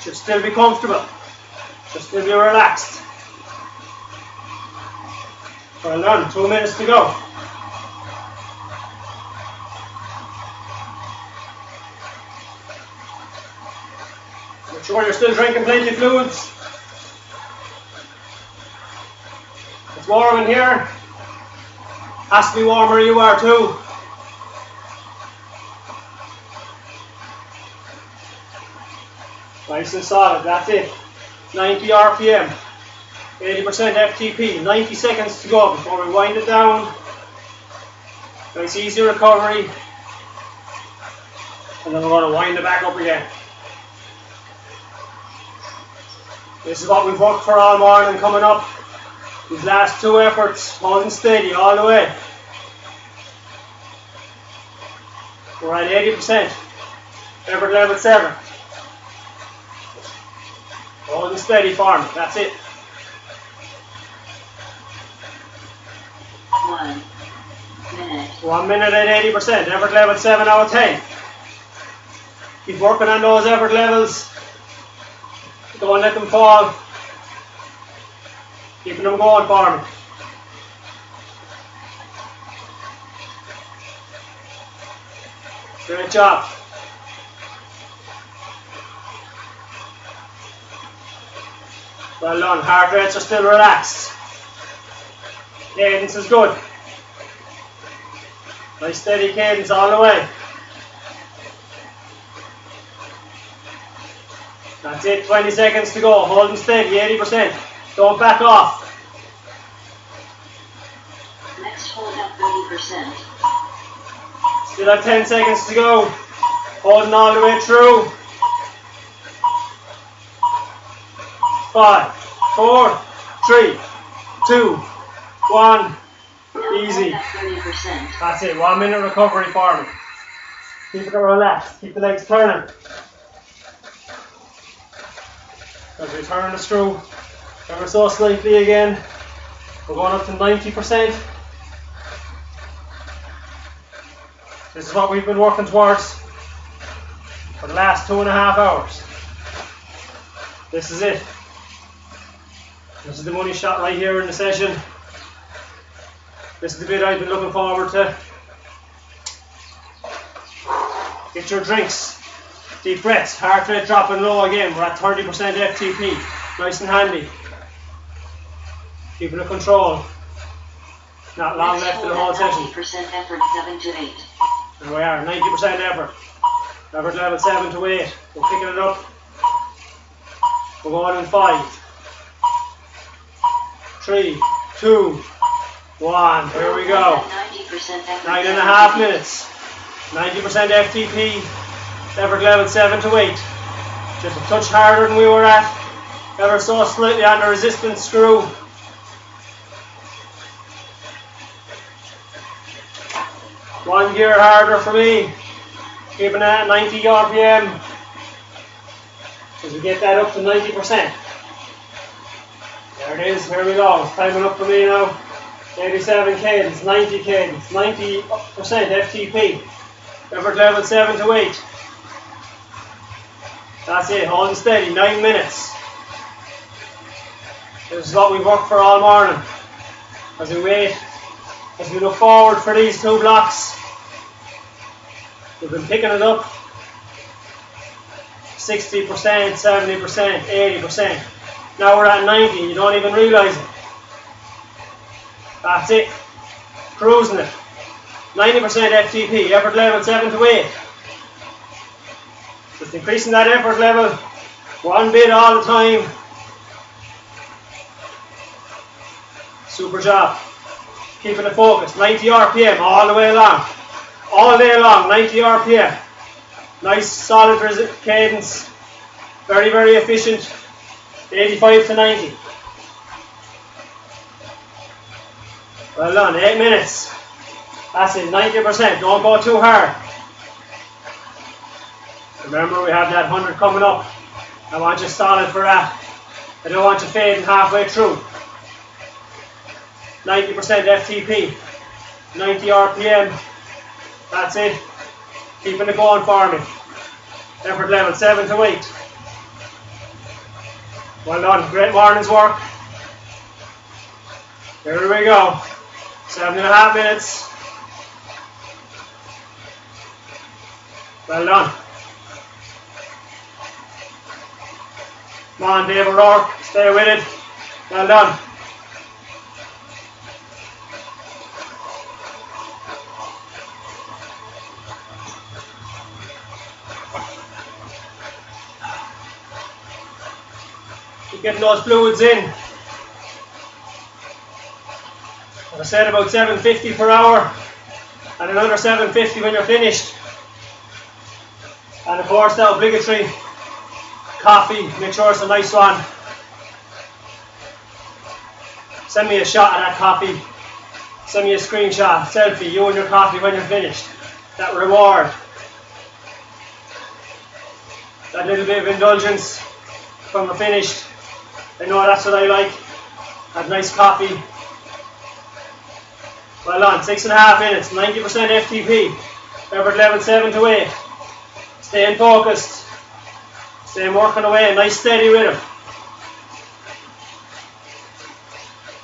Should still be comfortable. Should still be relaxed. Well done, 2 minutes to go. Make sure you're still drinking plenty of fluids. It's warm in here. Has to be warmer you are too. Nice and solid, that's it. 90 RPM, 80% FTP, 90 seconds to go before we wind it down. Nice easy recovery. And then we're going to wind it back up again. This is what we've worked for all morning coming up. These last 2 efforts, holding steady all the way. We're at 80%. Effort level 7. Holding steady farm, that's it. 1 minute. 1 minute at 80%, effort level 7 out of 10. Keep working on those effort levels. Don't let them fall. Keeping them going for me. Great job. Well done, heart rates are still relaxed. Cadence is good. Nice steady cadence all the way. That's it, 20 seconds to go, holding steady, 80%. Don't back off. Next hold up 30%. Still have 10 seconds to go. Holding all the way through. 5, 4, 3, 2, 1. Easy. Hold up 30%. That's it, 1 minute recovery for me. Keep it relaxed, keep the legs turning. As we turn the screw ever so slightly again, we're going up to 90%. This is what we've been working towards for the last 2.5 hours. This is it. This is the money shot right here in the session. This is the bit I've been looking forward to. Get your drinks. Deep breaths. Heart rate dropping low again. We're at 30% FTP. Nice and handy. Keeping it control. Not long Next left in the hold whole up session. 90% effort 7 to 8. And we are 90% effort. Effort level 7 to 8. We're picking it up. We're going in 5, 3, 2, 1. Here we go. 90% effort 9.5 minutes. 90% FTP. Effort level 7 to 8. Just a touch harder than we were at. Ever so slightly on the resistance screw. One gear harder for me. Keeping it at 90 RPM. As we get that up to 90%. There it is, here we go. It's timing up for me now. 87 cadence, 90 cadence, 90% FTP. Effort level 7 to 8. That's it, holding steady, 9 minutes. This is what we've worked for all morning. As we wait, as we look forward for these 2 blocks, we've been picking it up. 60%, 70%, 80%. Now we're at 90, you don't even realise it. That's it. Cruising it. 90% FTP, effort level 7 to 8. Just increasing that effort level, 1 bit all the time. Super job. Keeping it focused, 90 RPM all the way along. All day long, 90 RPM. Nice solid cadence. Very, very efficient. 85 to 90. Well done, 8 minutes. That's it, 90%. Don't go too hard. Remember, we have that 100 coming up. I want you solid for that. I don't want you fading halfway through. 90% FTP, 90 RPM. That's it. Keeping it going for me. Effort level 7 to 8. Well done. Great morning's work. Here we go. 7.5 minutes. Well done. Come on, Dave O'Rourke. Stay with it. Well done. Keep getting those fluids in. As I said, about 750 per hour, and another 750 when you're finished. And of course, the obligatory coffee. Make sure it's a nice one. Send me a shot of that coffee. Send me a screenshot, selfie, you and your coffee when you're finished. That reward. That little bit of indulgence when we're finished. I know that's what I like. Have nice coffee. Well done, 6.5 minutes, 90% FTP. Effort level 7 to 8. Staying focused. Staying working away, nice steady rhythm.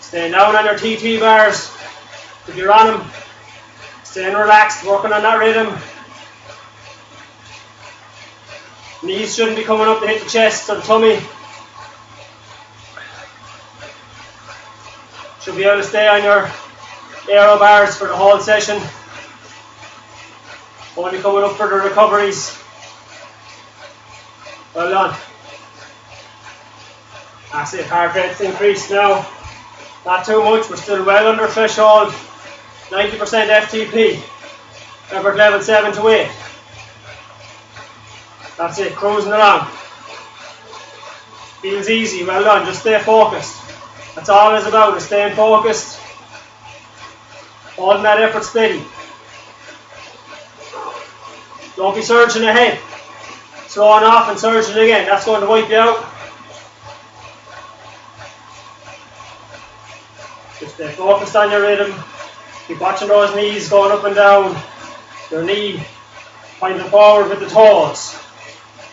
Staying down on your TT bars if you're on them. Staying relaxed, working on that rhythm. Knees shouldn't be coming up to hit the chest or the tummy. Should be able to stay on your aero bars for the whole session. Only coming up for the recoveries. Well done. That's it, heart rate's increased now. Not too much, we're still well under threshold. 90% FTP. Effort level 7 to 8. That's it, cruising along. Feels easy, well done, just stay focused. That's all it's about, is staying focused. Holding that effort steady. Don't be surging ahead. Slowing off and surging again, that's going to wipe you out. Just stay focused on your rhythm. Keep watching those knees going up and down. Your knee pointing forward with the toes.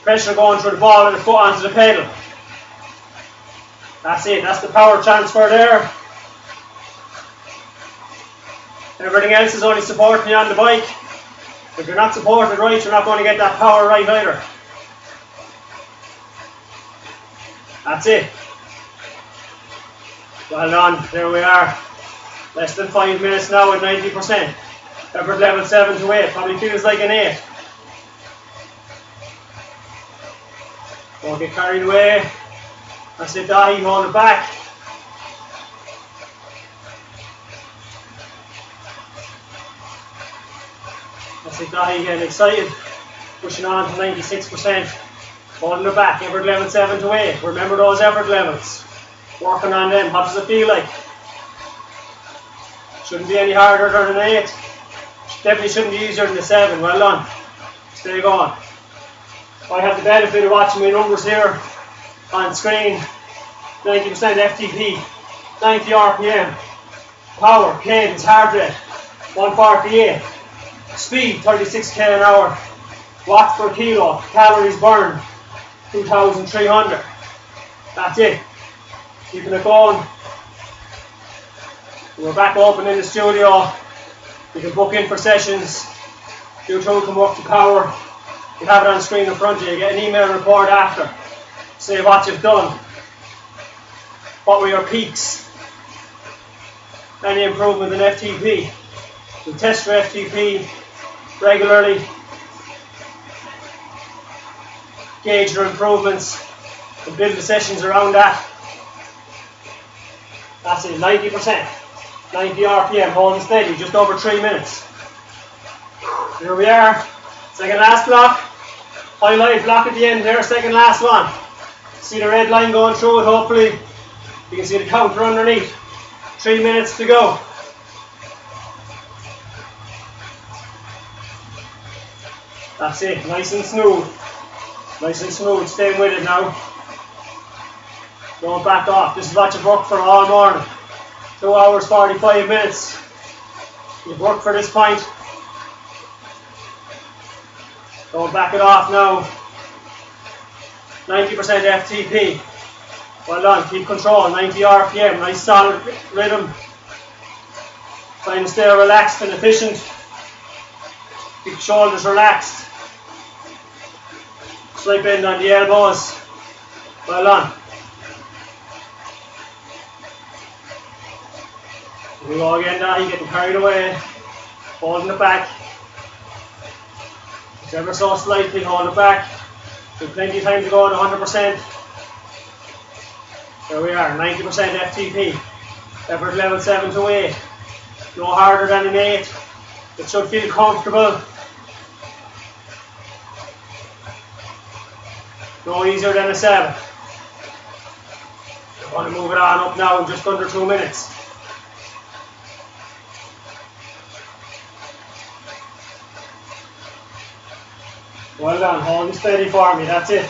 Pressure going through the ball of the foot onto the pedal. That's it, that's the power transfer there. Everything else is only supporting you on the bike. If you're not supported right, you're not going to get that power right either. That's it. Well done, there we are. Less than 5 minutes now at 90%. Effort level 7 to 8, probably feels like an 8. Don't get carried away. That's it, Dahi, hold it back. That's it, Dahi, getting excited. Pushing on to 96%. Holding it back, effort level 7 to 8. Remember those effort levels. Working on them. How does it feel like? Shouldn't be any harder than an 8. Definitely shouldn't be easier than a 7. Well done. Stay going. I have the benefit of watching my numbers here on screen. 90% FTP, 90 RPM, power, cadence, heart rate, 148, speed, 36k an hour, watts per kilo, calories burned, 2,300. That's it. Keeping it going. We're back open in the studio. You can book in for sessions. You too can work the power. You have it on screen in front of you. You get an email report after. Say what you've done. What were your peaks? Any improvement in FTP? We'll test your FTP regularly. Gauge your improvements and build the sessions around that. That's it, 90%. 90 RPM, holding steady, just over 3 minutes. Here we are. Second last block. Highlight block at the end there, second last one. See the red line going through it, hopefully. You can see the counter underneath. 3 minutes to go. That's it, nice and smooth. Nice and smooth, staying with it now. Don't back off, this is what you've worked for all morning. 2 hours 45 minutes. You've worked for this point. Don't back it off now. 90% FTP. Well done, keep control, 90 RPM, nice solid rhythm. Trying to stay relaxed and efficient. Keep the shoulders relaxed. Slight bend on the elbows. Well done. Here we go again now, you're getting carried away. Holding it back. Just ever so slightly, hold it back. There's plenty of time to go at 100%. There we are, 90% FTP. Effort level 7 to 8. No harder than an 8. It should feel comfortable. No easier than a 7. I want to move it on up now in just under 2 minutes. Well done, hold it steady for me, that's it.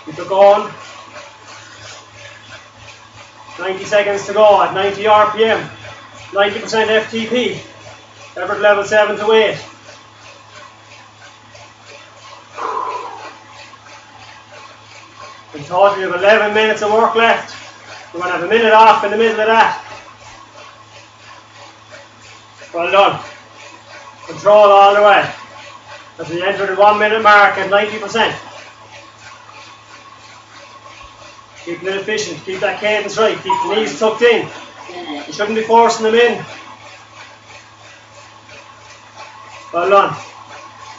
Keep it going. 90 seconds to go at 90 RPM. 90% FTP. Effort level 7 to 8. In total you have 11 minutes of work left. We're going to have a minute off in the middle of that. Well done. Control all the way. As we enter the 1 minute mark at 90%. Keep it efficient, keep that cadence right, keep the knees tucked in. You shouldn't be forcing them in. Well done.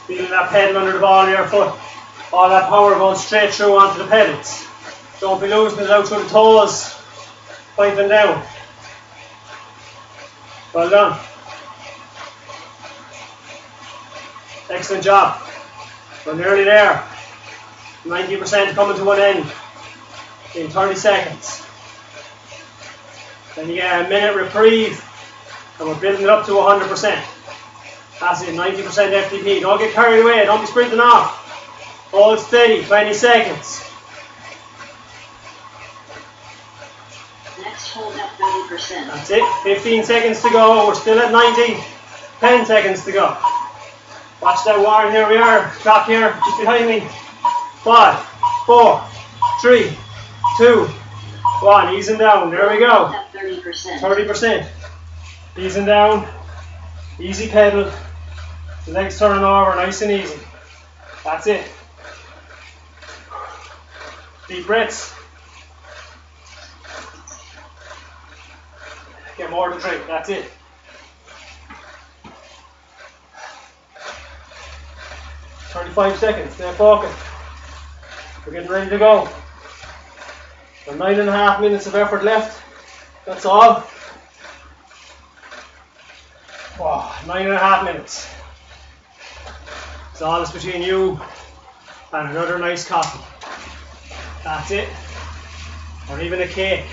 Feeling that pedal under the ball of your foot. All that power going straight through onto the pedals. Don't be losing it out through the toes. Pointing down. Well done. Excellent job. We're nearly there. 90% coming to an end in 30 seconds. Then you get a minute reprieve and we're building it up to 100%. That's it, 90% FTP. Don't get carried away, don't be sprinting off. Hold steady, 20 seconds. Next hold at 30%. That's it, 15 seconds to go. We're still at 90. 10 seconds to go. Watch that wire, here we are. Clock here, just behind me. 5, 4, 3, 2, 1. Easing down, there we go. 30%. 30%. Easing down. Easy pedal. The legs turning over, nice and easy. That's it. Deep breaths. Get more to drink, that's it. "35 seconds, stay focused. We're getting ready to go. We're 9.5 minutes of effort left. That's all. Wow, 9.5 minutes. It's all is between you and another nice coffee. That's it. Or even a cake.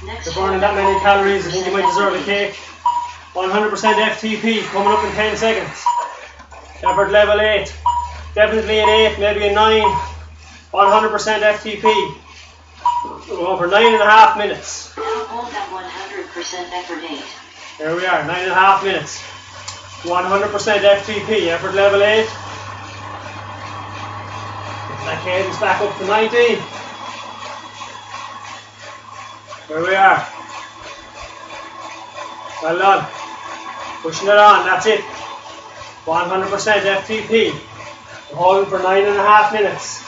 If you're burning that many calories, I think you might deserve a cake. 100% FTP coming up in 10 seconds. Effort level 8. Definitely an 8, maybe a 9. 100% FTP. We're going for 9.5 minutes. Now hold at 100% effort 8. There we are, 9.5 minutes. 100% FTP, effort level 8. That cadence back up to 90. There we are. Well done. Pushing it on, that's it. 100% FTP. We're holding for 9.5 minutes.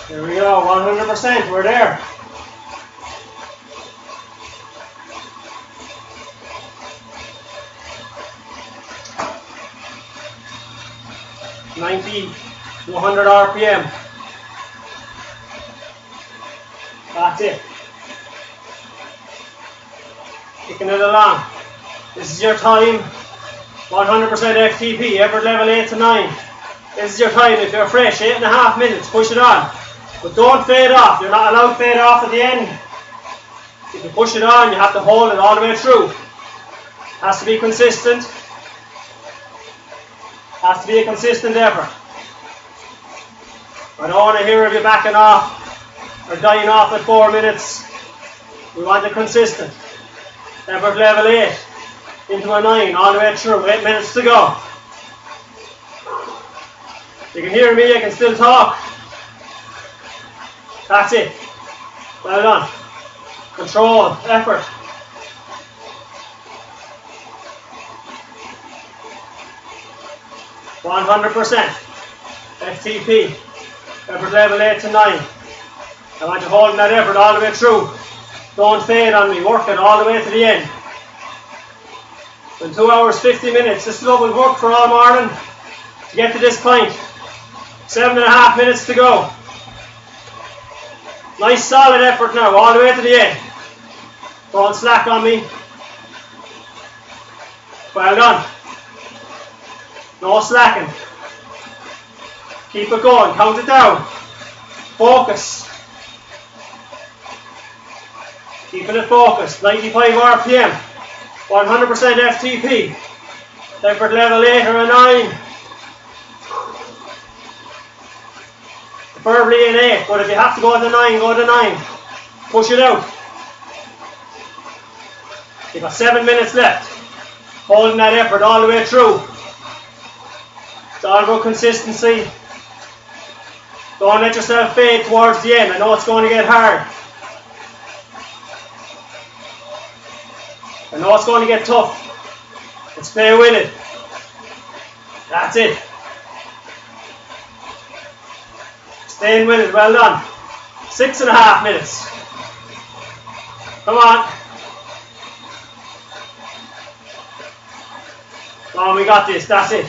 There we go, 100%, we're there. "90 to 100 RPM. That's it. Kicking it along. This is your time. 100% FTP, effort level 8 to 9. This is your time if you're fresh, 8.5 minutes, push it on. But don't fade off, you're not allowed to fade off at the end. If you push it on, you have to hold it all the way through. Has to be consistent. Has to be a consistent effort. I don't want to hear of you backing off or dying off at 4 minutes. We want it consistent. Effort level 8 into a 9 all the way through. 8 minutes to go. You can hear me, I can still talk. That's it. Well done. Control, effort. %. FTP. Effort level 8 to 9. I want you holding that effort all the way through. Don't fade on me. Work it all the way to the end. In 2 hours, 50 minutes. This is what we'll work for all morning to get to this point. 7.5 minutes to go. Nice solid effort now, all the way to the end. Don't slack on me. Well done. No slacking. Keep it going, count it down. Focus. Keeping it focused. 95 RPM. 100% FTP. Effort level 8 or a 9. Preferably an 8, but if you have to go to 9, go to 9. Push it out. You've got 7 minutes left. Holding that effort all the way through. It's all about consistency. Don't let yourself fade towards the end. I know it's going to get hard. I know it's going to get tough. But stay with it. That's it. Staying with it, well done. 6.5 minutes. Come on. Come on, we got this, that's it.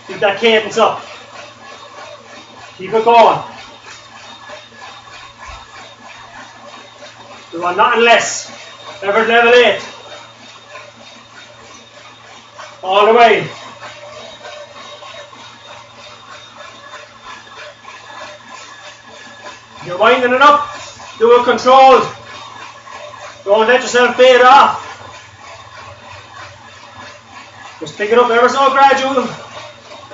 Keep that cadence up. Keep it going. We want nothing less. Effort level 8. All the way. You're winding it up. Do it controlled. Don't let yourself fade off. Just pick it up ever so gradual.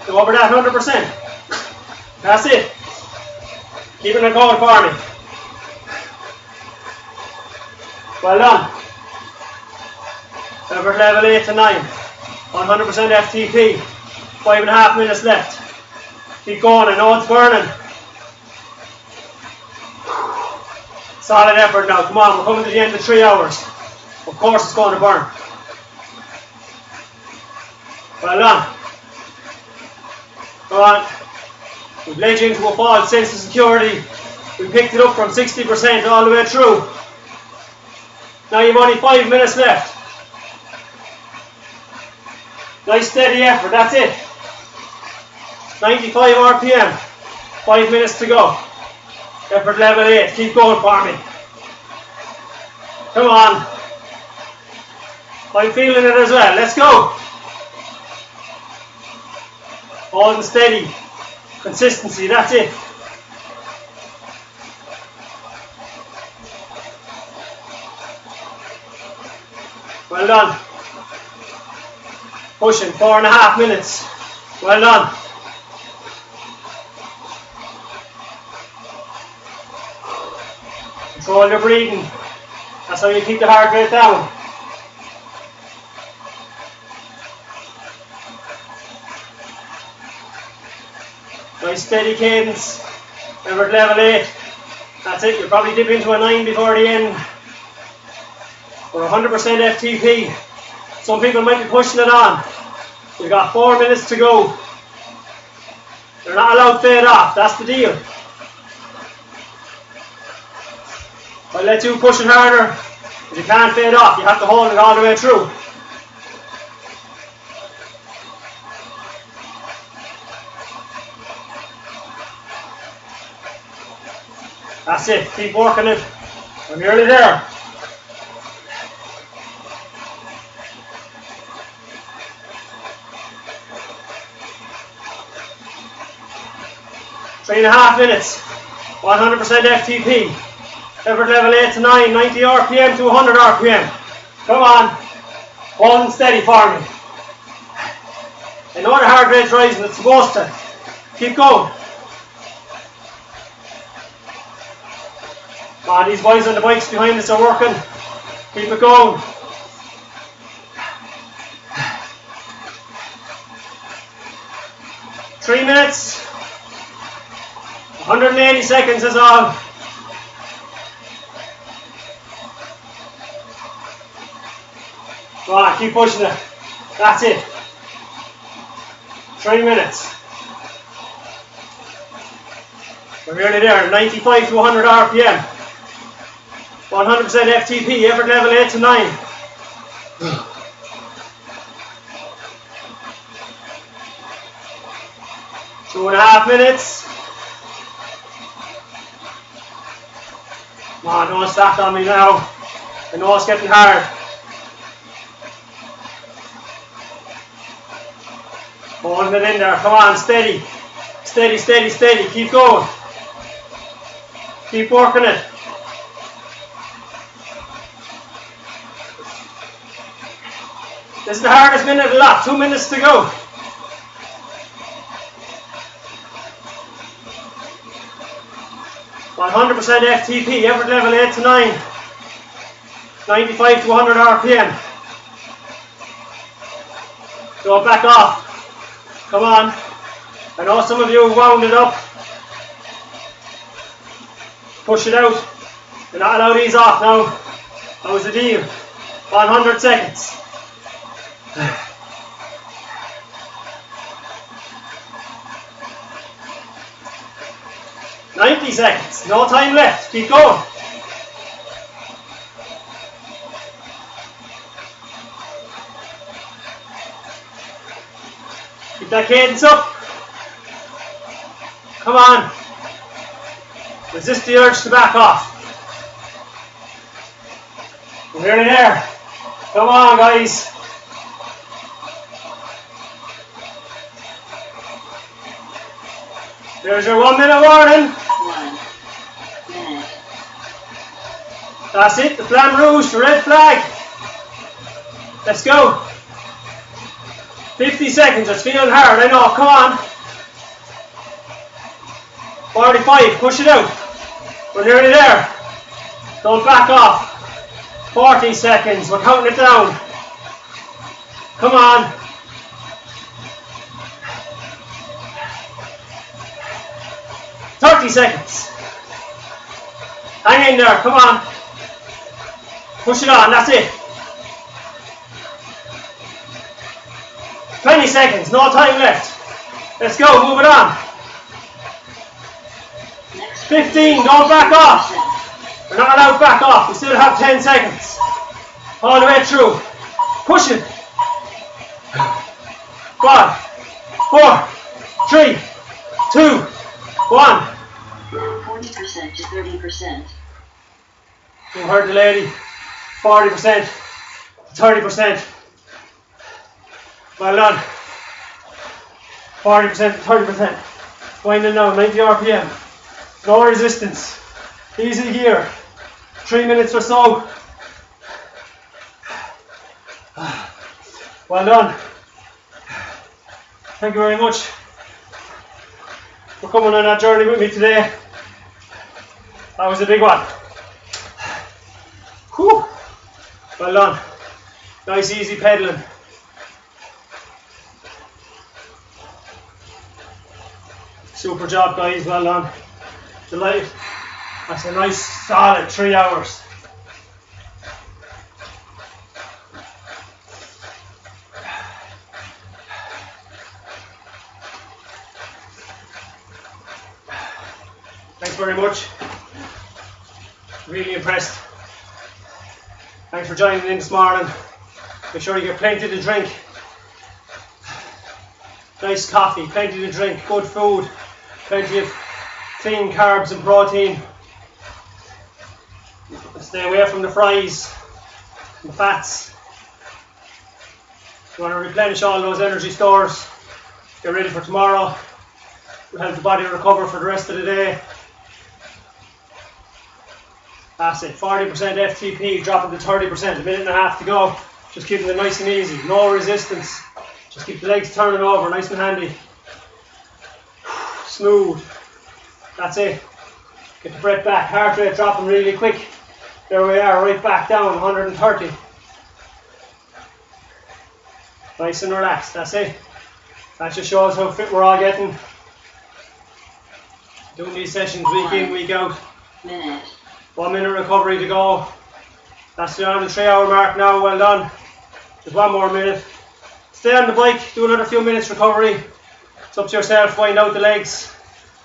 Go over that 100%. That's it. Keeping it going for me. Well done. Effort level 8 to 9. 100% FTP. 5.5 minutes left. Keep going, I know it's burning. Solid effort now, come on, we're coming to the end of 3 hours. Of course it's going to burn. Well done. Come on. We've led you into a false sense of security. We picked it up from 60% all the way through. Now you've only 5 minutes left. Nice steady effort, that's it. 95 RPM. 5 minutes to go. Effort level 8, keep going for me. Come on. I'm feeling it as well, let's go. Holding steady. Consistency, that's it. Well done. Pushing, 4.5 minutes. Well done. Control your breathing. That's how you keep the heart rate down. Nice steady cadence. Effort level 8. That's it. You'll probably dip into a 9 before the end. We're 100% FTP. Some people might be pushing it on. We've got 4 minutes to go. They're not allowed to fade off. That's the deal. I'll let you push it harder. If you can't fade off, you have to hold it all the way through. That's it. Keep working it. We're nearly there. Three and a half minutes. 100% FTP. Effort level 8 to 9. 90 RPM to 100 RPM. Come on. Hold and steady for me. I know the heart rate's rising, it's supposed to. Keep going. These boys on the bikes behind us are working. Keep it going. Three minutes. 180 seconds is all. Go on, keep pushing it. That's it. 3 minutes. We're nearly there. 95 to 100 RPM. 100% FTP, effort level 8 to 9. Two and a half minutes. Come on, don't stack on me now. I know it's getting hard. Holding it in there. Come on, steady. Steady, steady, steady. Keep going. Keep working it. This is the hardest minute of the lot. 2 minutes to go. %100% FTP, effort level 8 to 9. 95 to 100 RPM. Go back off. Come on. I know some of you have wound it up. Push it out. You're not allowed to ease off now. That was the deal. 100 seconds. $90 seconds. No time left. Keep going. Keep that cadence up. Come on. Resist the urge to back off. We're nearly there. Come on, guys. There's your 1 minute warning. 1 minute. That's it, the flamme rouge, the red flag. Let's go. 50 seconds, it's feeling hard, I know, come on. 45, push it out. We're nearly there. Don't back off. 40 seconds, we're counting it down. Come on. Seconds. Hang in there, come on. Push it on, that's it. 20 seconds, no time left. Let's go, move it on. 15, don't back off. We're not allowed to back off, we still have 10 seconds. All the way through. Push it. 5, 4, 3, 2, 1. 40% to 30%. You heard the lady. 40% to 30%. Well done. 40% to 30%. Winding now, 90 RPM. No resistance. Easy here. 3 minutes or so. Well done. Thank you very much for coming on that journey with me today. That was a big one. Whew. Well done. Nice easy pedaling. Super job, guys, well done. Delighted. That's a nice solid 3 hours. Thanks very much. Really impressed. Thanks for joining in this morning. Make sure you get plenty to drink. Nice coffee, plenty to drink, good food, plenty of clean carbs and protein. Stay away from the fries and the fats. You want to replenish all those energy stores. Get ready for tomorrow. We'll help the body recover for the rest of the day. That's it, 40% FTP, dropping to 30%, a minute and a half to go. Just keeping it nice and easy, no resistance. Just keep the legs turning over, nice and handy. Smooth. That's it. Get the breath back, heart rate dropping really quick. There we are, right back down, 130. Nice and relaxed, that's it. That just shows how fit we're all getting. Doing these sessions week in, week out. 1 minute recovery to go. That's on the 3 hour mark now, well done. Just 1 more minute. Stay on the bike, do another few minutes recovery. It's up to yourself, wind out the legs.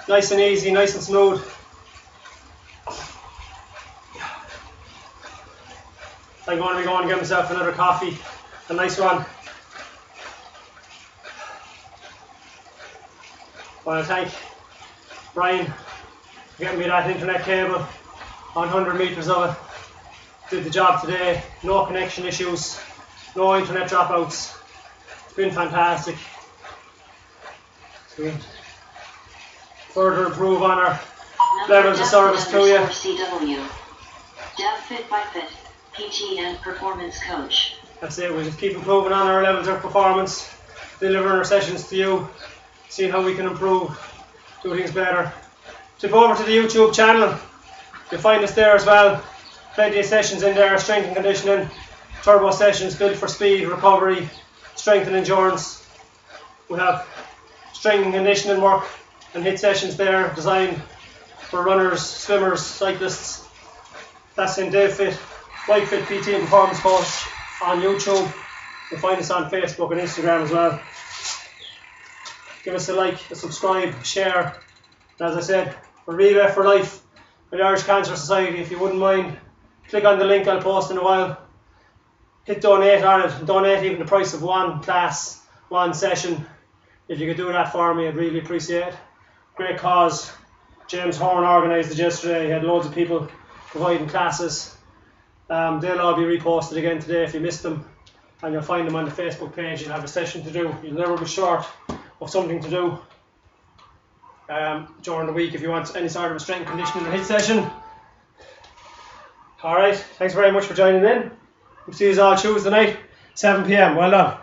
Nice and easy, nice and smooth. I'm going to be going to get myself another coffee, a nice one. I want to thank Brian for getting me that internet cable, 100 metres of it. Did the job today, no connection issues, no internet dropouts. It's been fantastic. So we further improve on our levels of service to you. DavFit BikeFit, PT and performance coach. That's it, we just keep improving on our levels of performance, delivering our sessions to you, seeing how we can improve, do things better. Tip over to the YouTube channel, you'll find us there as well. Plenty of sessions in there, strength and conditioning, turbo sessions built for speed, recovery, strength and endurance. We have strength and conditioning work and HIIT sessions there designed for runners, swimmers, cyclists. That's in DavFit BikeFit PT and Performance Coach on YouTube. You'll find us on Facebook and Instagram as well. Give us a like, a subscribe, share. And as I said, we're Relay for Life with the Irish Cancer Society. If you wouldn't mind, click on the link I'll post in a while. Hit donate on it. Donate even the price of one class, one session. If you could do that for me, I'd really appreciate it. Great cause. James Horn organised it yesterday. He had loads of people providing classes. They'll all be reposted again today if you missed them. And you'll find them on the Facebook page. You'll have a session to do. You'll never be short of something to do during the week if you want any sort of a strength and conditioning HIIT session. Alright, thanks very much for joining in. We'll see you all Tuesday night, 7 PM. Well done.